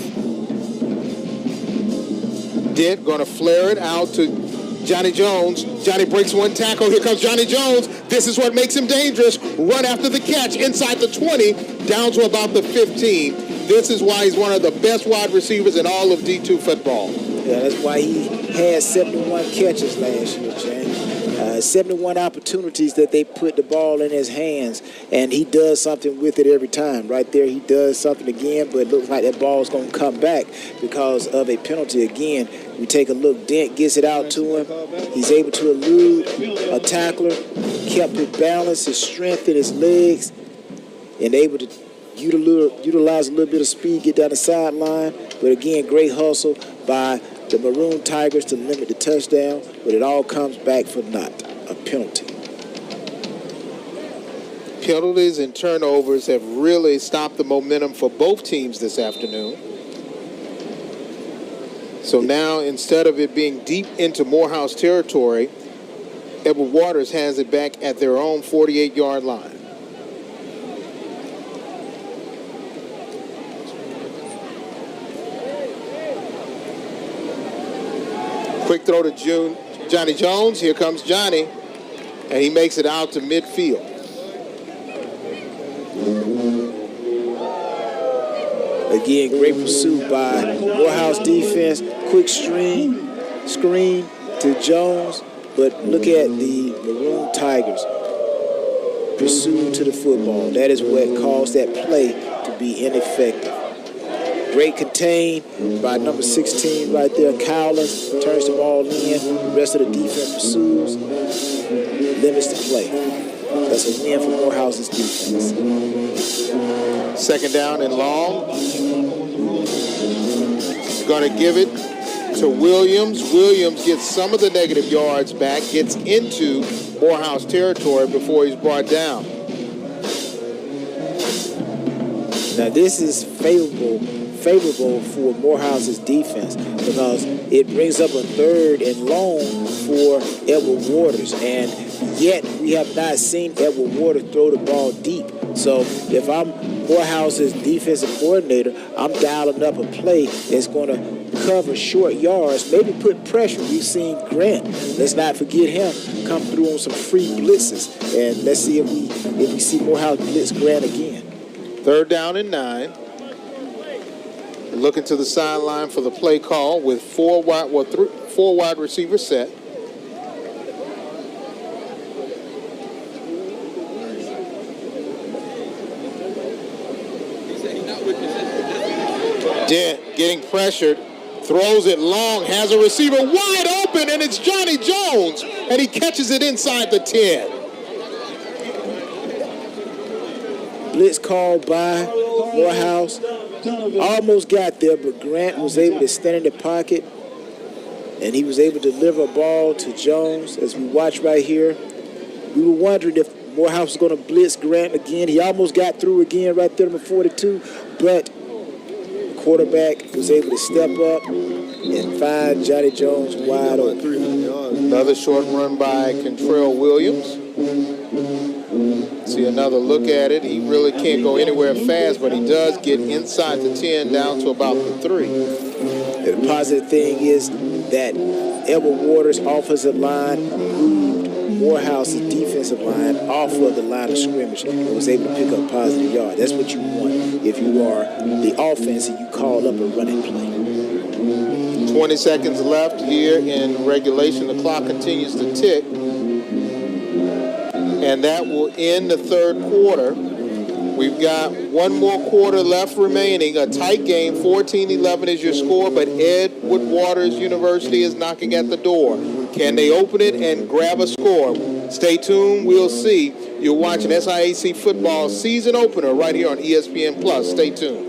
Dent going to flare it out to Johnny Jones. Johnny breaks one tackle. Here comes Johnny Jones. This is what makes him dangerous. Run after the catch inside the 20, down to about the 15. This is why he's one of the best wide receivers in all of D2 football. Yeah, that's why he had 71 catches last year, James. 71 opportunities that they put the ball in his hands, and he does something with it every time. Right there, he does something again, but it looks like that ball's going to come back because of a penalty again. We take a look. Dent gets it out to him. He's able to elude a tackler, kept his balance, his strength in his legs, and able to utilize a little bit of speed, get down the sideline. But again, great hustle by the Maroon Tigers to limit the touchdown, but it all comes back for naught, a penalty. Penalties and turnovers have really stopped the momentum for both teams this afternoon. So now, instead of it being deep into Morehouse territory, Edward Waters has it back at their own 48-yard line. Quick throw to Johnny Jones. Here comes Johnny, and he makes it out to midfield. Again, great pursuit by Morehouse defense. Quick screen to Jones, but look at the Maroon Tigers pursuit to the football. That is what caused that play to be ineffective. Great contain by number 16 right there. Cowlins turns the ball in. The rest of the defense pursues, limits the play. That's a win for Morehouse's defense. Second down and long. Going to give it to Williams. Williams gets some of the negative yards back, gets into Morehouse territory before he's brought down. Now this is favorable for Morehouse's defense because it brings up a 3rd and long for Edward Waters, and yet we have not seen Edward Waters throw the ball deep. So if I'm Morehouse's defensive coordinator, I'm dialing up a play that's going to cover short yards, maybe put pressure. We've seen Grant, let's not forget him, come through on some free blitzes, and let's see if we see Morehouse blitz Grant again. 3rd down and 9. Looking to the sideline for the play call with four wide receivers set. Dent getting pressured, throws it long, has a receiver wide open, and it's Johnny Jones, and he catches it inside the 10. Blitz called by Morehouse. Almost got there, but Grant was able to stand in the pocket, and he was able to deliver a ball to Jones. As we watch right here, we were wondering if Morehouse was going to blitz Grant again. He almost got through again right there, number 42, but the quarterback was able to step up and find Johnny Jones wide open. Another short run by Contrell Williams. See another look at it. He really can't go anywhere fast, but he does get inside the 10 down to about the 3. The positive thing is that Edward Waters' offensive line moved Morehouse's defensive line off of the line of scrimmage and was able to pick up positive yards. That's what you want if you are the offense and you call up a running play. 20 seconds left here in regulation. The clock continues to tick. And that will end the 3rd quarter. We've got one more quarter left remaining. A tight game, 14-11 is your score, but Edward Waters University is knocking at the door. Can they open it and grab a score? Stay tuned. We'll see. You're watching SIAC football season opener right here on ESPN+. Stay tuned.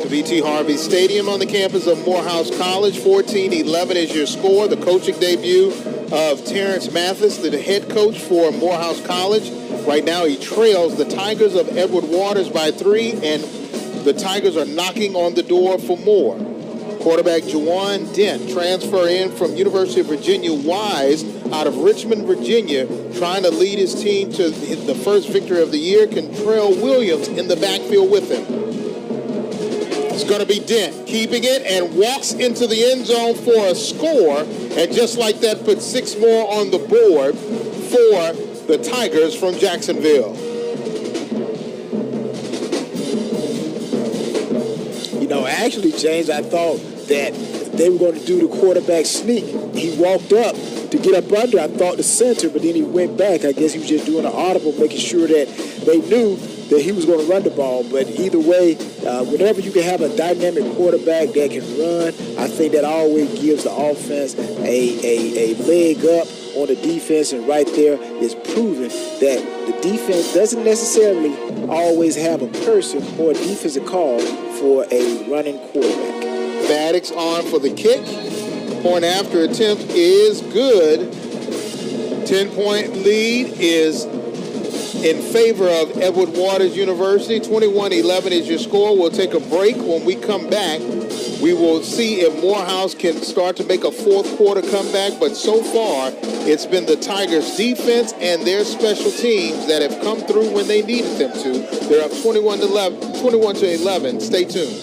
V.T. Harvey Stadium on the campus of Morehouse College. 14-11 is your score. The coaching debut of Terrence Mathis, the head coach for Morehouse College. Right now he trails the Tigers of Edward Waters by 3, and the Tigers are knocking on the door for more. Quarterback Juwan Dent, transfer in from University of Virginia Wise out of Richmond, Virginia, trying to lead his team to the first victory of the year. Kentrell Williams in the backfield with him. It's going to be Dent keeping it and walks into the end zone for a score, and just like that puts 6 more on the board for the Tigers from Jacksonville. Actually, James, I thought that they were going to do the quarterback sneak. He walked up to get up under, I thought, the center, but then he went back. I guess he was just doing an audible, making sure that they knew that he was going to run the ball. But either way, whenever you can have a dynamic quarterback that can run, I think that always gives the offense a leg up on the defense, and right there is proven that the defense doesn't necessarily always have a person or a defensive call for a running quarterback. Maddox on for the kick. Point after attempt is good. 10-point lead is in favor of Edward Waters University. 21-11 is your score. We'll take a break. When we come back, we will see if Morehouse can start to make a fourth quarter comeback. But so far, it's been the Tigers' defense and their special teams that have come through when they needed them to. They're up 21-11. Stay tuned.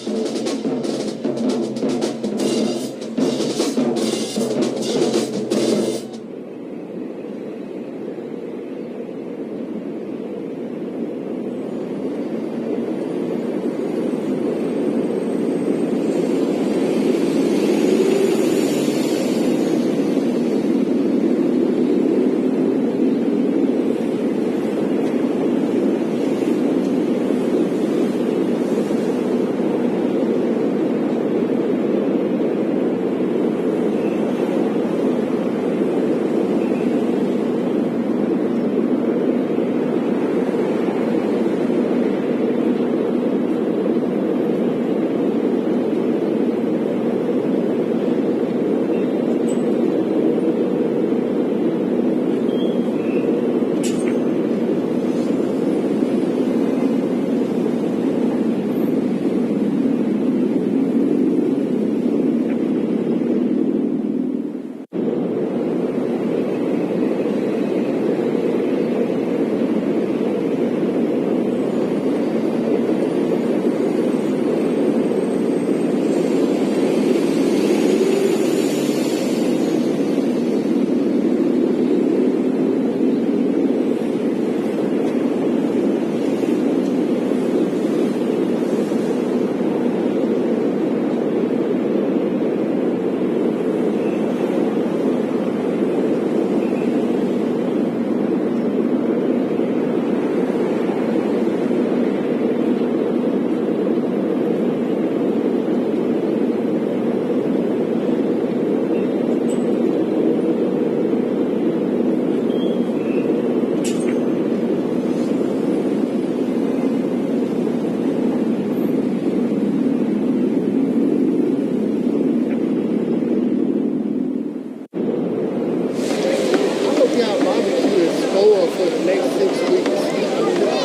for the next 6 weeks.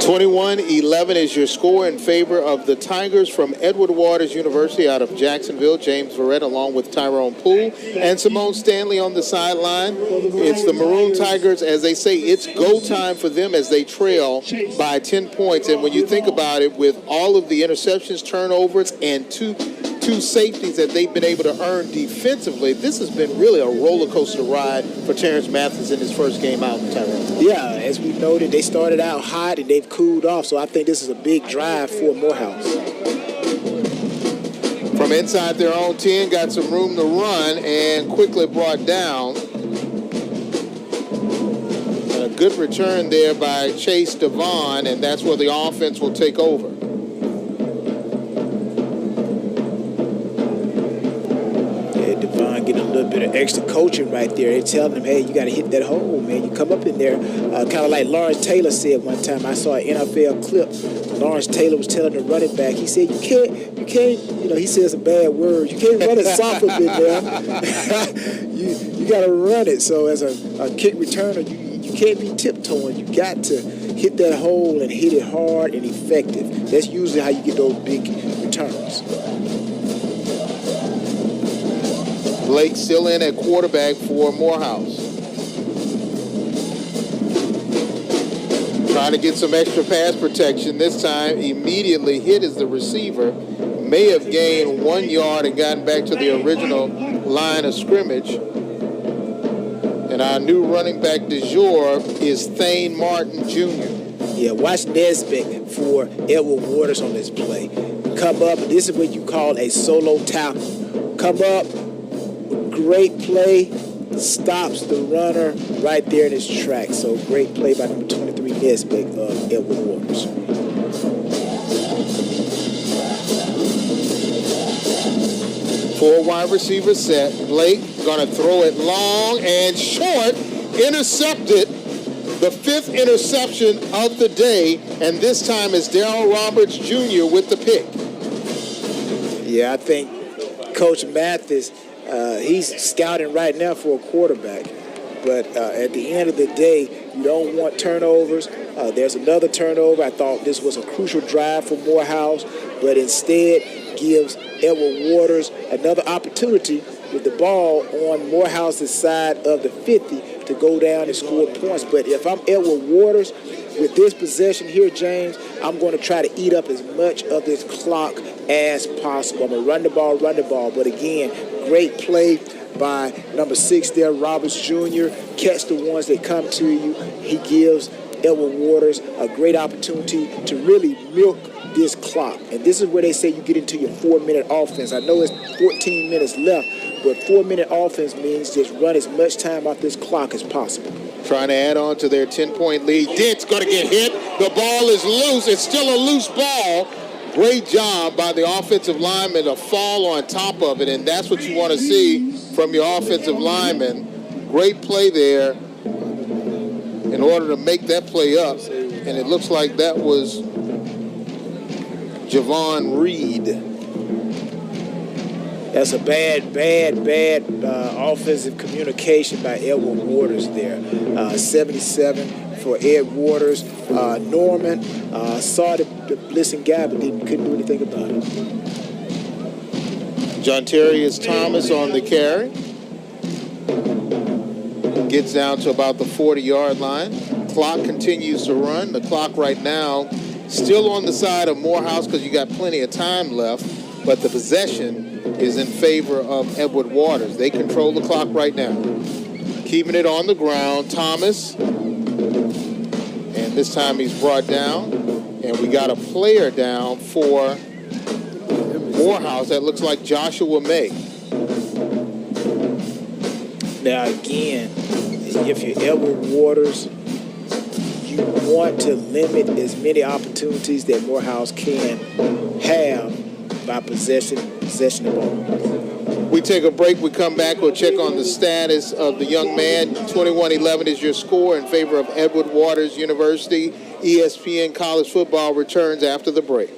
21-11 is your score in favor of the Tigers from Edward Waters University out of Jacksonville. James Verrett along with Tyrone Poole and Simone Stanley on the sideline. It's the Maroon Tigers, as they say, it's go time for them as they trail by 10 points. And when you think about it, with all of the interceptions, turnovers, and two safeties that they've been able to earn defensively, this has been really a roller coaster ride for Terrence Mathis in his first game out in Tyrone. Yeah, as we noted, they started out hot and they've cooled off, so I think this is a big drive for Morehouse. From inside their own 10, got some room to run and quickly brought down. A good return there by Chase Devon, and that's where the offense will take over. Getting a little bit of extra coaching right there. They're telling him, hey, you got to hit that hole, man. You come up in there. Kind of like Lawrence Taylor said one time. I saw an NFL clip Lawrence Taylor was telling the running back, he said, you can't, he says some bad words. You can't run it soft a bit there. you got to run it. So as a kick returner, you can't be tiptoeing. You got to hit that hole and hit it hard and effective. That's usually how you get those big returns. Blake still in at quarterback for Morehouse. Trying to get some extra pass protection. This time, immediately hit as the receiver. May have gained 1 yard and gotten back to the original line of scrimmage. And our new running back du jour is Thane Martin Jr. Yeah, watch Nesbitt for Edward Waters on this play. Come up, this is what you call a solo tackle. Come up, great play, stops the runner right there in his track. So great play by number 23 Nesbitt of Edward Waters. Four wide receiver set. Blake gonna throw it long and short. Intercepted. The 5th interception of the day, and this time it's Darryl Roberts Jr. with the pick. Yeah, I think Coach Mathis, he's scouting right now for a quarterback. But at the end of the day, you don't want turnovers. There's another turnover. I thought this was a crucial drive for Morehouse, but instead gives Edward Waters another opportunity with the ball on Morehouse's side of the 50 to go down and score points. But if I'm Edward Waters, with this possession here, James, I'm going to try to eat up as much of this clock as possible. I'm going to run the ball. But again, great play by number 6 there, Roberts Jr. Catch the ones that come to you. He gives Edward Waters a great opportunity to really milk this clock. And this is where they say you get into your 4-minute offense. I know it's 14 minutes left, but 4-minute offense means just run as much time off this clock as possible. Trying to add on to their 10-point lead. Dent's going to get hit. The ball is loose. It's still a loose ball. Great job by the offensive lineman to fall on top of it, and that's what you want to see from your offensive lineman. Great play there in order to make that play up, and it looks like that was Javon Reed. That's a bad offensive communication by Edward Waters there. 77 for Ed Waters. Norman saw the blitzing guy, but couldn't do anything about it. John Terrius Thomas on the carry. Gets down to about the 40-yard line. Clock continues to run. The clock right now still on the side of Morehouse because you got plenty of time left, but the possession is in favor of Edward Waters. They control the clock right now. Keeping it on the ground, Thomas. And this time he's brought down. And we got a player down for Morehouse that looks like Joshua May. Now again, if you're Edward Waters, you want to limit as many opportunities that Morehouse can have by possession of ball. We take a break. We come back. We'll check on the status of the young man. 21-11 is your score in favor of Edward Waters University. ESPN College Football returns after the break.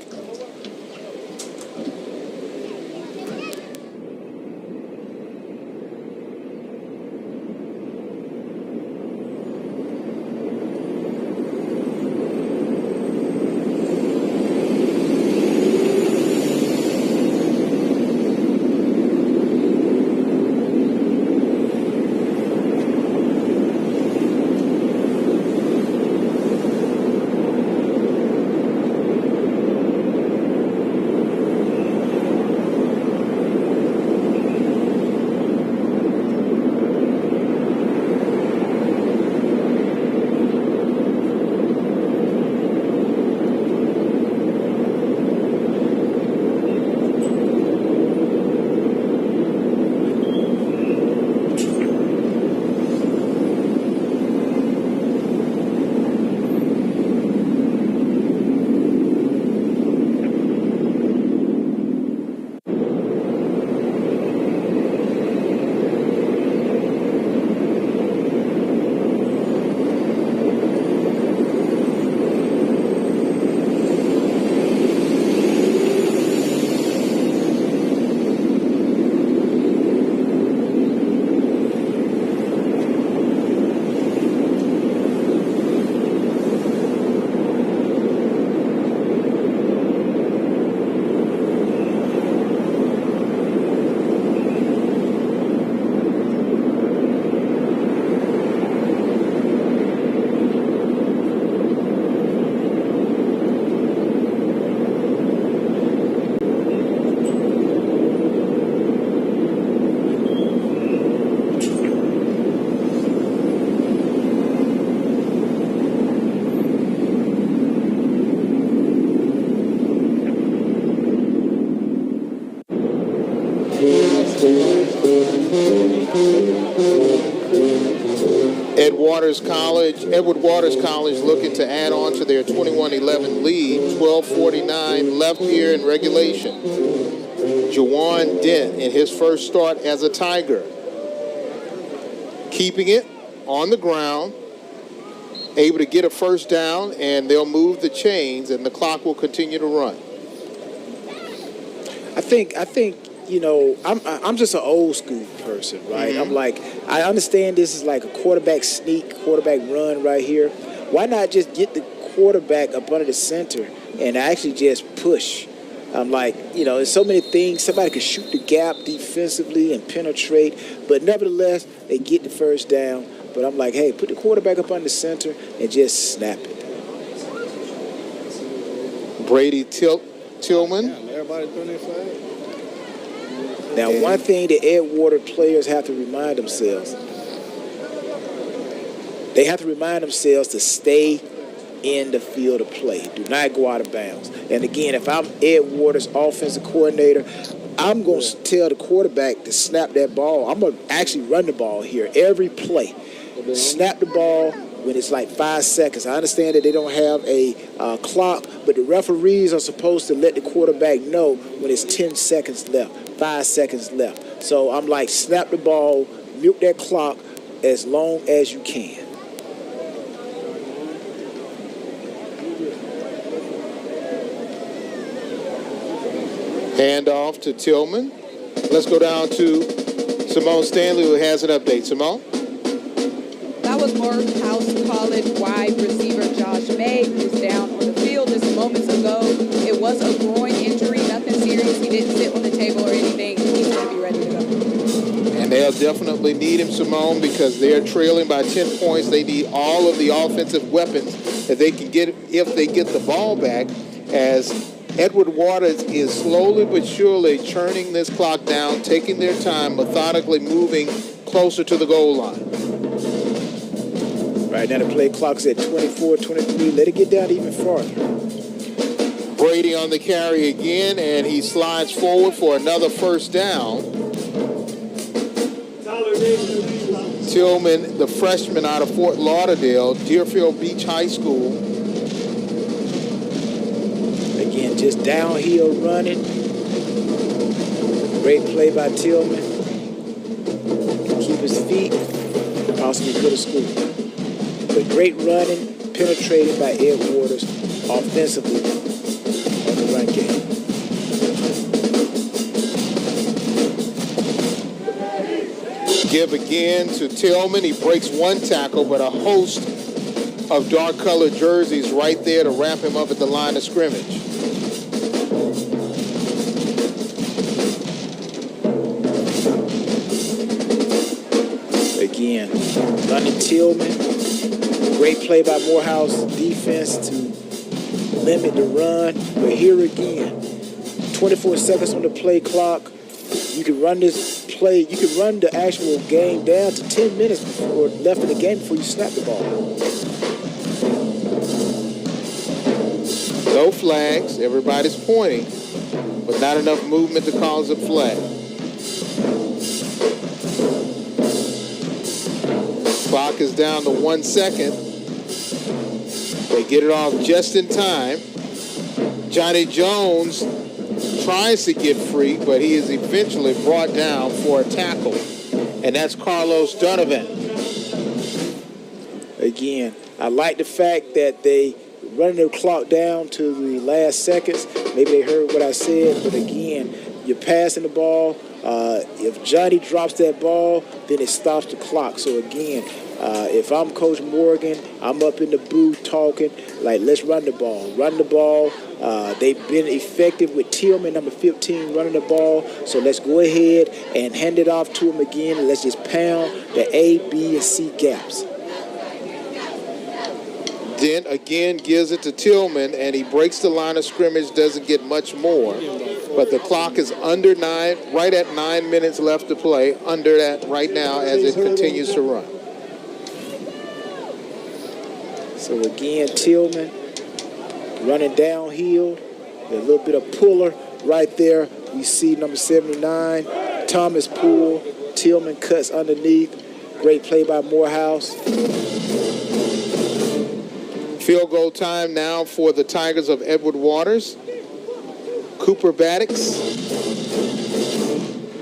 Edward Waters College looking to add on to their 21-11 lead. 12:49 left here in regulation. Jawan Dent in his first start as a Tiger. Keeping it on the ground, able to get a first down, and they'll move the chains, and the clock will continue to run. I think you know, I'm just an old school person, right? I'm like, I understand this is like a quarterback sneak, quarterback run right here. Why not just get the quarterback up under the center and actually just push? I'm like, you know, there's so many things. Somebody could shoot the gap defensively and penetrate, but nevertheless, they get the first down. But I'm like, hey, put the quarterback up under the center and just snap it. Brady Tillman. Everybody throwing their flag. Now, one thing the Edgewater players have to remind themselves, they have to remind themselves to stay in the field of play. Do not go out of bounds. And again, if I'm Edgewater's offensive coordinator, I'm going to tell the quarterback to snap that ball. I'm going to actually run the ball here every play. Snap the ball when it's like 5 seconds. I understand that they don't have a clock, but the referees are supposed to let the quarterback know when it's 10 seconds left, 5 seconds left. So I'm like, snap the ball, milk that clock as long as you can. Hand off to Tillman. Let's go down to Simone Stanley, who has an update. Simone? That was Morehouse College wide receiver Josh May, who's down on the field just moments ago. It was a groin injury, nothing serious. He didn't sit on the table or anything. He's going to be ready to go. And they'll definitely need him, Simone, because they're trailing by 10 points. They need all of the offensive weapons that they can get if they get the ball back, as Edward Waters is slowly but surely churning this clock down, taking their time, methodically moving closer to the goal line. Right now the play clock's at 24-23. Let it get down even farther. Brady on the carry again, and he slides forward for another first down. Tillman, the freshman out of Fort Lauderdale, Deerfield Beach High School. Again, just downhill running. Great play by Tillman. Keep his feet, possibly go to school. But great running, penetrating by Ed Waters offensively on the run game. Give again to Tillman. He breaks one tackle, but a host of dark-colored jerseys right there to wrap him up at the line of scrimmage. Again, running Tillman. Great play by Morehouse defense to limit the run. But here again, 24 seconds on the play clock. You can run this play. You can run the actual game down to 10 minutes before left in the game before you snap the ball. No flags. Everybody's pointing, but not enough movement to cause a flag. Clock is down to 1 second. They get it off just in time. Johnny Jones tries to get free, but he is eventually brought down for a tackle. And that's Carlos Donovan. Again, I like the fact that they running the clock down to the last seconds. Maybe they heard what I said, but again, you're passing the ball. If Johnny drops that ball, then it stops the clock. So again, if I'm Coach Morgan, I'm up in the booth talking, like, let's run the ball. Run the ball. They've been effective with Tillman, number 15, running the ball. So let's go ahead and hand it off to him again, and let's just pound the A, B, and C gaps. Dent again gives it to Tillman, and he breaks the line of scrimmage, doesn't get much more. But the clock is under 9, right at 9 minutes left to play, under that right now as it continues to run. So again, Tillman running downhill, a little bit of puller right there. We see number 79, Thomas Poole. Tillman cuts underneath. great play by Morehouse. Field goal time now for the Tigers of Edward Waters. Cooper Baddix.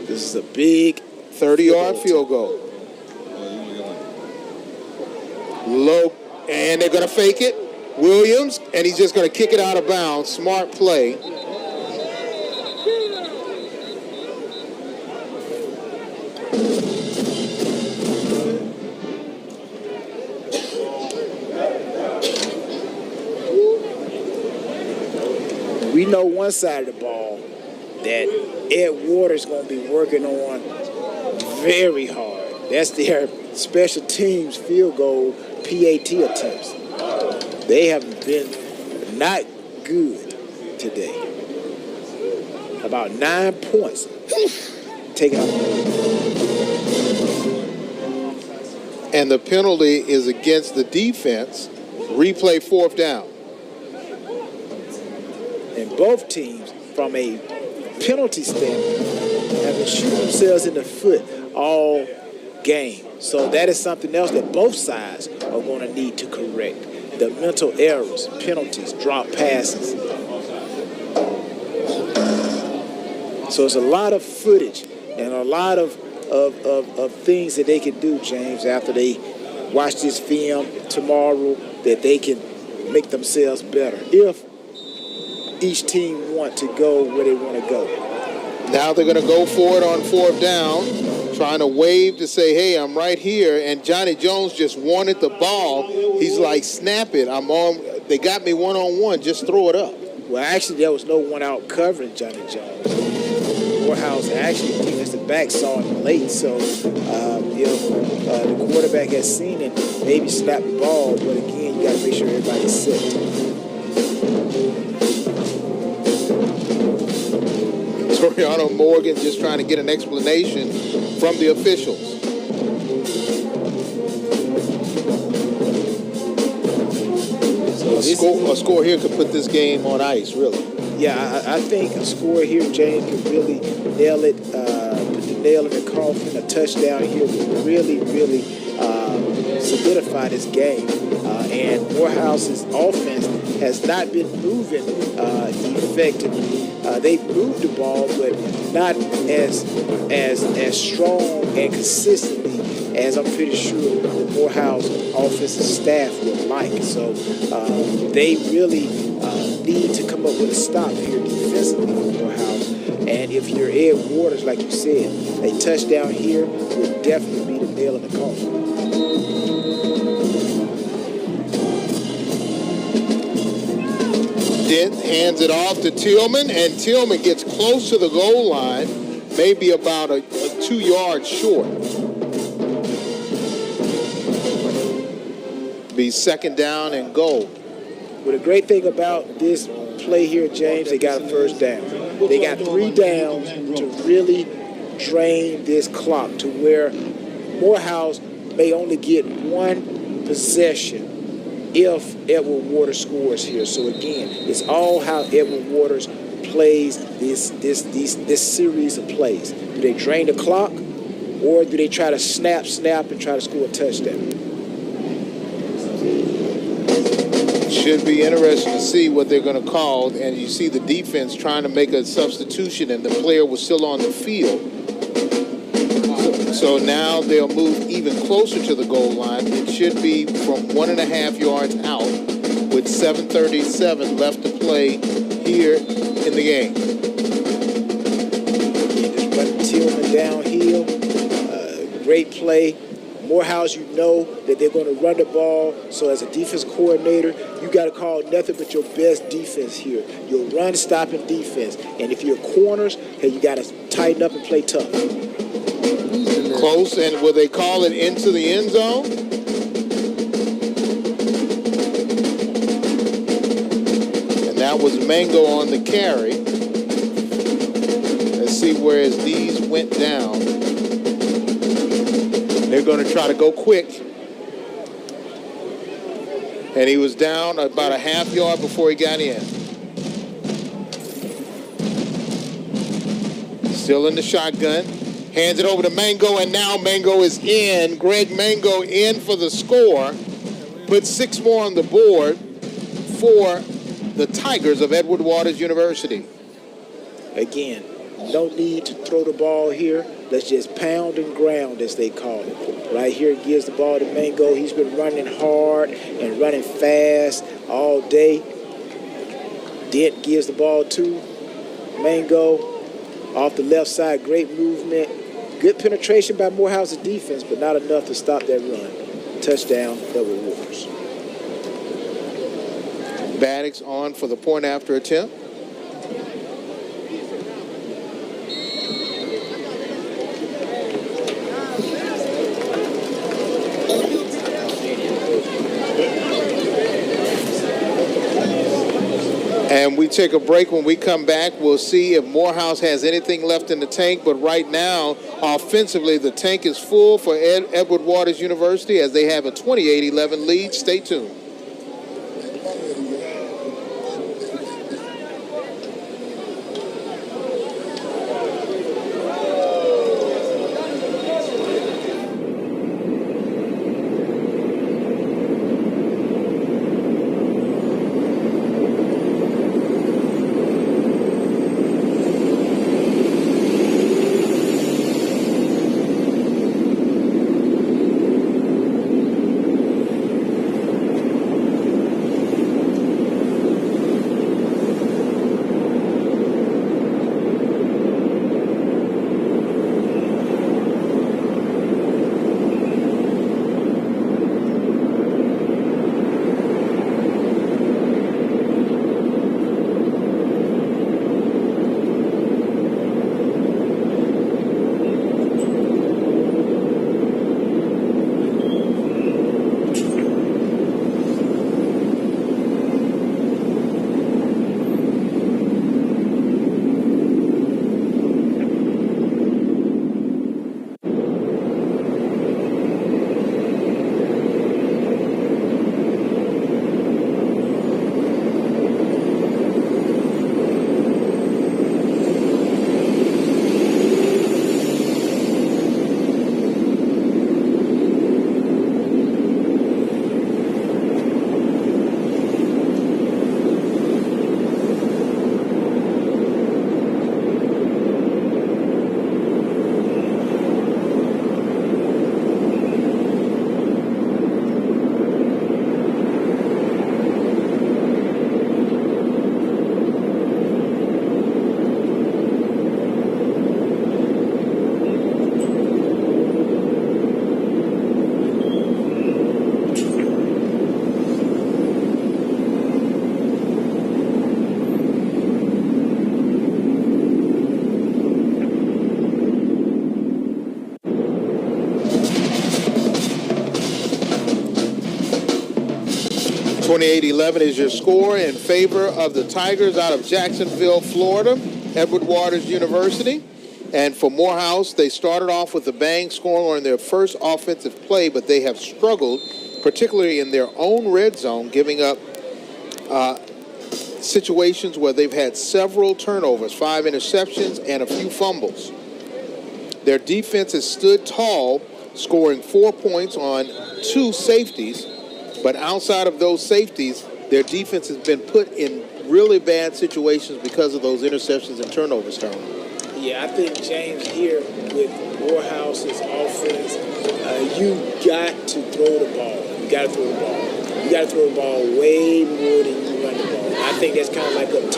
This is a big 30-yard field goal. Low, and they're going to fake it. Williams, and he's just going to kick it out of bounds. Smart play. We know one side of the ball that Ed Waters going to be working on very hard. That's their special teams field goal PAT attempts. They have been not good today. About 9 points taken out. And the penalty is against the defense. Replay 4th down. And both teams, from a penalty standpoint, have been shooting themselves in the foot all game. So that is something else that both sides are going to need to correct. The mental errors, penalties, drop passes. So it's a lot of footage and a lot of things that they can do, James, after they watch this film tomorrow, that they can make themselves better if each team want to go where they want to go. Now they're going to go for it on 4th down, trying to wave to say, hey, I'm right here. And Johnny Jones just wanted the ball. He's like, snap it. I'm on. They got me one-on-one. Just throw it up. Well, actually, there was no one out covering Johnny Jones. Morehouse actually, I think the back saw him late. So if the quarterback has seen it, maybe snap the ball. But again, you got to make sure everybody's set. Toriano Morgan just trying to get an explanation from the officials. A score here could put this game on ice, really. Yeah, I think a score here, James, could really nail it, put the nail in the coffin. A touchdown here would really, really solidify this game. And Morehouse's offense has not been moving effectively. They've moved the ball, but not as strong and consistently as I'm pretty sure the Morehouse offensive staff would like. So they really need to come up with a stop here defensively for Morehouse. And if you're Ed Waters, like you said, a touchdown here would definitely be the nail in the coffin. Dent hands it off to Tillman, and Tillman gets close to the goal line, maybe about a 2 yards short. Be 2nd down and goal. Well, the great thing about this play here, James, they got a 1st down. They got 3 downs to really drain this clock to where Morehouse may only get 1 possession if Edward Waters scores here. So again, it's all how Edward Waters plays this series of plays. Do they drain the clock, or do they try to snap, and try to score a touchdown? Should be interesting to see what they're going to call. And you see the defense trying to make a substitution, and the player was still on the field. So now they'll move even closer to the goal line. It should be from 1.5 yards out with 7:37 left to play here in the game. Just running Tillman downhill. Great play. Morehouse, you know that they're going to run the ball. So as a defense coordinator, you got to call nothing but your best defense here. Your run-stopping defense. And if you're corners, hey, you got to tighten up and play tough. Close, and will they call it into the end zone? And that was Mango on the carry. Let's see where his knees went down. They're going to try to go quick. And he was down about a half yard before he got in. Still in the shotgun. Hands it over to Mango, and now Mango is in. Greg Mango in for the score. Put 6 more on the board for the Tigers of Edward Waters University. Again, no need to throw the ball here. Let's just pound and ground, as they call it. Right here, gives the ball to Mango. He's been running hard and running fast all day. Dent gives the ball to Mango off the left side. Great movement. Good penetration by Morehouse's defense, but not enough to stop that run. Touchdown, Edward Waters. Baddock's on for the point after attempt. And we take a break. When we come back, we'll see if Morehouse has anything left in the tank. But right now, offensively, the tank is full for Edward Waters University as they have a 28-11 lead. Stay tuned. (28-11) is your score in favor of the Tigers out of Jacksonville, Florida, Edward Waters University. And for Morehouse, they started off with a bang, scoring on their first offensive play, but they have struggled, particularly in their own red zone, giving up situations where they've had several turnovers, 5 interceptions, and a few fumbles. Their defense has stood tall, scoring 4 points on 2 safeties. But outside of those safeties, their defense has been put in really bad situations because of those interceptions and turnovers, Tony. Yeah, I think, James, here with Morehouse's offense, you got to throw the ball. You got to throw the ball. You got to throw the ball way more than you run the ball. I think that's kind of like what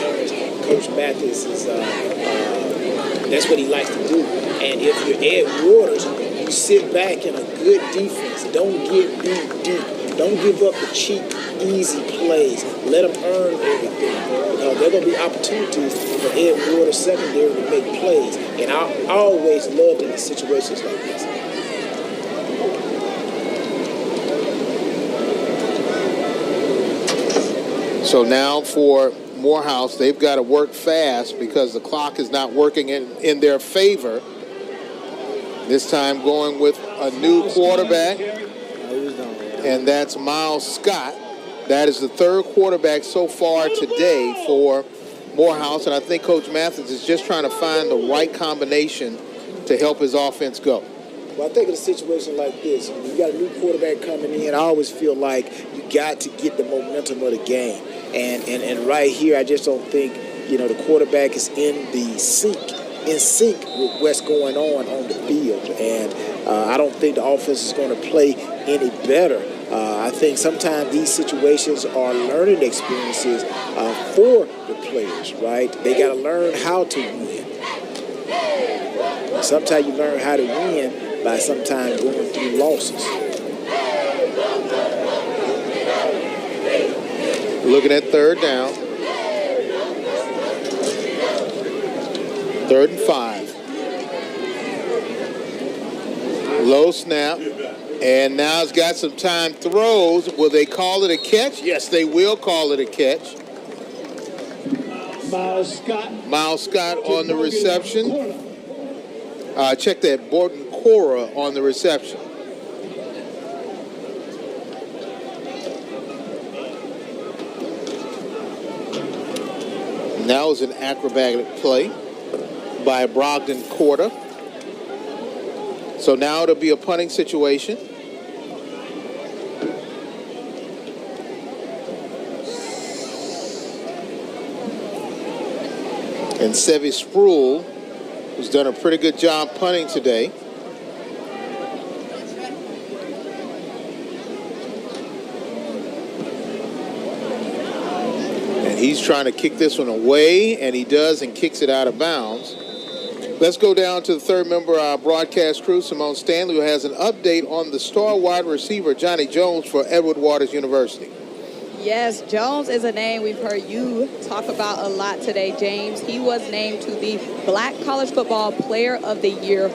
Coach Mathis is, that's what he likes to do. And if you're Ed Waters, you sit back in a good defense. Don't get beat deep. Don't give up the cheap, easy plays. Let them earn everything. Because there are going to be opportunities for Ed Waters secondary to make plays. And I always loved it in situations like this. So now for Morehouse, they've got to work fast because the clock is not working in their favor. This time going with a new quarterback, and that's Miles Scott. That is the 3rd quarterback so far today for Morehouse, and I think Coach Mathis is just trying to find the right combination to help his offense go. Well, I think in a situation like this, when you got a new quarterback coming in, I always feel like you got to get the momentum of the game. And right here, I just don't think, the quarterback is in sync with what's going on the field. And I don't think the offense is going to play any better. I think sometimes these situations are learning experiences for the players, right? They got to learn how to win. Sometimes you learn how to win by sometimes going through losses. Looking at third down. 3rd and 5. Low snap. And now it's got some time throws. Will they call it a catch? Yes, they will call it a catch. Miles Scott on the reception. Check that, Borton Cora on the reception. Now is an acrobatic play by Brogdon Corda. So now it'll be a punting situation. And Sevy Sproul, who's done a pretty good job punting today. And he's trying to kick this one away, and he does, and kicks it out of bounds. Let's go down to the third member of our broadcast crew, Simone Stanley, who has an update on the star wide receiver, Johnny Jones, for Edward Waters University. Yes, Jones is a name we've heard you talk about a lot today, James. He was named to the Black College Football Player of the Year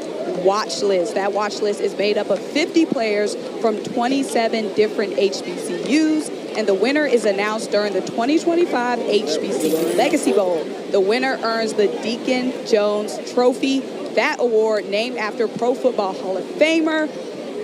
watch list. That watch list is made up of 50 players from 27 different HBCUs, and the winner is announced during the 2025 HBCU Legacy Bowl. The winner earns the Deacon Jones Trophy, that award named after Pro Football Hall of Famer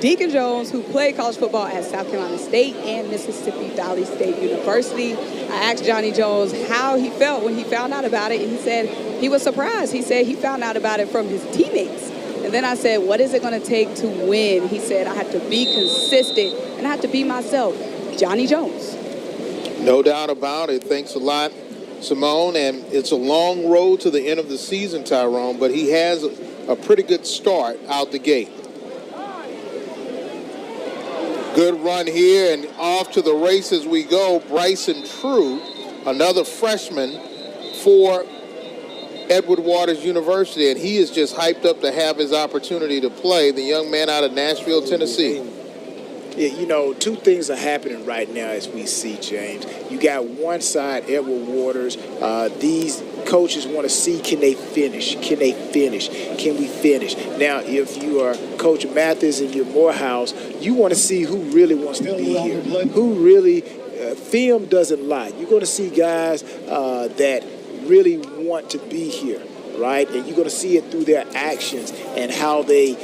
Deacon Jones, who played college football at South Carolina State and Mississippi Valley State University. I asked Johnny Jones how he felt when he found out about it, and he said he was surprised. He said he found out about it from his teammates. And then I said, what is it going to take to win? He said, I have to be consistent and I have to be myself. Johnny Jones. No doubt about it. Thanks a lot, Simone. And it's a long road to the end of the season, Tyrone, but he has a pretty good start out the gate. Good run here, and off to the races we go. Bryson True, another freshman for Edward Waters University, and he is just hyped up to have his opportunity to play, the young man out of Nashville, Tennessee. Yeah, two things are happening right now as we see, James. You got one side, Edward Waters. These coaches want to see, can they finish? Can they finish? Can we finish? Now, if you are Coach Mathis and you're Morehouse, you want to see who really wants to be here. Who really, film doesn't lie. You're going to see guys that really want to be here, right? And you're going to see it through their actions and how they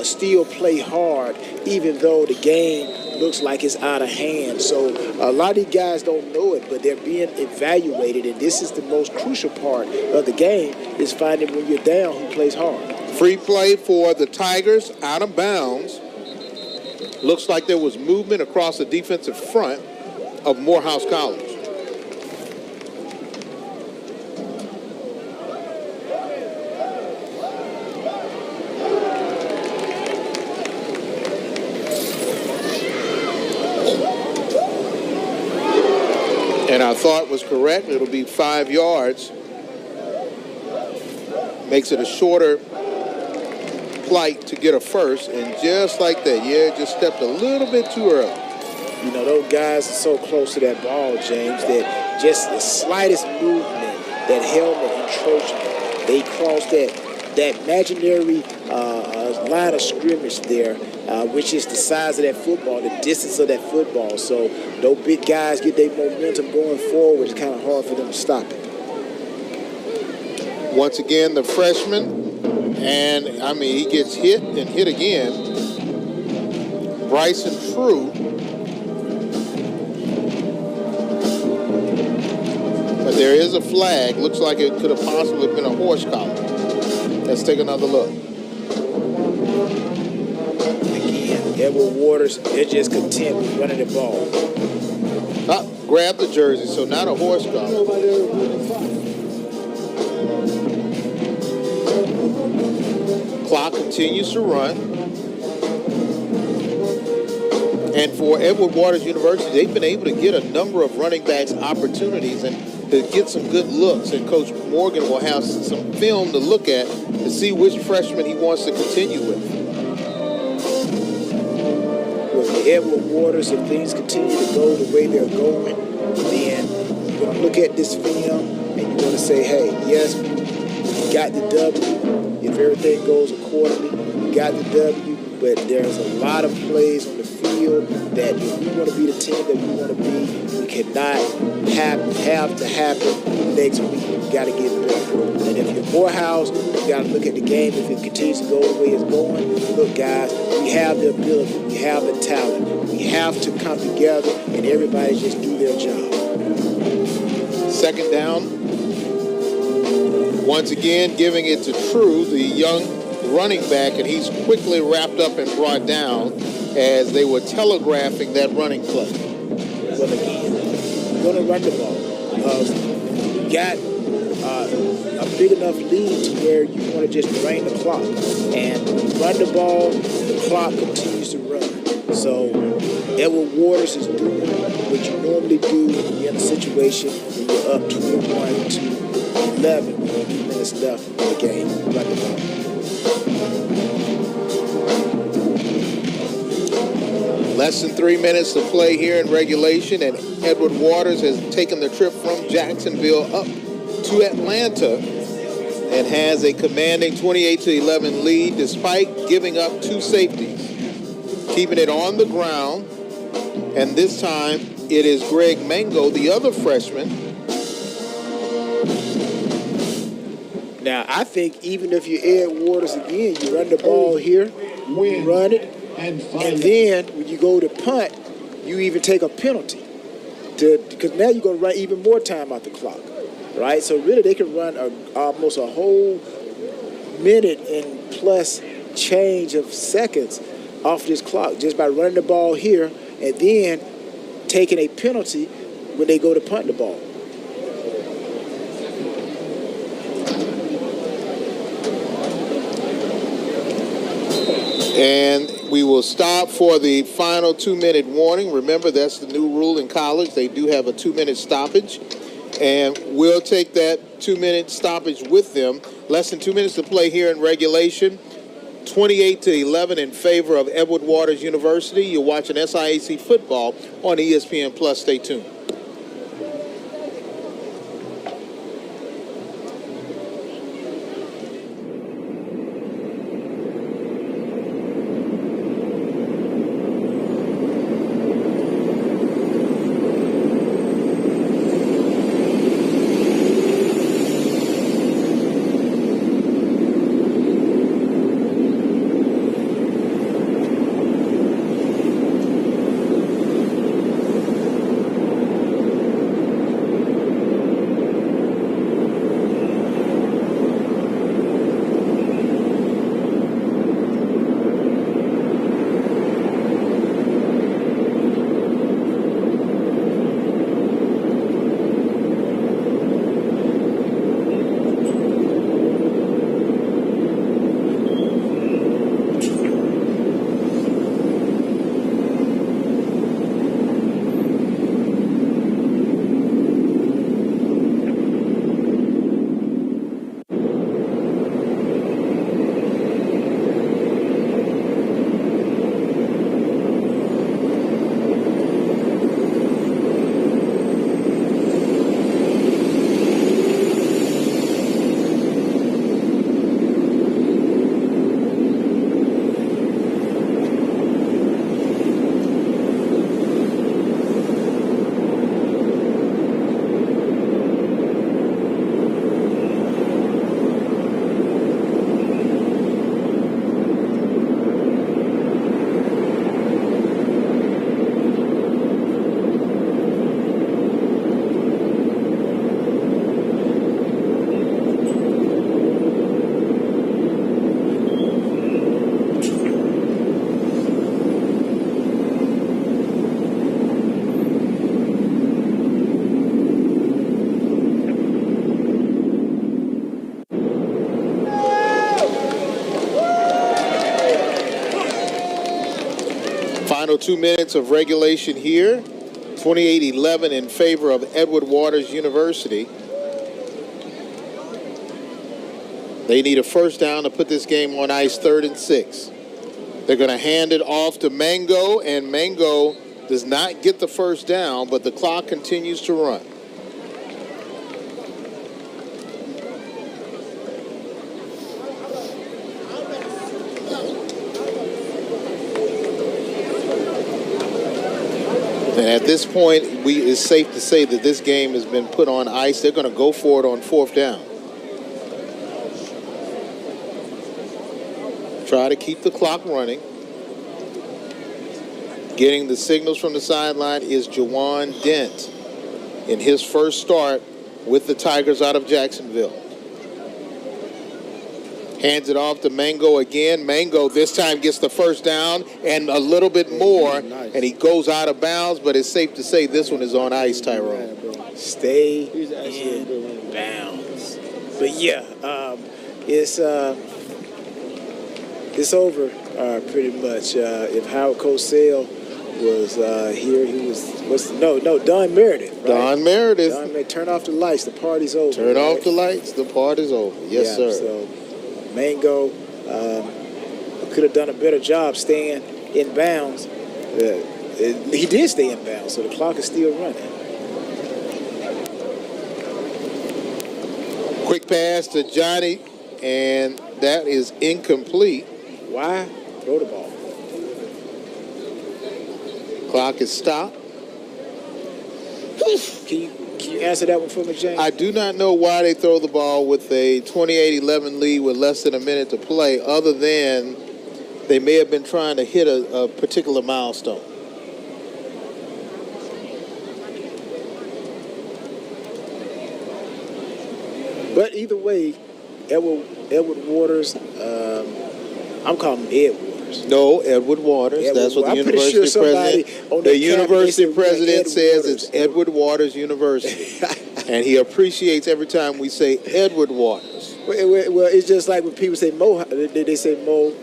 still play hard, even though the game looks like it's out of hand. So a lot of these guys don't know it, but they're being evaluated, and this is the most crucial part of the game, is finding when you're down who plays hard. Free play for the Tigers, out of bounds. Looks like there was movement across the defensive front of Morehouse College. And our thought was correct. It'll be 5 yards. Makes it a shorter flight to get a first. And just like that, just stepped a little bit too early. Those guys are so close to that ball, James, that just the slightest movement, that helmet encroachment, they cross that imaginary line of scrimmage there, which is the size of that football, the distance of that football. So those big guys get their momentum going forward. It's kind of hard for them to stop it. Once again, the freshman, and he gets hit and hit again. Bryson True. But there is a flag. Looks like it could have possibly been a horse collar. Let's take another look. Edward Waters, they're just content with running the ball. Grab the jersey, so not a horse collar. Clock continues to run. And for Edward Waters University, they've been able to get a number of running backs opportunities and to get some good looks. And Coach Morgan will have some film to look at to see which freshman he wants to continue with. With Edward Waters, if things continue to go the way they're going, then you're going to look at this film and you're going to say, hey, yes, we got the W. If everything goes accordingly, we got the W. But there's a lot of plays on the field that if we want to be the team that we want to be, we cannot have to happen next week. We got to get better. And if you're Morehouse, you got to look at the game. If it continues to go the way it's going, look, guys, we have the ability, we have the talent. We have to come together and everybody just do their job. Second down. Once again, giving it to True, the young running back, and he's quickly wrapped up and brought down as they were telegraphing that running play. Well, again, we're going to run the ball. You got a big enough lead to where you want to just drain the clock. And when you run the ball, the clock continues to run. So Edward Waters is doing what you normally do when you're in a situation when you're up 21-11 with a few minutes left in the game. Run the ball. Less than 3 minutes to play here in regulation, and Edward Waters has taken the trip from Jacksonville up to Atlanta and has a commanding 28-11 lead despite giving up 2 safeties. Keeping it on the ground, and this time it is Greg Mango, the other freshman. Now, I think even if you're Ed Waters again, you run the ball here, you run it, and then when you go to punt, you even take a penalty because now you're going to run even more time out the clock, right? So really they can run almost a whole minute and plus change of seconds off this clock just by running the ball here and then taking a penalty when they go to punt the ball. And we will stop for the final 2-minute warning. Remember, that's the new rule in college. They do have a 2-minute stoppage. And we'll take that 2-minute stoppage with them. Less than 2 minutes to play here in regulation. 28-11 in favor of Edward Waters University. You're watching SIAC football on ESPN Plus. Stay tuned. Final 2 minutes of regulation here. 28-11 in favor of Edward Waters University. They need a first down to put this game on ice, 3rd and 6. They're going to hand it off to Mango, and Mango does not get the first down, but the clock continues to run. And at this point, it's safe to say that this game has been put on ice. They're going to go for it on 4th down. Try to keep the clock running. Getting the signals from the sideline is Jawan Dent in his first start with the Tigers out of Jacksonville. Hands it off to Mango again. Mango this time gets the first down and a little bit more, and he goes out of bounds, but it's safe to say this one is on ice, Tyrone. Stay in bounds. But yeah, it's over pretty much. If Howard Cosell was here, he was Don Meredith. Right? Don Meredith. Don Meredith. Turn off the lights. The party's over. Turn off the lights. The party's over. Yes, sir. So Mango could have done a better job staying in bounds. He did stay in bounds, so the clock is still running. Quick pass to Johnny, and that is incomplete. Why? Throw the ball. Clock is stopped. Can you answer that one for me, James? I do not know why they throw the ball with a 28-11 lead with less than a minute to play, other than they may have been trying to hit a particular milestone. But either way, Edward Waters, I'm calling him Ed Waters. No, Edward Waters. That's what the university president. The university president says it's Edward Waters University, and he appreciates every time we say Edward Waters. Well, it's just like when people say they say Morehouse.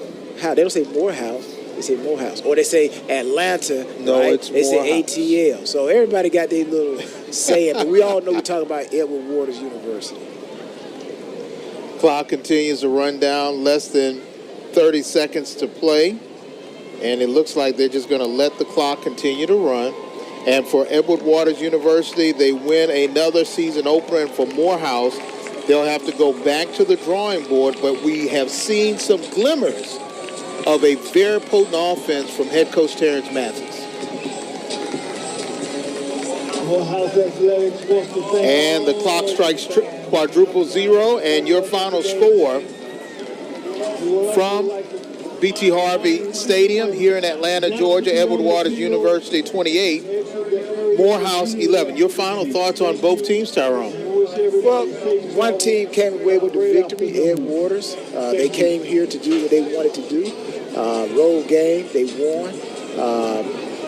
They don't say Morehouse. They say Morehouse, or they say Atlanta. No, right? it's they Morehouse. say ATL. So everybody got their little saying, but we all know we're talking about Edward Waters University. Clock continues to run down, less than 30 seconds to play, and it looks like they're just going to let the clock continue to run. And for Edward Waters University, they win another season opener, and for Morehouse, they'll have to go back to the drawing board, but we have seen some glimmers of a very potent offense from head coach Terrence Mathis. And the clock strikes quadruple zero, and your final score from B.T. Harvey Stadium here in Atlanta, Georgia, Edward Waters University 28, Morehouse 11. Your final thoughts on both teams, Tyrone? Well, one team came away with the victory, Ed Waters. They came here to do what they wanted to do. Road game, they won.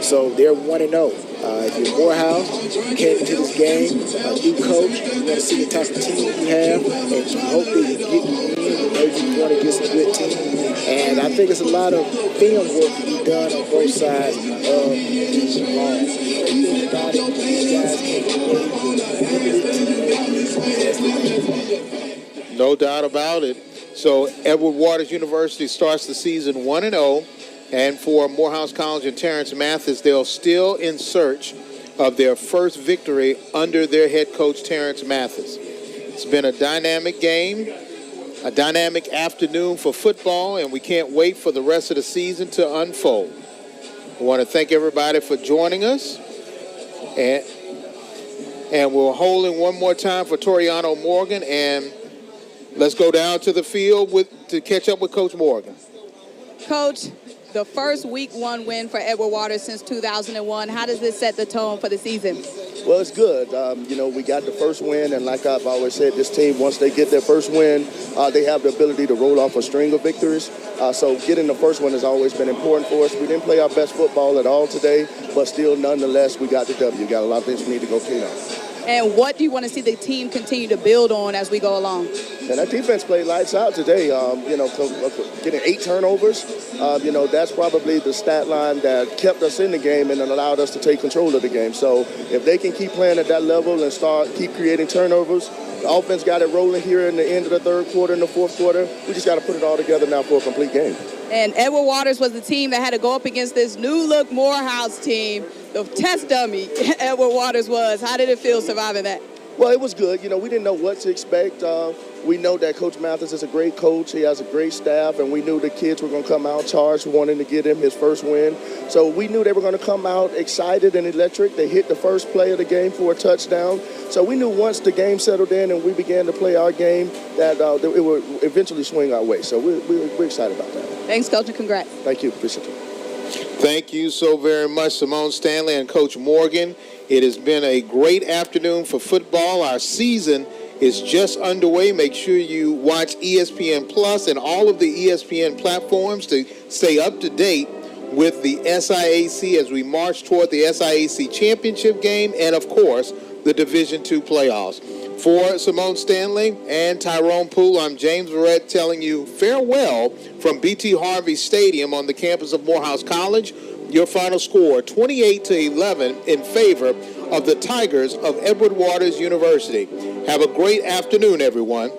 So they're 1-0. If you're Morehouse, you came into this game, a new coach, you want to see the type of team you have, and you hope that you get the win, and maybe you want to get some good team. And I think it's a lot of film work to be done on both sides of the ball. Think about it, these guys came away. No doubt about it. So Edward Waters University starts the season 1-0. And for Morehouse College and Terrence Mathis, they're still in search of their first victory under their head coach, Terrence Mathis. It's been a dynamic game, a dynamic afternoon for football, and we can't wait for the rest of the season to unfold. I want to thank everybody for joining us. And we're holding one more time for Toriano Morgan, and let's go down to the field to catch up with Coach Morgan. Coach, the first week one win for Edward Waters since 2001. How does this set the tone for the season? Well, it's good. We got the first win, and like I've always said, this team, once they get their first win, they have the ability to roll off a string of victories. So getting the first one has always been important for us. We didn't play our best football at all today, but still, nonetheless, we got the W. Got a lot of things we need to go clean up. And what do you want to see the team continue to build on as we go along? And that defense played lights out today. Getting 8 turnovers. That's probably the stat line that kept us in the game and allowed us to take control of the game. So if they can keep playing at that level and keep creating turnovers, the offense got it rolling here in the end of the third quarter and the fourth quarter. We just got to put it all together now for a complete game. And Edward Waters was the team that had to go up against this new-look Morehouse team. The test dummy Edward Waters was. How did it feel surviving that? Well, it was good. We didn't know what to expect. We know that Coach Mathis is a great coach. He has a great staff, and we knew the kids were going to come out charged, wanting to get him his first win. So we knew they were going to come out excited and electric. They hit the first play of the game for a touchdown. So we knew once the game settled in and we began to play our game that it would eventually swing our way. So we're excited about that. Thanks, Coach, and congrats. Thank you. Appreciate it. Thank you so very much, Simone Stanley and Coach Morgan. It has been a great afternoon for football. Our season is just underway. Make sure you watch ESPN Plus and all of the ESPN platforms to stay up to date with the SIAC as we march toward the SIAC championship game and, of course, the Division II playoffs. For Simone Stanley and Tyrone Poole, I'm James Verrett telling you farewell from B.T. Harvey Stadium on the campus of Morehouse College. Your final score, 28-11 in favor of the Tigers of Edward Waters University. Have a great afternoon, everyone.